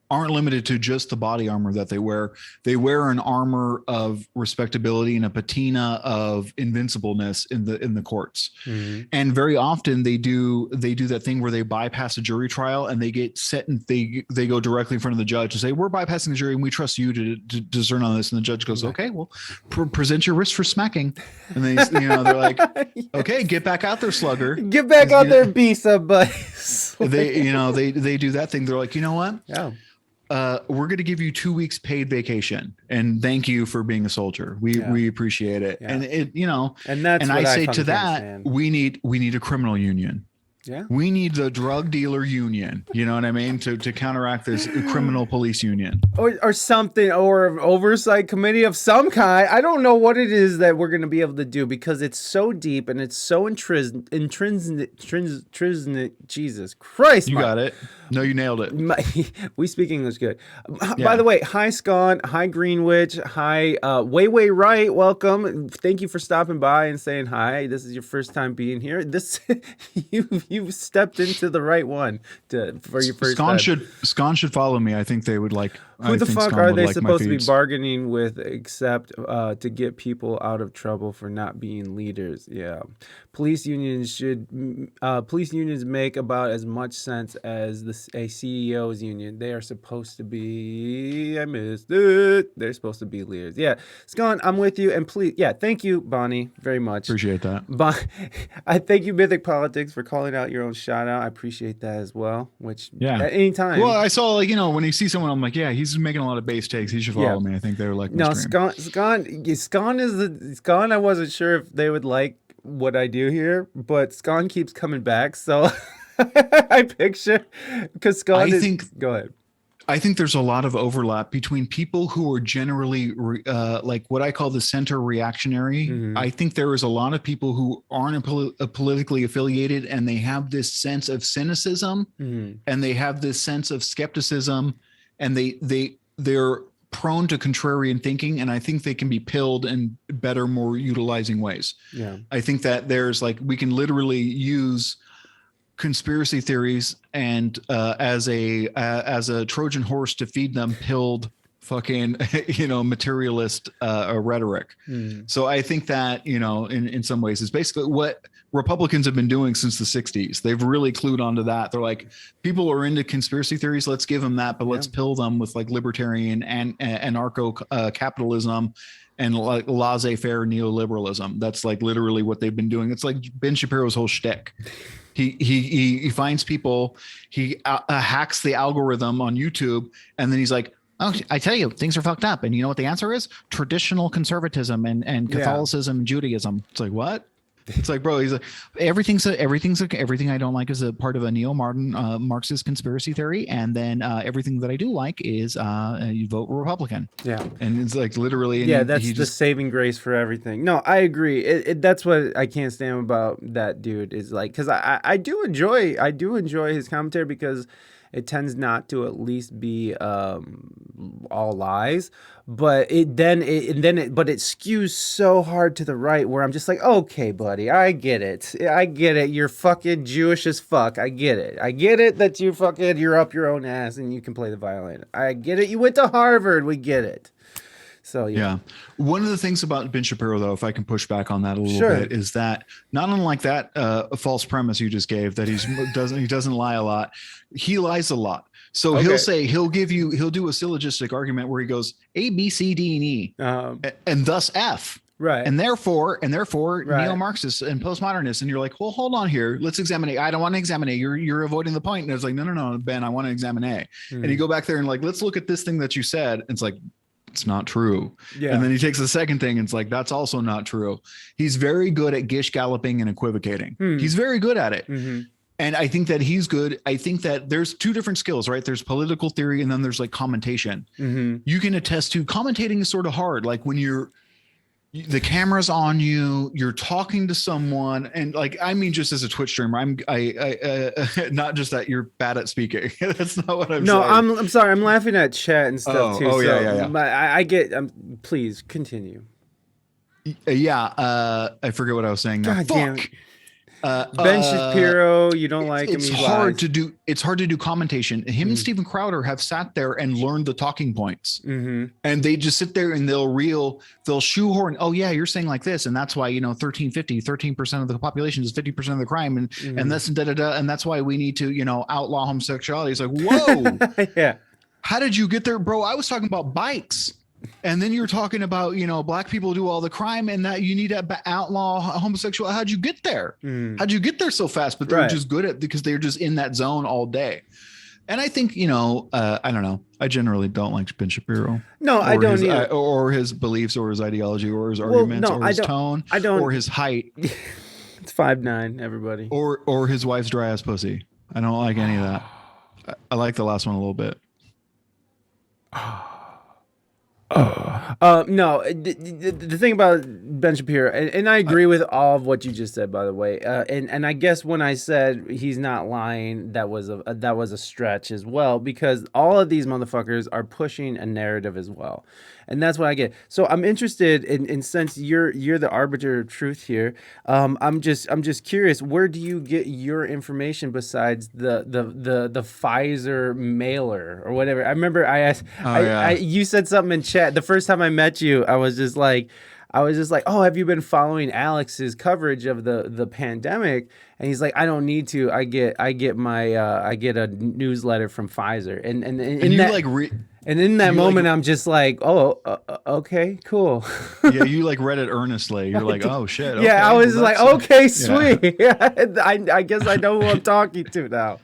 aren't limited to just the body armor that they wear. They wear an armor of respectability and a patina of invincibleness in the courts. Mm-hmm. And very often they do that thing where they bypass a jury trial and they get set and they go directly in front of the judge and say, we're bypassing the jury and we trust you to discern on this. And the judge goes, okay, well, present your wrist for smacking. And they, they're like, okay, get back out there, slugger. Get back out there, Bisa, buddies. They do that thing. They're like, you know what? Yeah. We're going to give you 2 weeks paid vacation and thank you for being a soldier. We appreciate it. Yeah. And and I say to that, we need a criminal union. Yeah. We need the drug dealer union. You know what I mean? To counteract this criminal police union. Or something, or an oversight committee of some kind. I don't know what it is that we're going to be able to do because it's so deep and it's so intrinsic. Jesus Christ. You got it. No, you nailed it. We speak English good. By the way, hi Scott, hi Greenwich, hi way right. Welcome. Thank you for stopping by and saying hi. This is your first time being here. This you've stepped into the right one for your first time. Scon should follow me. I think they would like. Who the fuck are they supposed to be bargaining with except to get people out of trouble for not being leaders? Yeah. Police unions make about as much sense as a CEO's union. They are supposed to be, I missed it. They're supposed to be leaders. Yeah. Scon, I'm with you. And please, thank you, Bonnie, very much. Appreciate that. I thank you, Mythic Politics, for calling out your own shout out. I appreciate that as well, which at any time. Well, I saw when you see someone, I'm like, yeah, he's making a lot of base takes. He should follow me. I think they were like, no, Scon. I wasn't sure if they would like what I do here, but Scon keeps coming back. So I picture because Scon go ahead. I think there's a lot of overlap between people who are generally like what I call the center reactionary. Mm-hmm. I think there is a lot of people who aren't politically affiliated and they have this sense of cynicism and they have this sense of skepticism and they're prone to contrarian thinking. And I think they can be pilled in better, more utilizing ways. Yeah. I think that there's we can literally use conspiracy theories and as a Trojan horse to feed them pilled fucking materialist rhetoric. So I think that in some ways is basically what Republicans have been doing since the 60s. They've really clued onto that. They're like, people are into conspiracy theories, let's give them that, but let's pill them with libertarian and anarcho capitalism and laissez-faire neoliberalism. That's literally what they've been doing. It's like Ben Shapiro's whole shtick. He finds people, he hacks the algorithm on YouTube, and then he's like, oh, I tell you, things are fucked up. And you know what the answer is? Traditional conservatism and Catholicism and Judaism. It's like, what? It's like, bro, he's like, everything I don't like is a part of a neo-modern Marxist conspiracy theory. And then everything that I do like is you vote Republican. Yeah. And it's literally. Yeah, that's the saving grace for everything. No, I agree. That's what I can't stand about that dude is because I do enjoy his commentary because it tends not to at least be all lies, but it skews so hard to the right where I'm just like, okay, buddy, I get it. You're fucking Jewish as fuck. I get it that you're up your own ass and you can play the violin. I get it. You went to Harvard. We get it. So yeah. One of the things about Ben Shapiro, though, if I can push back on that a little bit, is that not unlike that false premise you just gave, that he doesn't lie a lot. He lies a lot. So he'll do a syllogistic argument where he goes A, B, C, D, and E, and thus F. Right. And therefore neo-Marxists and postmodernists. And you're like, well, hold on here. Let's examine A. I don't want to examine A. You're avoiding the point. And it's like, no, Ben, I want to examine A. And you go back there and like, let's look at this thing that you said. And it's like, it's not true. Yeah. And then he takes the second thing and it's like, that's also not true. He's very good at gish galloping and equivocating. He's very good at it. And I think that he's good. I think that there's two different skills, right? There's political theory and then there's like commentation. You can attest to commentating is sort of hard. Like when the camera's on you, you're talking to someone, and like, I mean, just as a Twitch streamer, I not just that you're bad at speaking. That's not what I'm saying. No, I'm sorry. I'm laughing at chat and stuff too. Yeah. I get. Please continue. I forget what I was saying now. God damn. Ben Shapiro, you don't like him. It's hard to do. It's hard to do commentation. Him and Steven Crowder have sat there and learned the talking points, and they just sit there and they'll shoehorn. Oh yeah, you're saying like this, and that's why 13% of the population is 50% of the crime, and that's and that's why we need to outlaw homosexuality. It's like, whoa, yeah. How did you get there, bro? I was talking about bikes. And then you're talking about, black people do all the crime and that you need to outlaw homosexual. How'd you get there? How'd you get there so fast? But they're just good at because they're just in that zone all day. And I think, I don't know. I generally don't like Ben Shapiro. No, I don't either. Or his beliefs or his ideology or his arguments or his tone or his height. It's 5'9", everybody. Or his wife's dry ass pussy. I don't like any of that. I like the last one a little bit. No, the thing about Ben Shapiro, and I agree with all of what you just said, by the way. And I guess when I said he's not lying, that was a stretch as well, because all of these motherfuckers are pushing a narrative as well. And that's what I get. So I'm interested in since you're the arbiter of truth here. I'm just curious, where do you get your information besides the Pfizer mailer or whatever? I remember I asked, you said something in chat the first time I met you. I was just like, oh, have you been following Alex's coverage of the pandemic? And he's like, I don't need to. I get a newsletter from Pfizer, and you that, and in that moment, I'm just like, oh, okay, cool. Yeah, you like read it earnestly. You're like, oh shit. Okay, yeah, I was like, okay, sweet. Yeah. I guess I know who I'm talking to now.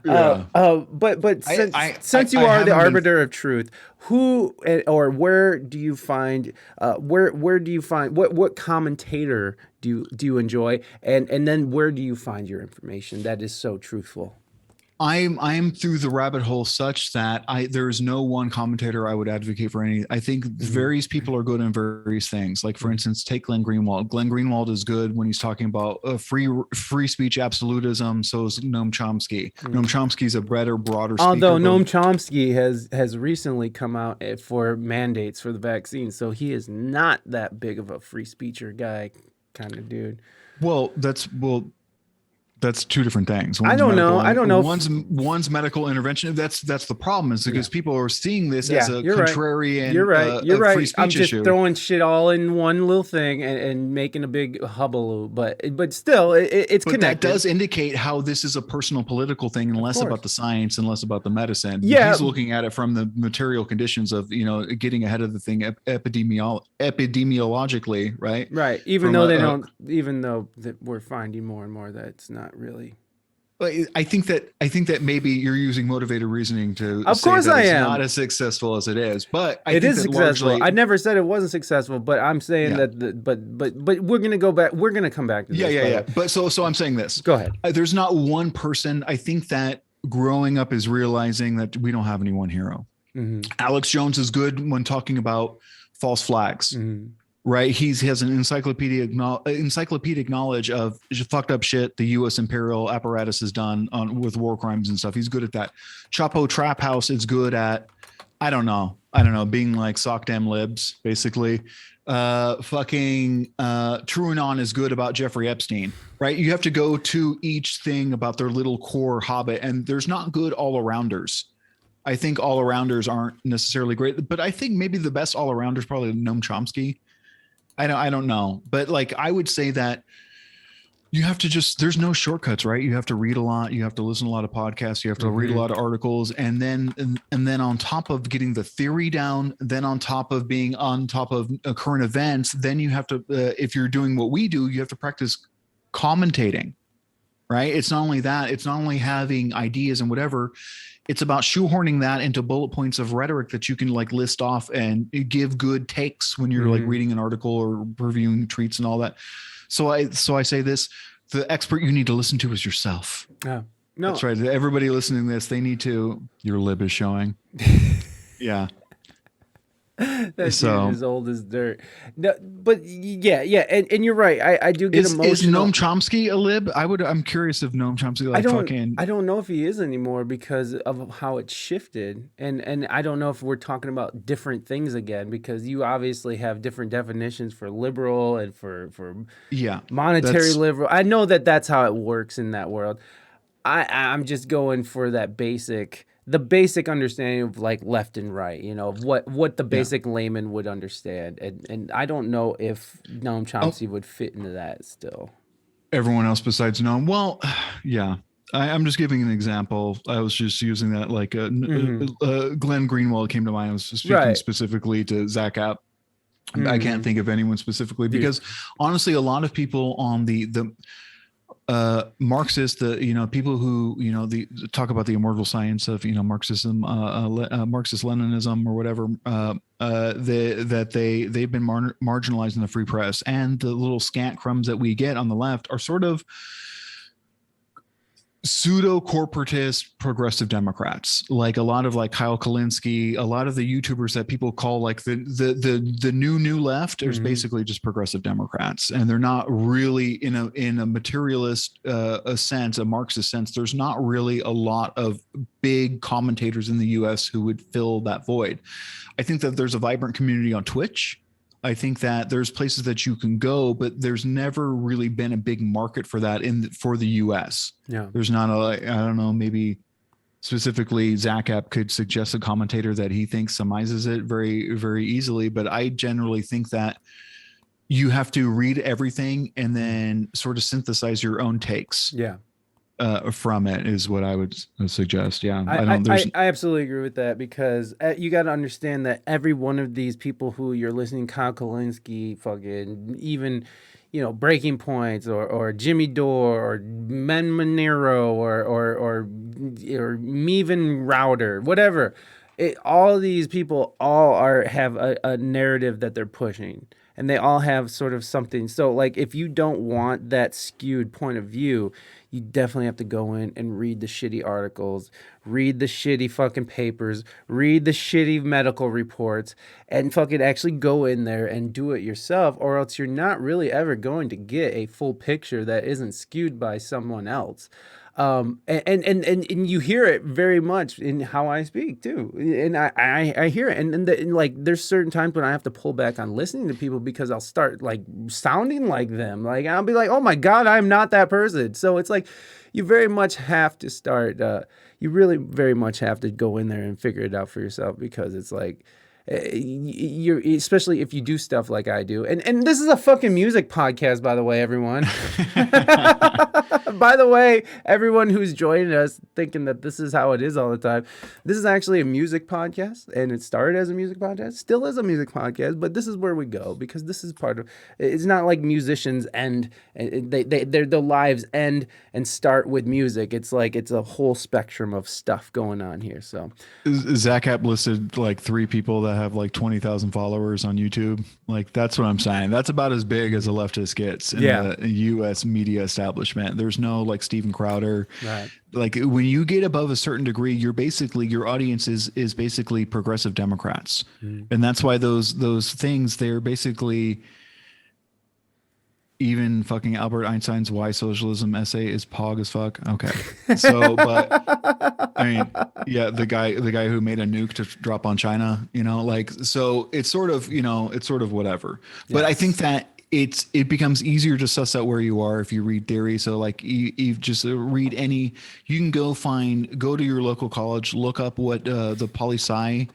Yeah. But since you are the arbiter of truth, who or where do you find what commentator do you enjoy, and then where do you find your information that is so truthful? I'm through the rabbit hole such that there is no one commentator I would advocate for any. I think various people are good in various things. Like for instance, take Glenn Greenwald. Glenn Greenwald is good when he's talking about free speech absolutism. So is Noam Chomsky. Noam Chomsky is a broader speaker. Although Noam Chomsky has recently come out for mandates for the vaccine, so he is not that big of a free speecher guy kind of dude. Well, that's two different things. I don't know. One's medical intervention. That's the problem, is because people are seeing this as a contrarian. You're right. Free speech I'm just issue. throwing shit all in one little thing and making a big hullabaloo. But still, it's connected. That does indicate how this is a personal political thing, and less about the science and less about the medicine. Yeah. He's looking at it from the material conditions of getting ahead of the thing epidemiologically, right? Right. Even though we're finding more and more that it's not really. I think that maybe you're using motivated reasoning to of say course that I it's am. Not as successful as it is, but it is successful. I never said it wasn't successful, but I'm saying but we're gonna go back. We're gonna come back to this. Yeah. But so I'm saying this. Go ahead. There's not one person. I think that growing up is realizing that we don't have any one hero. Alex Jones is good when talking about false flags. right? He has an encyclopedic knowledge of fucked up shit the U.S. imperial apparatus has done with war crimes and stuff. He's good at that. Chapo Trap House is good at, I don't know, being like sock damn libs, basically. TrueAnon is good about Jeffrey Epstein, right? You have to go to each thing about their little core hobbit, and there's not good all-arounders. I think all-arounders aren't necessarily great, but I think maybe the best all-arounder is probably Noam Chomsky. I don't know, but like I would say that you have to there's no shortcuts, right? You have to read a lot, you have to listen to a lot of podcasts, you have to read a lot of articles, and then on top of getting the theory down, then on top of being on top of current events, then you have to if you're doing what we do, you have to practice commentating, right? It's not only that, it's not only having ideas and whatever, it's about shoehorning that into bullet points of rhetoric that you can like list off and give good takes when you're like reading an article or reviewing tweets and all that. So I say this, the expert you need to listen to is yourself. No, that's right. Everybody listening to this, they need to, your lib is showing. Yeah. That dude is old as dirt. No, but yeah, and you're right. I do get emotional. Is Noam Chomsky a lib? I'm curious if Noam Chomsky I don't know if he is anymore because of how it shifted, and I don't know if we're talking about different things again because you obviously have different definitions for liberal and for monetary liberal. I know that's how it works in that world. I'm just going for that the basic understanding of like left and right, of what the basic layman would understand. And I don't know if Noam Chomsky would fit into that still. Everyone else besides Noam. Well, yeah, I'm just giving an example. I was just using that like Glenn Greenwald came to mind. I was speaking specifically to Zach App. I can't think of anyone specifically because honestly, a lot of people on the Marxist, people who, talk about the immortal science of, Marxism, Marxist-Leninism or whatever, they've been marginalized in the free press, and the little scant crumbs that we get on the left are sort of pseudo-corporatist progressive Democrats, like a lot of like Kyle Kalinske, a lot of the YouTubers that people call like the new left is basically just progressive Democrats, and they're not really in a materialist a sense, a Marxist sense. There's not really a lot of big commentators in the U.S. who would fill that void. I think that there's a vibrant community on Twitch. I think that there's places that you can go, but there's never really been a big market for that for the U.S. Yeah, there's not I don't know, maybe specifically Zach App could suggest a commentator that he thinks summarizes it very, very easily. But I generally think that you have to read everything and then sort of synthesize your own takes. Yeah. From it is what I would suggest. Yeah, I absolutely agree with that because you got to understand that every one of these people who you're listening, Kyle Kalinske, fucking even, Breaking Points or Jimmy Dore or Men Monero or Meven Router, whatever. All of these people have a narrative that they're pushing. And they all have sort of something. So, like, if you don't want that skewed point of view, you definitely have to go in and read the shitty articles, read the shitty fucking papers, read the shitty medical reports, and fucking actually go in there and do it yourself, or else you're not really ever going to get a full picture that isn't skewed by someone else. And you hear it very much in how I speak too, and I hear it, and like there's certain times when I have to pull back on listening to people because I'll start like sounding like them, like I'll be like, oh my god, I'm not that person. So it's like you very much have to start. You really very much have to go in there and figure it out for yourself because it's like. You're especially if you do stuff like I do, and this is a fucking music podcast, by the way, everyone. By the way, everyone who's joining us thinking that this is how it is all the time, this is actually a music podcast, and it started as a music podcast, still is a music podcast, but this is where we go because this is part of. It's not like musicians end, their lives end and start with music. It's like it's a whole spectrum of stuff going on here. So, Zach App listed like 3 people that have like 20,000 followers on YouTube. Like that's what I'm saying. That's about as big as a leftist gets in the U.S. media establishment. There's know, like Steven Crowder. Right. Like when you get above a certain degree, you're basically, your audience is basically progressive Democrats. And that's why those things, they're basically, even fucking Albert Einstein's Why Socialism essay is pog as fuck. Okay. So, but I mean, yeah, the guy who made a nuke to drop on China, you know, like, so it's sort of, you know, it's sort of whatever. But I think that it becomes easier to suss out where you are if you read theory. So like you just read any, you can go to your local college, look up what the poli-sci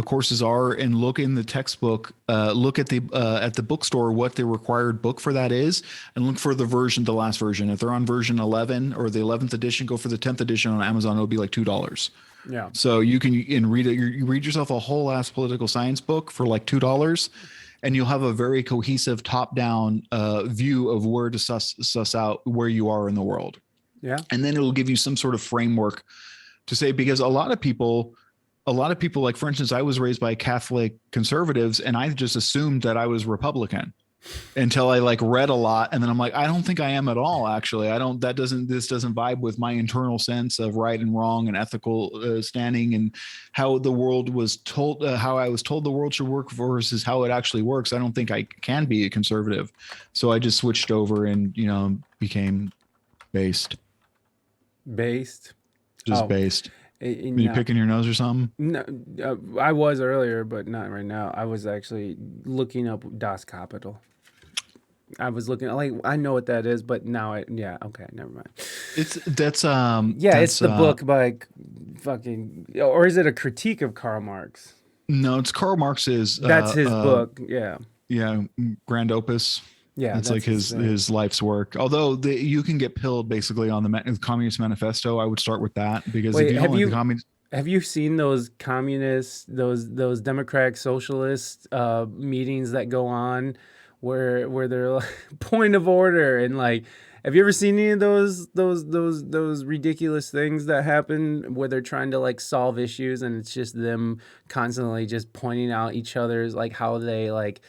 courses are, and look in the textbook, look at the bookstore what the required book for that is, and look for the last version. If they're on version 11 or the 11th edition, go for the 10th edition on Amazon. It'll be like $2. Yeah. So you can read it. You read yourself a whole ass political science book for like $2, and you'll have a very cohesive top-down view of where to suss out where you are in the world. Yeah. And then it'll give you some sort of framework to say, because a lot of people, like, for instance, I was raised by Catholic conservatives, and I just assumed that I was Republican until I like read a lot. And then I'm like, I don't think I am at all. Actually, this doesn't vibe with my internal sense of right and wrong and ethical standing, and how the world was told, how I was told the world should work versus how it actually works. I don't think I can be a conservative. So I just switched over and, you know, became based. Based. Are you picking your nose or something? No, I was earlier, but not right now. I was actually looking up Das Kapital. I was looking, like, I know what that is, but now okay, never mind. It's the book by fucking, or is it a critique of Karl Marx? No, it's Karl Marx's. That's his book. Yeah. Yeah, grand opus. Yeah, it's like his life's work. Although you can get pilled basically on the Communist Manifesto. I would start with that, because if you don't like the communist. Have you seen those communists, those democratic socialist meetings that go on where they're like, point of order, and like, have you ever seen any of those ridiculous things that happen where they're trying to like solve issues, and it's just them constantly just pointing out each other's, like, how they like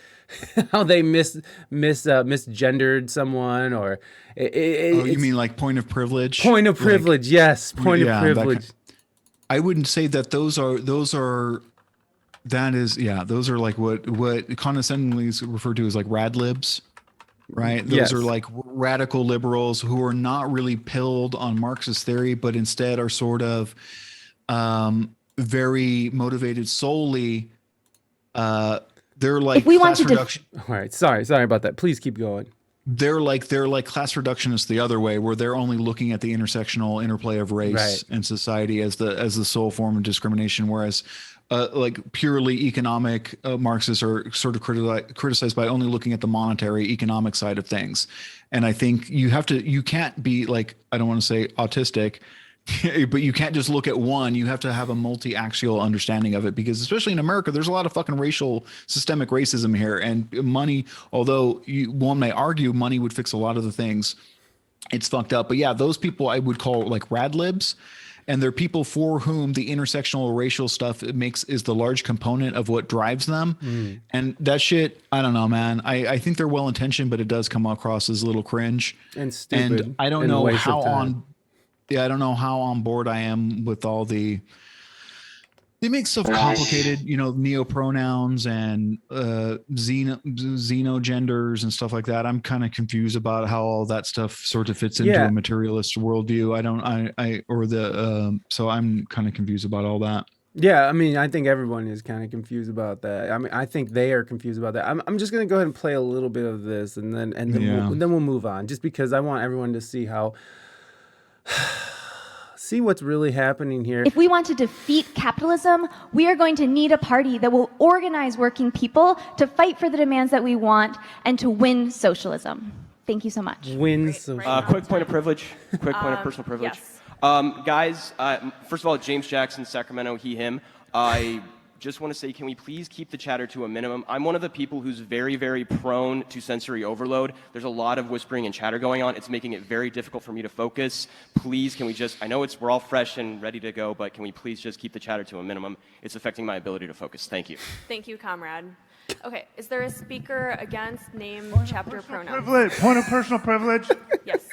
how they misgendered someone, or you mean like point of privilege? Point of privilege, like, yes, point of privilege. I wouldn't say that those are those are like what condescendingly is referred to as like rad libs, right? Those are like radical liberals who are not really pilled on Marxist theory, but instead are sort of very motivated solely. They're like class reduction. All right, sorry about that. Please keep going. They're like class reductionists the other way, where they're only looking at the intersectional interplay of race and society as the sole form of discrimination, whereas like purely economic Marxists are sort of criticized by only looking at the monetary economic side of things. And I think you can't be like, I don't want to say autistic, but you can't just look at one. You have to have a multi-axial understanding of it, because especially in America, there's a lot of fucking systemic racism here, and money, although one may argue money would fix a lot of the things, it's fucked up. But yeah, those people I would call like rad libs, and they're people for whom the intersectional racial stuff is the large component of what drives them. And that shit, I don't know, man. I think they're well intentioned, but it does come across as a little cringe and stupid. And I don't know how I don't know how on board I am with all they make stuff complicated, you know, neopronouns and xenogenders and stuff like that. I'm kind of confused about how all that stuff sort of fits into a materialist worldview. So I'm kind of confused about all that. Yeah, I mean, I think everyone is kind of confused about that. I mean, I think they are confused about that. I'm just gonna go ahead and play a little bit of this, and then we'll move on, just because I want everyone to see how. See what's really happening here. If we want to defeat capitalism, we are going to need a party that will organize working people to fight for the demands that we want and to win socialism. Thank you so much. Win socialism. Quick point of privilege. Quick point of personal privilege. Yes. Guys, first of all, James Jackson, Sacramento, he, him. I just want to say, can we please keep the chatter to a minimum? I'm one of the people who's very, very prone to sensory overload. There's a lot of whispering and chatter going on. It's making it very difficult for me to focus. Please, can we just, I know we're all fresh and ready to go, but can we please just keep the chatter to a minimum? It's affecting my ability to focus. Thank you. Thank you, comrade. Okay, is there a speaker against name, chapter, pronoun? Point of personal privilege. Yes.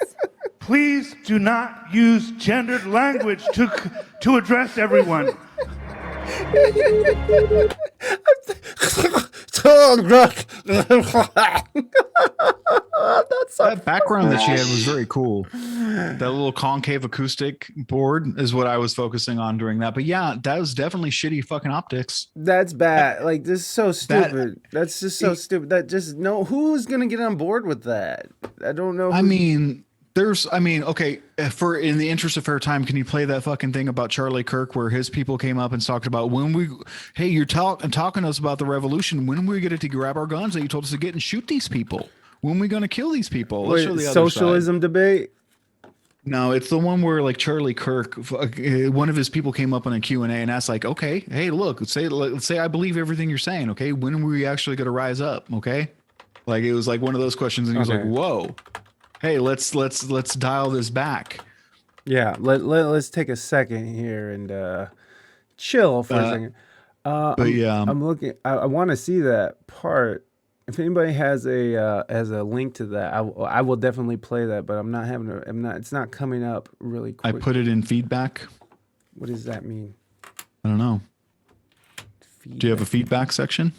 please do not use gendered language to address everyone. That background that she had was very cool. That little concave acoustic board is what I was focusing on during that. But yeah, that was definitely shitty fucking optics. That's bad. Like, this is so stupid. That's just so stupid. That just who's gonna get on board with that? I don't know. Okay, for in the interest of fair time, can you play that fucking thing about Charlie Kirk where his people came up and talked about hey, you're talking to us about the revolution. When we get to grab our guns that you told us to get and shoot these people? When are we going to kill these people? Let's show the other socialism side. Debate? No, it's the one where like Charlie Kirk, one of his people came up on a Q&A and asked like, okay, hey, look, let's say I believe everything you're saying. Okay. When are we actually going to rise up? Okay. Like, it was like one of those questions. And he was like, whoa, hey, let's dial this back. Yeah. Let's take a second here and chill for a second. I'm looking, I want to see that part. If anybody has a link to that, I will definitely play that, but it's not coming up really quick. I put it in feedback. What does that mean? I don't know. Feedback. Do you have a feedback section?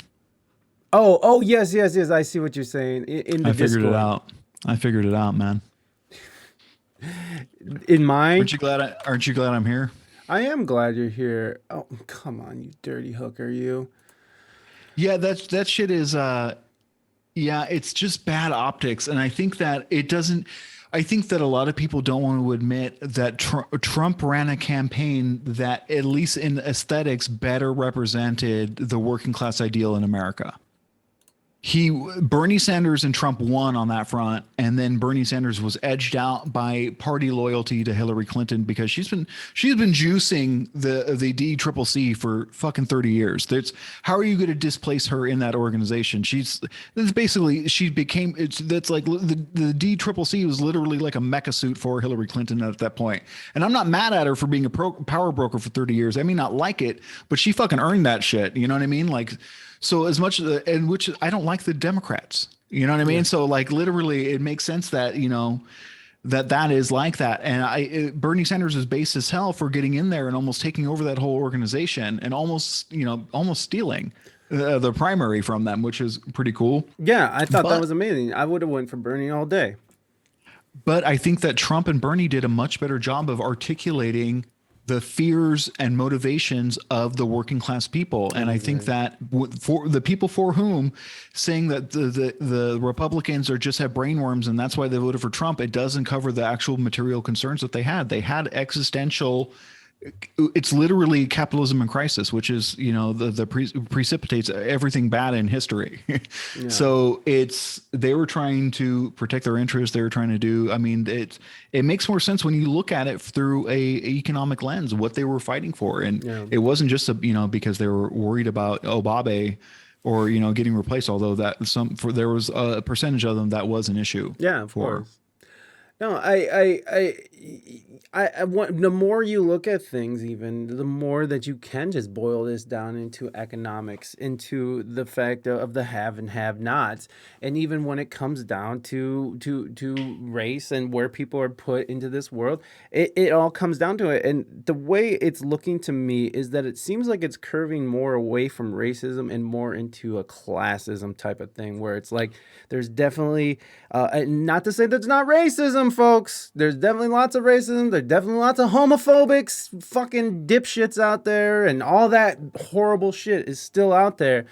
Oh, yes. I see what you're saying. In the Discord. I figured it out, man. In mine? Aren't you glad I'm here? I am glad you're here. Oh, come on, you dirty hooker, you. Yeah, that shit is it's just bad optics, and I think that a lot of people don't want to admit that Trump ran a campaign that, at least in aesthetics, better represented the working class ideal in America. Bernie Sanders and Trump won on that front, and then Bernie Sanders was edged out by party loyalty to Hillary Clinton because she's been juicing the DCCC for fucking 30 years. How are you going to displace her in that organization? The DCCC was literally like a mecha suit for Hillary Clinton at that point. And I'm not mad at her for being a power broker for 30 years. I may not like it, but she fucking earned that shit. You know what I mean? Like, so as much and which I don't like the Democrats, you know what I mean? Yeah. So like literally it makes sense that, that is like that. And Bernie Sanders is based as hell for getting in there and almost taking over that whole organization and almost stealing the primary from them, which is pretty cool. Yeah. I thought that was amazing. I would have went for Bernie all day. But I think that Trump and Bernie did a much better job of articulating the fears and motivations of the working class people. And I think that for the people for whom saying that the Republicans just have brainworms and that's why they voted for Trump, it doesn't cover the actual material concerns that they had. They had existential, it's literally capitalism in crisis, which is, precipitates everything bad in history. Yeah. So they were trying to protect their interests. They were trying to do, it makes more sense when you look at it through a economic lens, what they were fighting for. And it wasn't just because they were worried about Obama or, getting replaced, although there was a percentage of them that was an issue. Yeah, of course. No, I want, the more you look at things, even the more that you can just boil this down into economics, into the fact of the have and have nots. And even when it comes down to race and where people are put into this world, it all comes down to it. And the way it's looking to me is that it seems like it's curving more away from racism and more into a classism type of thing, where it's like there's definitely, not to say that's not racism, folks. There's definitely lots of racism. There's definitely lots of homophobics, fucking dipshits out there, and all that horrible shit is still out there.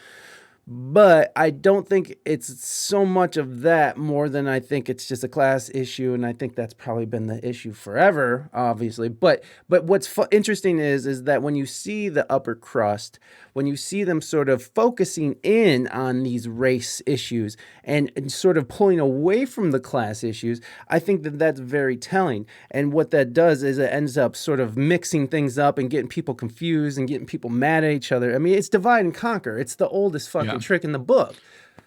But I don't think it's so much of that more than I think it's just a class issue, and I think that's probably been the issue forever, obviously. But what's interesting is that when you see the upper crust, when you see them sort of focusing in on these race issues and sort of pulling away from the class issues, I think that that's very telling. And what that does is it ends up sort of mixing things up and getting people confused and getting people mad at each other. I mean, it's divide and conquer. It's the oldest fucking trick in the book.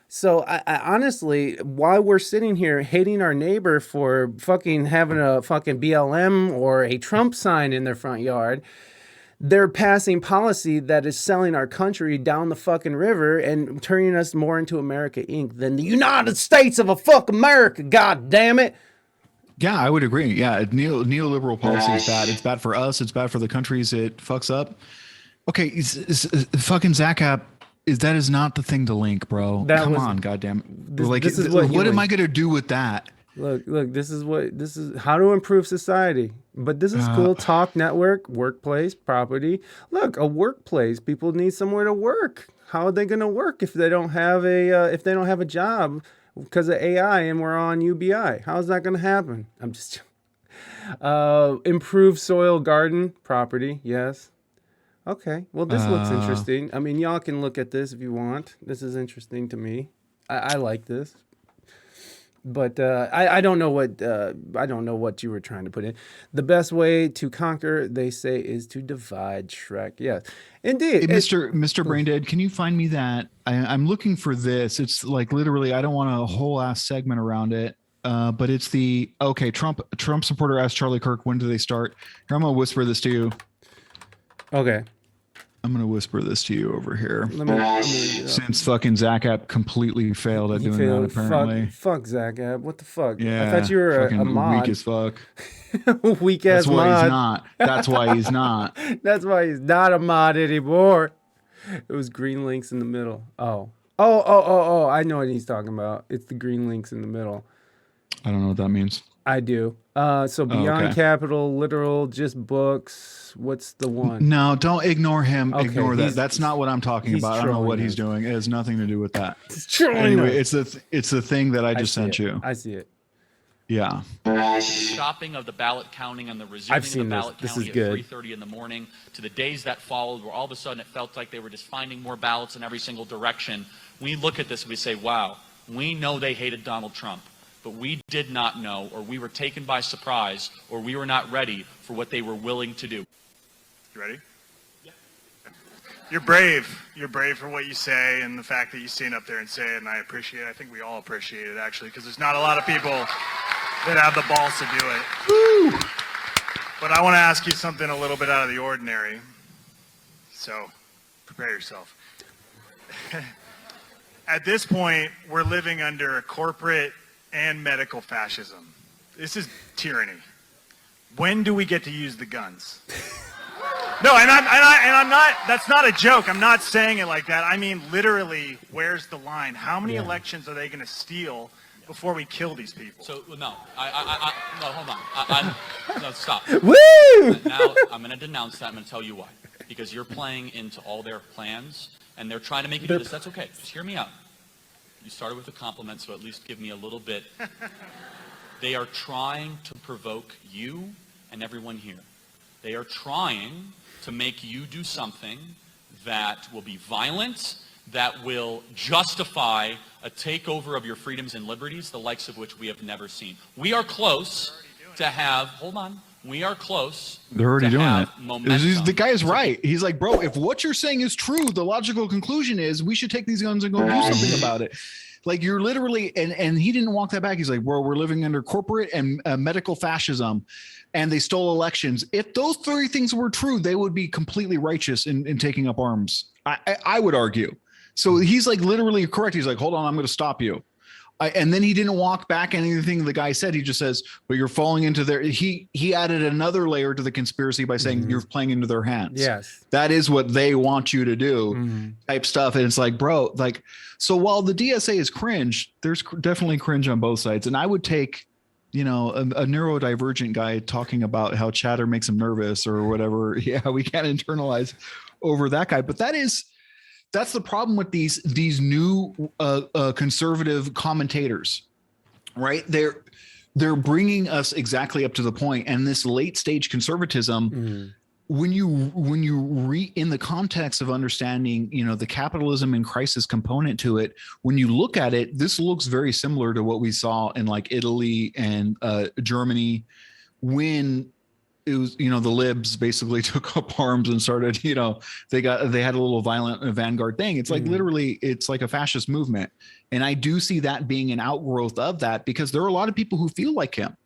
So I honestly, while we're sitting here hating our neighbor for fucking having a fucking BLM or a Trump sign in their front yard, they're passing policy that is selling our country down the fucking river and turning us more into America Inc. than the United States of a fuck America. God damn it. Yeah, I would agree. Yeah, neoliberal policy is bad. It's bad for us. It's bad for the countries it fucks up. Okay, fucking Zach app that is not the thing to link, bro. Come on, goddamn. This is what am I gonna do with that? Look. This is how to improve society. But this is cool. Talk network, workplace, property. Look, a workplace. People need somewhere to work. How are they gonna work if they don't have a job? Because of AI and we're on UBI. How's that going to happen? I'm just improve soil garden property. Yes. Okay. Well, this looks interesting. I mean, y'all can look at this if you want. This is interesting to me. I like this. But I don't know what you were trying to put in. The best way to conquer, they say, is to divide. Shrek. Yes, indeed. Hey, Mr. Braindead, can you find me that? I'm looking for this. It's like literally, I don't want a whole ass segment around it. But it's the Trump supporter asked Charlie Kirk, when do they start? Here, I'm gonna whisper this to you. Okay. I'm going to whisper this to you over here. Since fucking Zach app completely failed at doing that, apparently. Fuck Zach app. What the fuck? Yeah, I thought you were a mod. Weak as fuck. Weak ass mod. That's why he's not. That's why he's not. That's why he's not a mod anymore. It was green links in the middle. Oh. I know what he's talking about. It's the green links in the middle. I don't know what that means. I do. So beyond capital, literal, just books. What's the one? No, don't ignore him. Okay, ignore that. That's not what I'm talking about. I don't know what he's doing. It has nothing to do with that. Anyway, it's the thing that I just sent you. I see it. Yeah. Stopping of the ballot counting and the resuming of the ballot counting at 3:30 in the morning to the days that followed, where all of a sudden it felt like they were just finding more ballots in every single direction. We look at this and we say, wow, we know they hated Donald Trump. But we did not know, or we were taken by surprise, or we were not ready for what they were willing to do. You ready? Yeah. You're brave. You're brave for what you say and the fact that you stand up there and say it, and I appreciate it. I think we all appreciate it, actually, because there's not a lot of people that have the balls to do it. Woo! But I want to ask you something a little bit out of the ordinary. So prepare yourself. At this point, we're living under a corporate and medical fascism. This is tyranny. When do we get to use the guns? No, and I'm not, that's not a joke. I'm not saying it like that. I mean, literally, where's the line? How many elections are they going to steal before we kill these people? So, no, no, hold on. No, stop. Woo! Now, I'm going to denounce that. I'm going to tell you why. Because you're playing into all their plans, and they're trying to make you do this. That's okay. Just hear me out. You started with a compliment, so at least give me a little bit. They are trying to provoke you and everyone here. They are trying to make you do something that will be violent, that will justify a takeover of your freedoms and liberties, the likes of which we have never seen. We are close to have, hold on, we are close. They're already doing it. The guy is right. He's like, bro, if what you're saying is true, the logical conclusion is we should take these guns and go do something about it. Like, you're literally, and he didn't walk that back. He's like, bro, we're living under corporate and medical fascism, and they stole elections. If those three things were true, they would be completely righteous in taking up arms. I would argue. So he's like literally correct. He's like, hold on, I'm going to stop you. And then he didn't walk back anything the guy said. He just says, but you're falling into their, he added another layer to the conspiracy by saying you're playing into their hands. Yes. That is what they want you to do type stuff. And it's like, bro, like, so while the DSA is cringe, there's definitely cringe on both sides. And I would take, you know, a neurodivergent guy talking about how chatter makes him nervous or whatever. Yeah, we can't internalize over that guy. But that's the problem with these new conservative commentators, right? They're bringing us exactly up to the point. And this late stage conservatism, when you in the context of understanding, you know, the capitalism and crisis component to it, when you look at it, this looks very similar to what we saw in like Italy and Germany, when it was, you know, the libs basically took up arms and started, you know, they had a little violent vanguard thing. It's like literally, it's like a fascist movement. And I do see that being an outgrowth of that, because there are a lot of people who feel like him.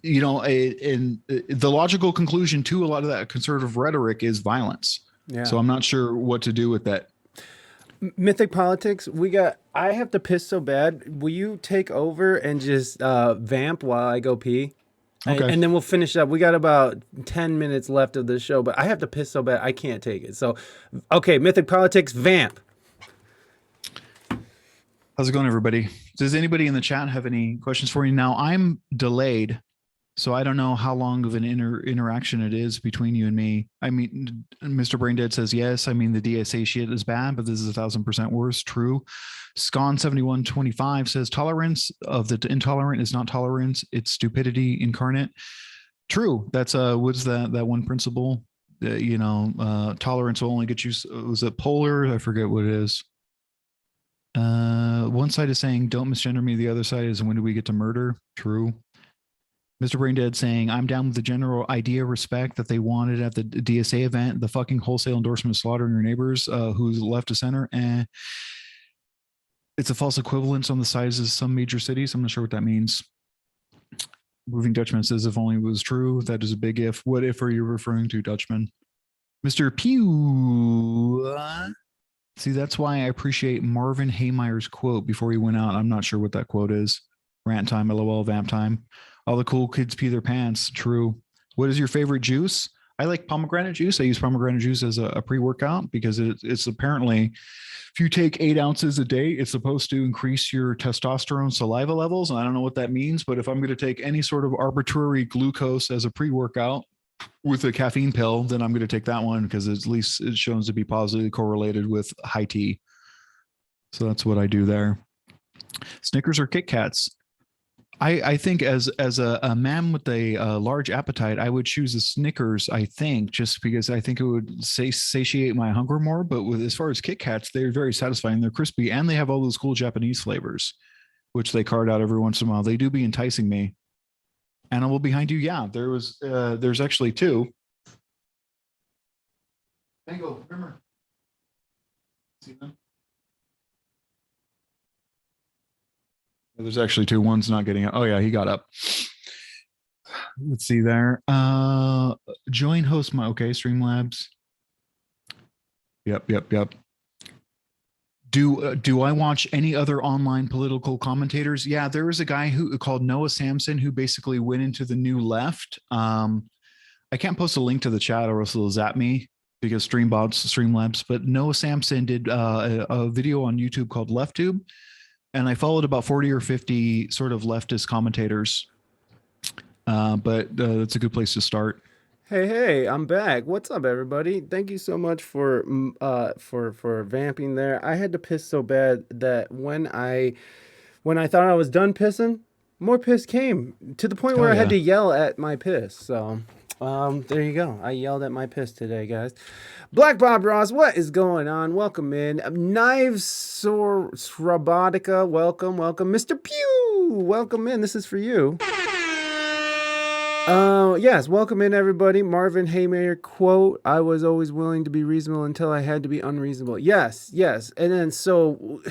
You know, and the logical conclusion to a lot of that conservative rhetoric is violence. Yeah. So I'm not sure what to do with that. Mythic Politics, I have to piss so bad. Will you take over and just vamp while I go pee? Okay. And then we'll finish up. We got about 10 minutes left of the show, but I have to piss so bad I can't take it. So, okay, Mythic Politics, vamp. How's it going, everybody? Does anybody in the chat have any questions for you? Now, I'm delayed, so I don't know how long of an interaction it is between you and me. I mean, Mr. Braindead says yes. I mean, the DSA shit is bad, but this is 1,000% worse. True. Scon7125 says tolerance of the intolerant is not tolerance. It's stupidity incarnate. True. That's what's that one principle? Tolerance will only get you. Was it polar? I forget what it is. One side is saying don't misgender me. The other side is when do we get to murder? True. Mr. Braindead saying, I'm down with the general idea of respect that they wanted at the DSA event, the fucking wholesale endorsement of slaughtering your neighbors, who's left to center. And it's a false equivalence on the sizes of some major cities. I'm not sure what that means. Moving Dutchman says, if only it was true. That is a big if. What if are you referring to, Dutchman? Mr. Pew. See, that's why I appreciate Marvin Haymeyer's quote before he went out. I'm not sure what that quote is. Rant time, LOL, vamp time. All the cool kids pee their pants. True. What is your favorite juice? I like pomegranate juice. I use pomegranate juice as a pre-workout because it's apparently, if you take 8 ounces a day, it's supposed to increase your testosterone saliva levels. And I don't know what that means, but if I'm going to take any sort of arbitrary glucose as a pre-workout with a caffeine pill, then I'm going to take that one because at least it shows to be positively correlated with high T. So that's what I do there. Snickers or Kit Kats? I think as a man with a large appetite, I would choose a Snickers, I think, just because I think it would satiate my hunger more. But as far as Kit Kats, they're very satisfying. They're crispy, and they have all those cool Japanese flavors, which they cart out every once in a while. They do be enticing me. Animal behind you? Yeah, there's actually 2. Tango, remember. See them? There's actually 2. One's not getting up. Oh yeah, he got up. Let's see there. Join host my Streamlabs. Yep. Do I watch any other online political commentators? Yeah, there was a guy called Noah Samson who basically went into the new left. I can't post a link to the chat or else it'll zap me because Streamlabs. But Noah Samson did a video on YouTube called LeftTube. And I followed about 40 or 50 sort of leftist commentators, but that's a good place to start. Hey, I'm back. What's up, everybody? Thank you so much for vamping there. I had to piss so bad that when I thought I was done pissing, more piss came to the point where I had to yell at my piss. So there you go. I yelled at my piss today, guys. Black Bob Ross, what is going on? Welcome in. Knives Srabotica, welcome. Mr. Pew, welcome in. This is for you. Yes, welcome in, everybody. Marvin Haymayer quote, I was always willing to be reasonable until I had to be unreasonable. Yes. And then so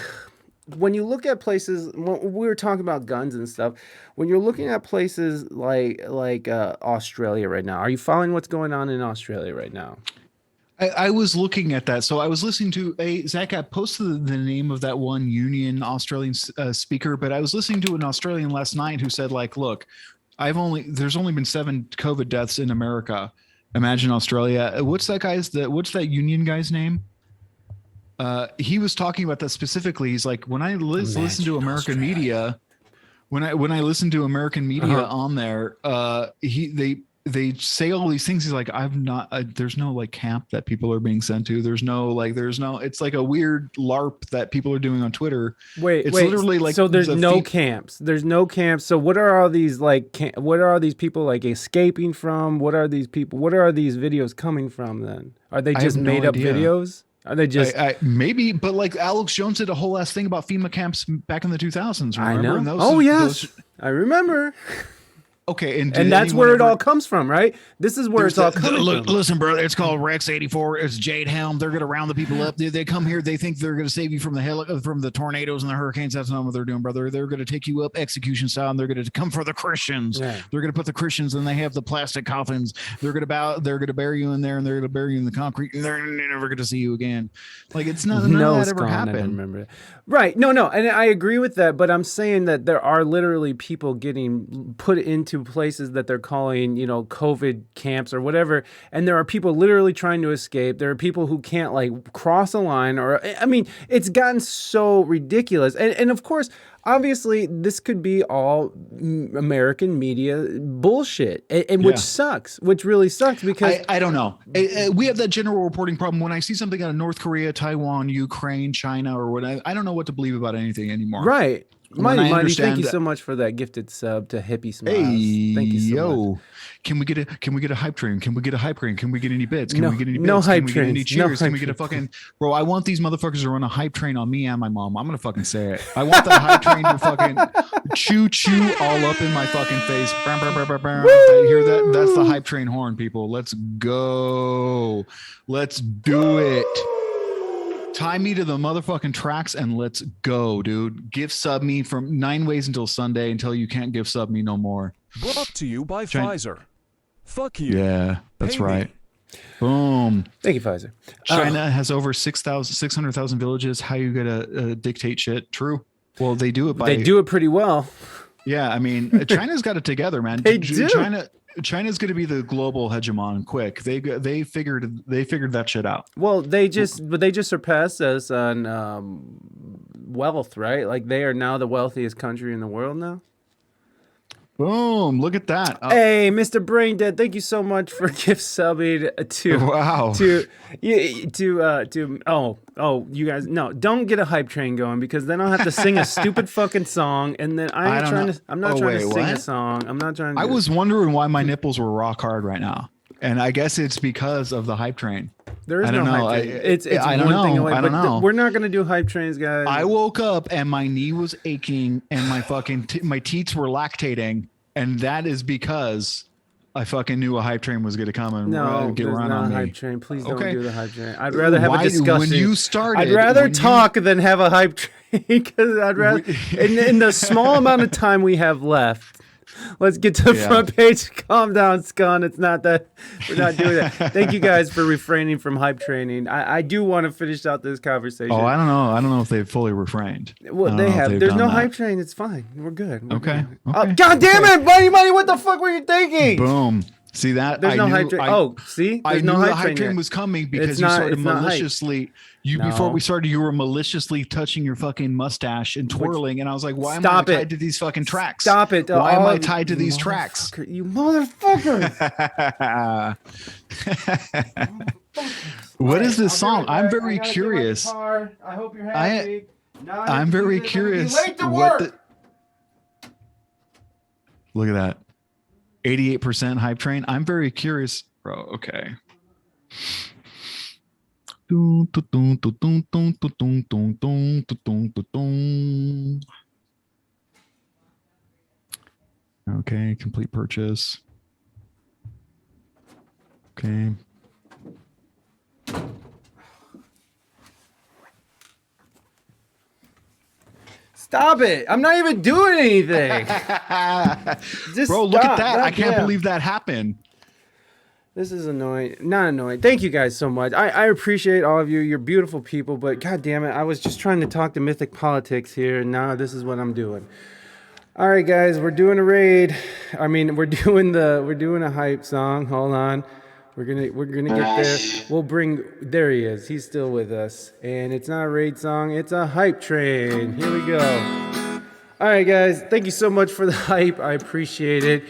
when you look at places, we were talking about guns and stuff. When you're looking at places like Australia right now, are you following what's going on in Australia right now? I was looking at that. So I was listening to Zach, I posted the name of that one union Australian speaker, but I was listening to an Australian last night who said, like, look, there's only been 7 COVID deaths in America. Imagine Australia. What's that union guy's name? He was talking about that specifically. He's like, when I listen to American media, when I listen to American media on there, they say all these things. He's like, there's no like camp that people are being sent to. There's no, it's like a weird LARP that people are doing on Twitter. Wait, literally like, so there's no camps. There's no camps. So what are all these what are these people like escaping from? What are these videos coming from then? Are they just made up videos? Are they just maybe, but like Alex Jones did a whole ass thing about FEMA camps back in the 2000s. Remember? I know. I remember. okay, and that's where it all comes from, right? This is where it's all coming from. Listen, brother, it's called Rex 84. It's Jade Helm. They're gonna round the people up. They come here. They think they're gonna save you from the tornadoes and the hurricanes. That's not what they're doing, brother. They're gonna take you up execution style, and they're gonna come for the Christians. Yeah. They're gonna put the Christians, and they have the plastic coffins. They're gonna bury you in there, and they're gonna bury you in the concrete. And they're never gonna see you again. Like it's not. None of that ever happened. I remember it. Right? No, and I agree with that. But I'm saying that there are literally people getting put into places that they're calling, COVID camps or whatever, and there are people literally trying to escape. There are people who can't like cross a line, or I mean, it's gotten so ridiculous. And of course, obviously, this could be all American media bullshit, and which sucks, which really sucks because I don't know. We have that general reporting problem. When I see something out of North Korea, Taiwan, Ukraine, China, or what, I don't know what to believe about anything anymore. Right. Mighty, thank you so much for that gifted sub to Hippie Smiles. Hey, thank you so much. Can we get a hype train? Can we get a hype train? Can we get any bits? Can we get any bits? No hype trains. Get any cheers? Can we get a fucking bro? I want these motherfuckers to run a hype train on me and my mom. I'm gonna fucking say it. I want that hype train to fucking choo all up in my fucking face. You hear that? That's the hype train horn, people. Let's go. Let's do it. Tie me to the motherfucking tracks and let's go, dude. Gift sub me from 9 ways until Sunday until you can't gift sub me no more. Brought to you by Pfizer. Fuck you. Yeah, that's right. Boom. Thank you, Pfizer. China has over 600,000 villages. How you gonna dictate shit? True. Well, they do it by. They do it pretty well. Yeah, I mean, China's got it together, man. They do. China's going to be the global hegemon quick. They figured that shit out. Well, they just surpassed us on wealth, right? Like they are now the wealthiest country in the world now. Boom! Look at that. Hey, Mr. Braindead, thank you so much for gift subbing you guys. No, don't get a hype train going because then I'll have to sing a stupid fucking song, and then I'm not trying to sing a song. I'm not trying to. I was wondering why my nipples were rock hard right now, and I guess it's because of the hype train. There is no hype train. It's one thing away. I don't know. We're not going to do hype trains, guys. I woke up and my knee was aching and my fucking my teats were lactating, and that is because I fucking knew a hype train was going to come and get around on me. Hype train. Please don't do the hype train. I'd rather have a discussion. When you started, I'd rather talk than have a hype train because I'd rather in the small amount of time we have left. Let's get to the front page. Calm down, Scun. It's not that we're not doing that. Thank you guys for refraining from hype training. I do want to finish out this conversation. Oh, I don't know. I don't know if they've fully refrained. Well, they have. There's no hype train. It's fine. We're good. Okay. God damn it, Buddy, what the fuck were you thinking? Boom. See that? There's no hype train. See? I knew the hype train was coming because you started maliciously. Before we started, you were maliciously touching your fucking mustache and twirling, and I was like, "Why am I tied to these fucking tracks? Stop it! Why am I tied to these tracks? You motherfucker!" What is this song? I'm very curious. I hope you're happy. I'm very curious. Look at that. 88% hype train. I'm very curious, bro. Okay. Okay, complete purchase. Okay. Stop it. I'm not even doing anything. Bro, look at that. I can't believe that happened. This is annoying. Not annoying. Thank you guys so much. I appreciate all of you. You're beautiful people, but god damn it, I was just trying to talk to Mythic Politics here, and now this is what I'm doing. All right, guys, we're doing a raid. I mean, we're doing a hype song. Hold on. We're gonna get there. There he is. He's still with us. And it's not a raid song, it's a hype train. Here we go. All right, guys, thank you so much for the hype. I appreciate it.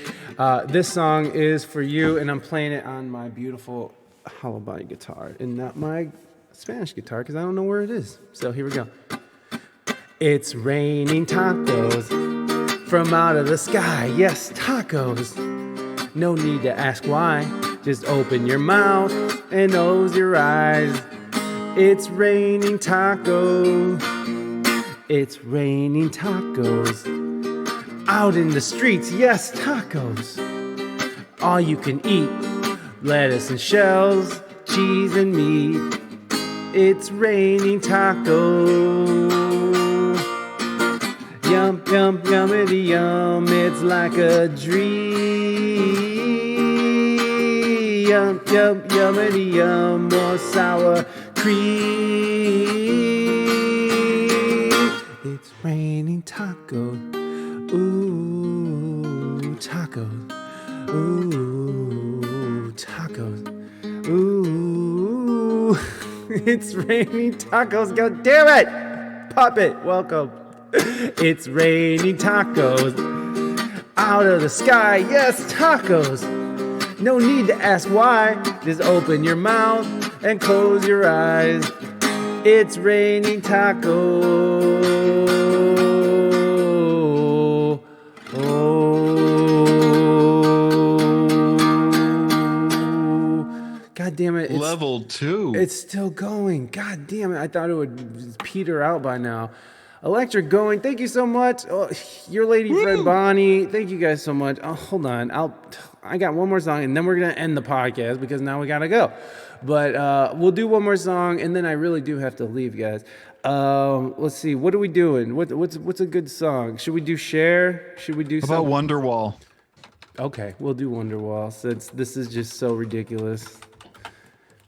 This song is for you, and I'm playing it on my beautiful hollow body guitar and not my Spanish guitar because I don't know where it is. So here we go. It's raining tacos from out of the sky. Yes, tacos. No need to ask why. Just open your mouth and close your eyes. It's raining tacos. It's raining tacos. Out in the streets, yes, tacos. All you can eat, lettuce and shells, cheese and meat. It's raining tacos. Yum, yum, yummity yum, it's like a dream. Yum, yum, yummity yum, more sour cream. It's raining tacos. Ooh, tacos. Ooh, tacos. Ooh, it's raining tacos. God damn it! Puppet, welcome. It's raining tacos. Out of the sky, yes, tacos. No need to ask why. Just open your mouth and close your eyes. It's raining tacos. God damn it. It's, level 2. It's still going. God damn it. I thought it would peter out by now. Electric going. Thank you so much. Oh, your lady friend Bonnie. Thank you guys so much. Oh, hold on. I got one more song and then we're going to end the podcast because now we got to go. But we'll do one more song and then I really do have to leave, guys. Let's see. What are we doing? What's a good song? Should we do Cher? Should we do something? How about Wonderwall? Okay, we'll do Wonderwall since this is just so ridiculous.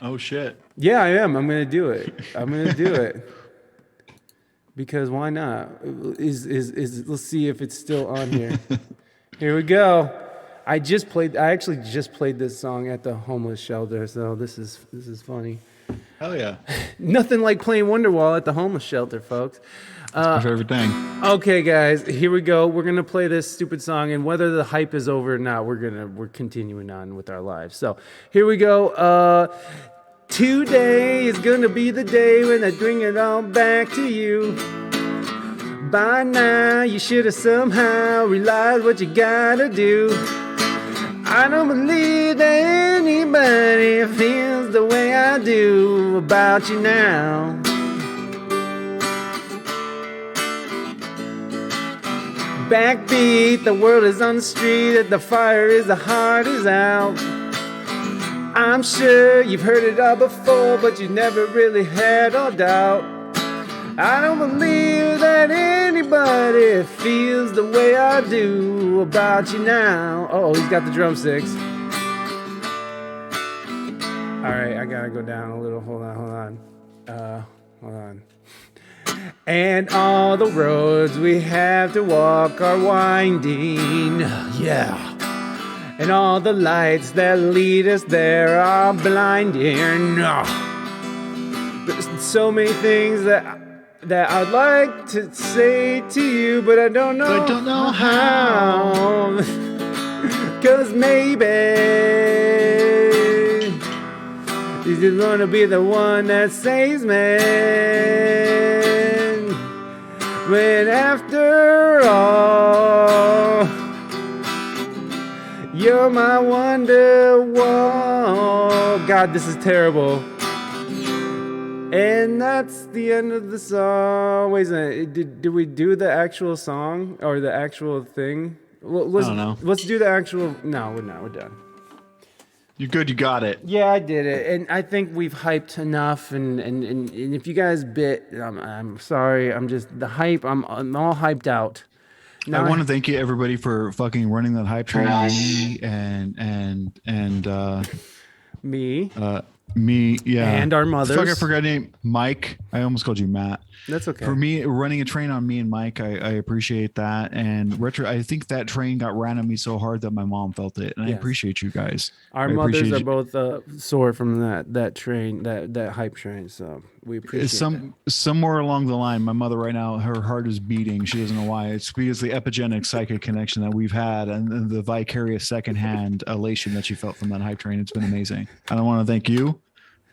Oh shit. Yeah, I am. I'm gonna do it. I'm gonna do it. Because why not? Let's see if it's still on here. Here we go. I actually just played this song at the homeless shelter, so this is funny. Hell yeah. Nothing like playing Wonderwall at the homeless shelter, folks. That's my favorite thing. Okay, guys, here we go. We're gonna play this stupid song, and whether the hype is over or not, we're continuing on with our lives. So here we go. Today is gonna be the day when I bring it all back to you. By now, you should have somehow realized what you gotta do. I don't believe that anybody feels the way I do about you now. Backbeat, the world is on the street, and the fire is the heart is out. I'm sure you've heard it all before, but you never really had all doubt. I don't believe that anybody feels the way I do about you now. Oh, he's got the drumsticks. All right, I gotta go down a little. Hold on. Hold on. And all the roads we have to walk are winding. Yeah. And all the lights that lead us there are blinding. There's so many things that I'd like to say to you, but I don't know how. 'Cause maybe you're gonna be the one that saves me. When after all, you're my Wonderwall. God, this is terrible. And that's the end of the song. Wait a minute. Did we do the actual song or the actual thing? I don't know. Let's do the actual. No, we're not. We're done. You're good. You got it. Yeah, I did it, and I think we've hyped enough. And if you guys bit, I'm sorry. I'm just the hype. I'm all hyped out. Now I want to thank you everybody for fucking running that hype train on me and me, yeah, and our mothers. Fuck, I forgot your name, Mike. I almost called you Matt. That's okay. For me, running a train on me and Mike, I appreciate that. And I think that train got ran on me so hard that my mom felt it, and yes. I appreciate you guys. Our mothers are both sore from that train, that hype train. So we appreciate that. Somewhere along the line, my mother right now, her heart is beating. She doesn't know why. It's because the epigenetic psychic connection that we've had and the vicarious secondhand elation that she felt from that hype train. It's been amazing. And I want to thank you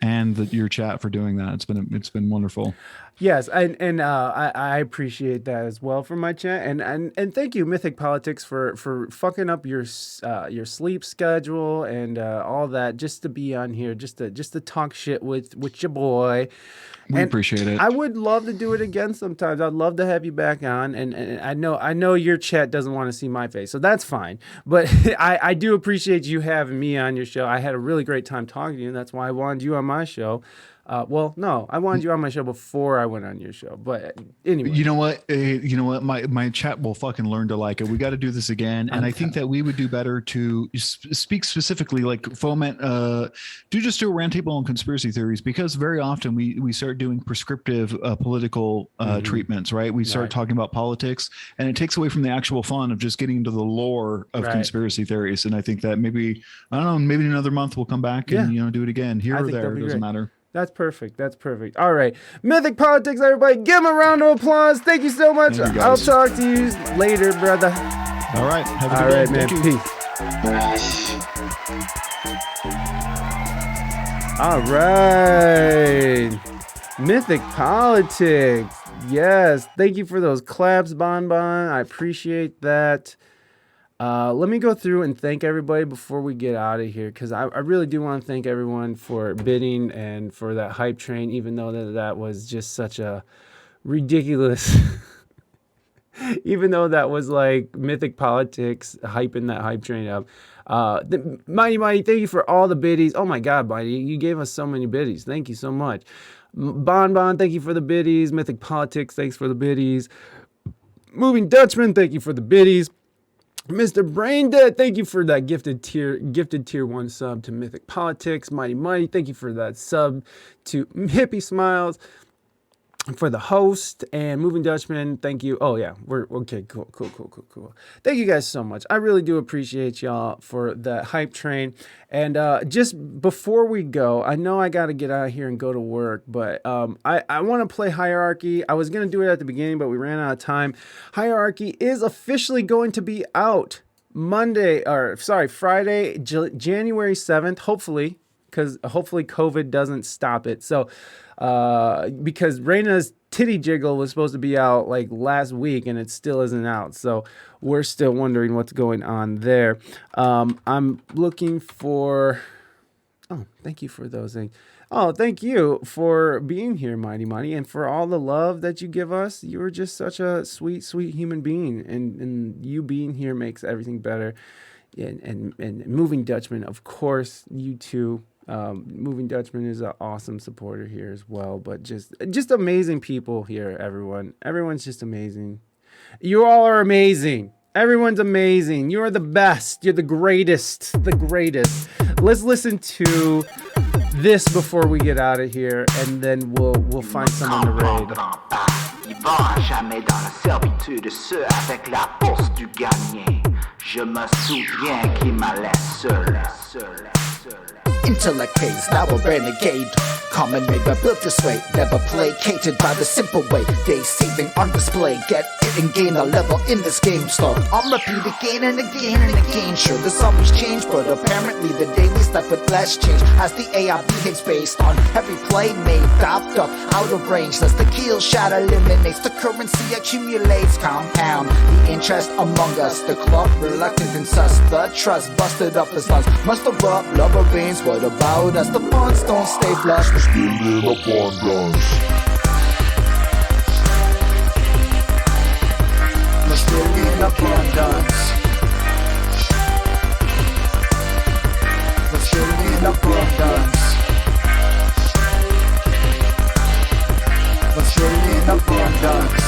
and your chat for doing that. It's been wonderful. Yes, I appreciate that as well from my chat, and thank you, Mythic Politics, for fucking up your sleep schedule and all that just to be on here, just to talk shit with your boy. We appreciate it. I would love to do it again sometimes. I'd love to have you back on, and I know your chat doesn't want to see my face, so that's fine. But I do appreciate you having me on your show. I had a really great time talking to you, and that's why I wanted you on my show. Well, no, I wanted you on my show before I went on your show. But anyway, you know what? My chat will fucking learn to like it. We got to do this again, and I think that we would do better to speak specifically, like foment. Do a roundtable on conspiracy theories, because very often we start doing prescriptive political treatments. Right? We start talking about politics, and it takes away from the actual fun of just getting into the lore of conspiracy theories. And I think that maybe another month we'll come back and do it again here or there. It doesn't matter. That's perfect. All right. Mythic Politics, everybody. Give him a round of applause. Thank you so much. I'll talk to you later, brother. All right. Have a good day. Man. Peace. All right. Mythic Politics. Yes. Thank you for those claps, Bon. I appreciate that. Let me go through and thank everybody before we get out of here, because I really do want to thank everyone for bidding and for that hype train, even though that was just such a ridiculous, even though that was like Mythic Politics hyping that hype train up. Mighty, thank you for all the biddies. Oh my God, Mighty, you gave us so many biddies. Thank you so much. Bon, thank you for the biddies. Mythic Politics, thanks for the biddies. Moving Dutchman, thank you for the biddies. Mr. Braindead, thank you for that gifted tier 1 sub to Mythic Politics. Mighty, thank you for that sub to Hippie Smiles. For the host and Moving Dutchman, thank you. Oh yeah, we're okay. Cool. Thank you guys so much. I really do appreciate y'all for the hype train. And just before we go, I know I got to get out of here and go to work, but I want to play Hierarchy. I was gonna do it at the beginning, but we ran out of time. Hierarchy is officially going to be out Friday, January 7th. Hopefully, because hopefully COVID doesn't stop it. So. Because Reina's Titty Jiggle was supposed to be out like last week and it still isn't out. So we're still wondering what's going on there. I'm looking for... Oh, thank you for those things. Oh, thank you for being here, Mighty, and for all the love that you give us. You are just such a sweet human being, and you being here makes everything better. And Moving Dutchman, of course, you too. Moving Dutchman is an awesome supporter here as well, but just amazing people here, everyone's just amazing. You all are amazing. Everyone's amazing. You're the best. You're the greatest. Let's listen to this before we get out of here, and then we'll find someone to raid. Jamais dans la servitude, ceux avec la force du gagné. Je me souviens qu'il m'a laissé seul. Intellect pays, now a renegade. Common neighbor built this way, never placated by the simple way. They saving on display, get it and gain a level in this game. Start on repeat again and again and again. Sure, there's always change, but apparently the daily stuff with less change. As the AI behaves based on every play made, dopped up, out of range. As the kill shot eliminates, the currency accumulates. Compound the interest among us, the club reluctant and sus. The trust busted up as lungs. Muster up, lover veins. What about us? The funds don't stay flush. We're still in abundance. We're still in abundance. We're still in abundance. We're still in abundance.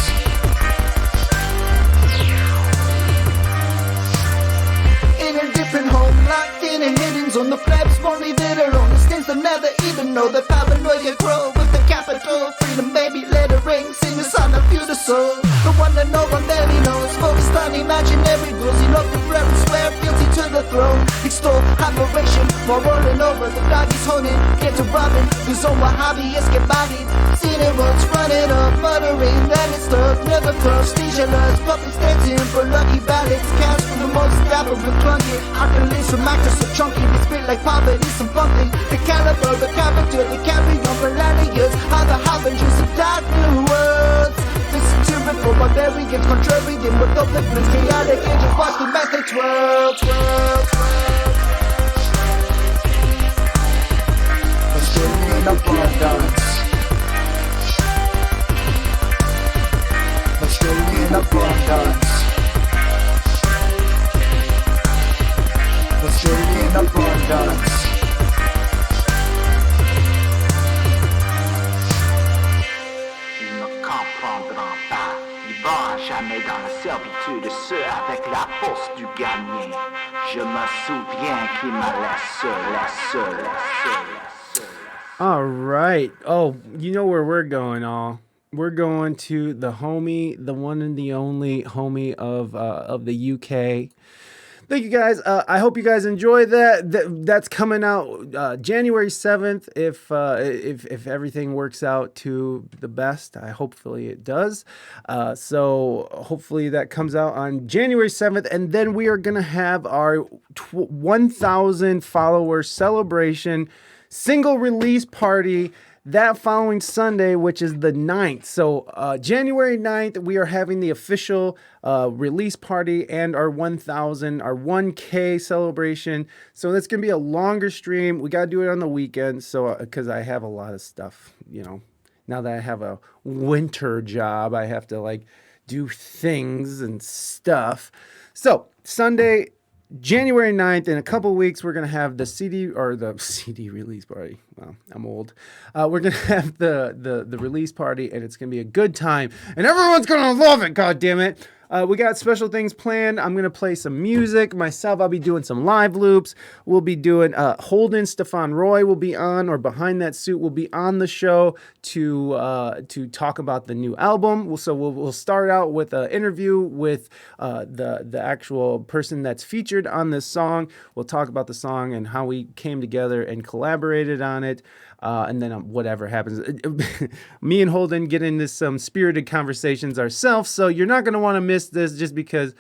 In a different home, locked in and hidden on the flaps, only that are on the skins that never even know that paranoia grow with the capital freedom, baby, let it ring, sing the song of you, the soul, the one that no one barely knows, focused on imaginary goals, you love the prayer and swear guilty to the throne, extol admiration, while rolling over, the doggies holding, get to robbing, his own hobbyists get bodied, seen it once, running up, muttering, that it's tough, never trust, leisureless, public dancing for lucky ballots, cash from the most dapper and clunky, accolades from actors so chunky, spit like poverty, some bumping. The caliber, the capital, the carry on for liars. How the harbingers of dark blue barbarian, contrarian, with upliftment, chaotic, and just watch the message twirl, twirl, twirl. Australian abundance. Australian abundance. Australian abundance. Tu ne comprendras pas. Vivant jamais dans la servitude, ce avec la force du gagné. Je me souviens qu'il m'a laissé. All right. Oh, you know where we're going, all. We're going to the homie, the one and the only homie of the UK. Thank you guys. I hope you guys enjoy that. That's coming out January 7th. If everything works out to the best, hopefully it does. So hopefully that comes out on January 7th, and then we are gonna have our 1,000 follower celebration single release party that following Sunday, which is the 9th. So January 9th, we are having the official release party and our 1,000, our 1K celebration. So that's going to be a longer stream. We got to do it on the weekend. So because I have a lot of stuff, you know, now that I have a winter job, I have to like do things and stuff. So Sunday, January 9th, in a couple weeks, we're going to have the CD release party. Wow, I'm old. We're going to have the release party, and it's going to be a good time. And everyone's going to love it, God damn it. We got special things planned. I'm going to play some music. Myself, I'll be doing some live loops. We'll be doing Holden Stefan Roy will be on, or Behind That Suit will be on the show to talk about the new album. So we'll start out with an interview with the actual person that's featured on this song. We'll talk about the song and how we came together and collaborated on it. And then whatever happens, me and Holden get into some spirited conversations ourselves. So you're not going to want to miss this just because,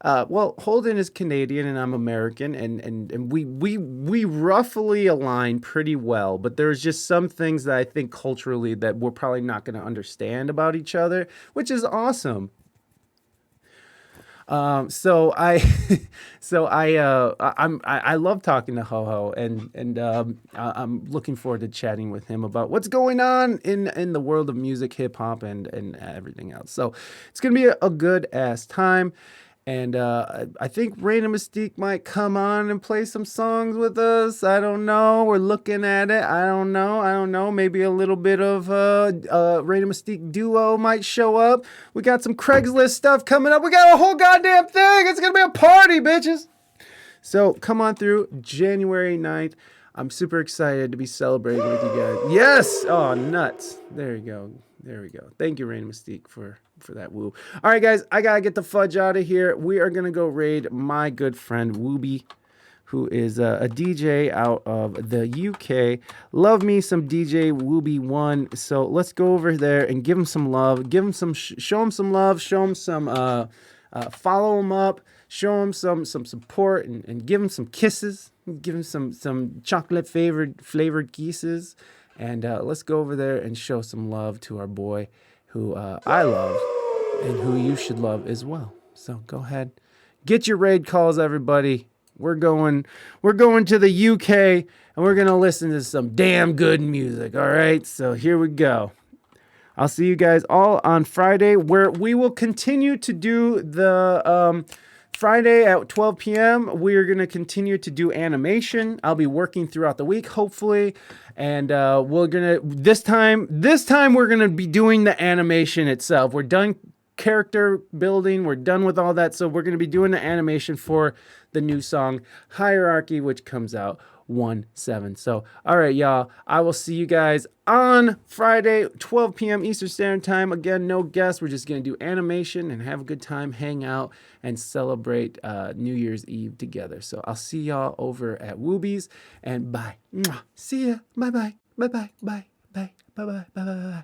Holden is Canadian and I'm American, and we roughly align pretty well. But there's just some things that I think culturally that we're probably not going to understand about each other, which is awesome. I love talking to Ho-Ho, and I'm looking forward to chatting with him about what's going on in the world of music, hip hop, and everything else. So it's gonna be a good ass time. And I think Reina Mystique might come on and play some songs with us. I don't know. We're looking at it. I don't know. Maybe a little bit of Reina Mystique duo might show up. We got some Craigslist stuff coming up. We got a whole goddamn thing. It's going to be a party, bitches. So come on through January 9th. I'm super excited to be celebrating with you guys. Yes. Oh, nuts. There you go. There we go. Thank you, Reina Mystique, for that woo. All right, guys, I got to get the fudge out of here. We are going to go raid my good friend Wooby, who is a DJ out of the UK. Love me some DJ Wooby1. So let's go over there and give him some love. Give him some, show him some love. Show him some, follow him up. Show him some support and give him some kisses. Give him some chocolate flavored kisses. And let's go over there and show some love to our boy who I love and who you should love as well. So go ahead. Get your raid calls, everybody. We're going to the UK and we're going to listen to some damn good music. All right. So here we go. I'll see you guys all on Friday, where we will continue to do the Friday at 12 p.m. We're going to continue to do animation. I'll be working throughout the week, hopefully. And we're going to, this time we're going to be doing the animation itself. We're done character building. We're done with all that. So we're going to be doing the animation for the new song Hierarchy, which comes out 1/7. So, all right, y'all. I will see you guys on Friday, 12 p.m. Eastern Standard Time. Again, no guests. We're just going to do animation and have a good time, hang out, and celebrate New Year's Eve together. So I'll see y'all over at Woobies, and bye. Mwah. See ya. Bye-bye. Bye-bye. Bye. Bye. Bye-bye. Bye-bye. Bye.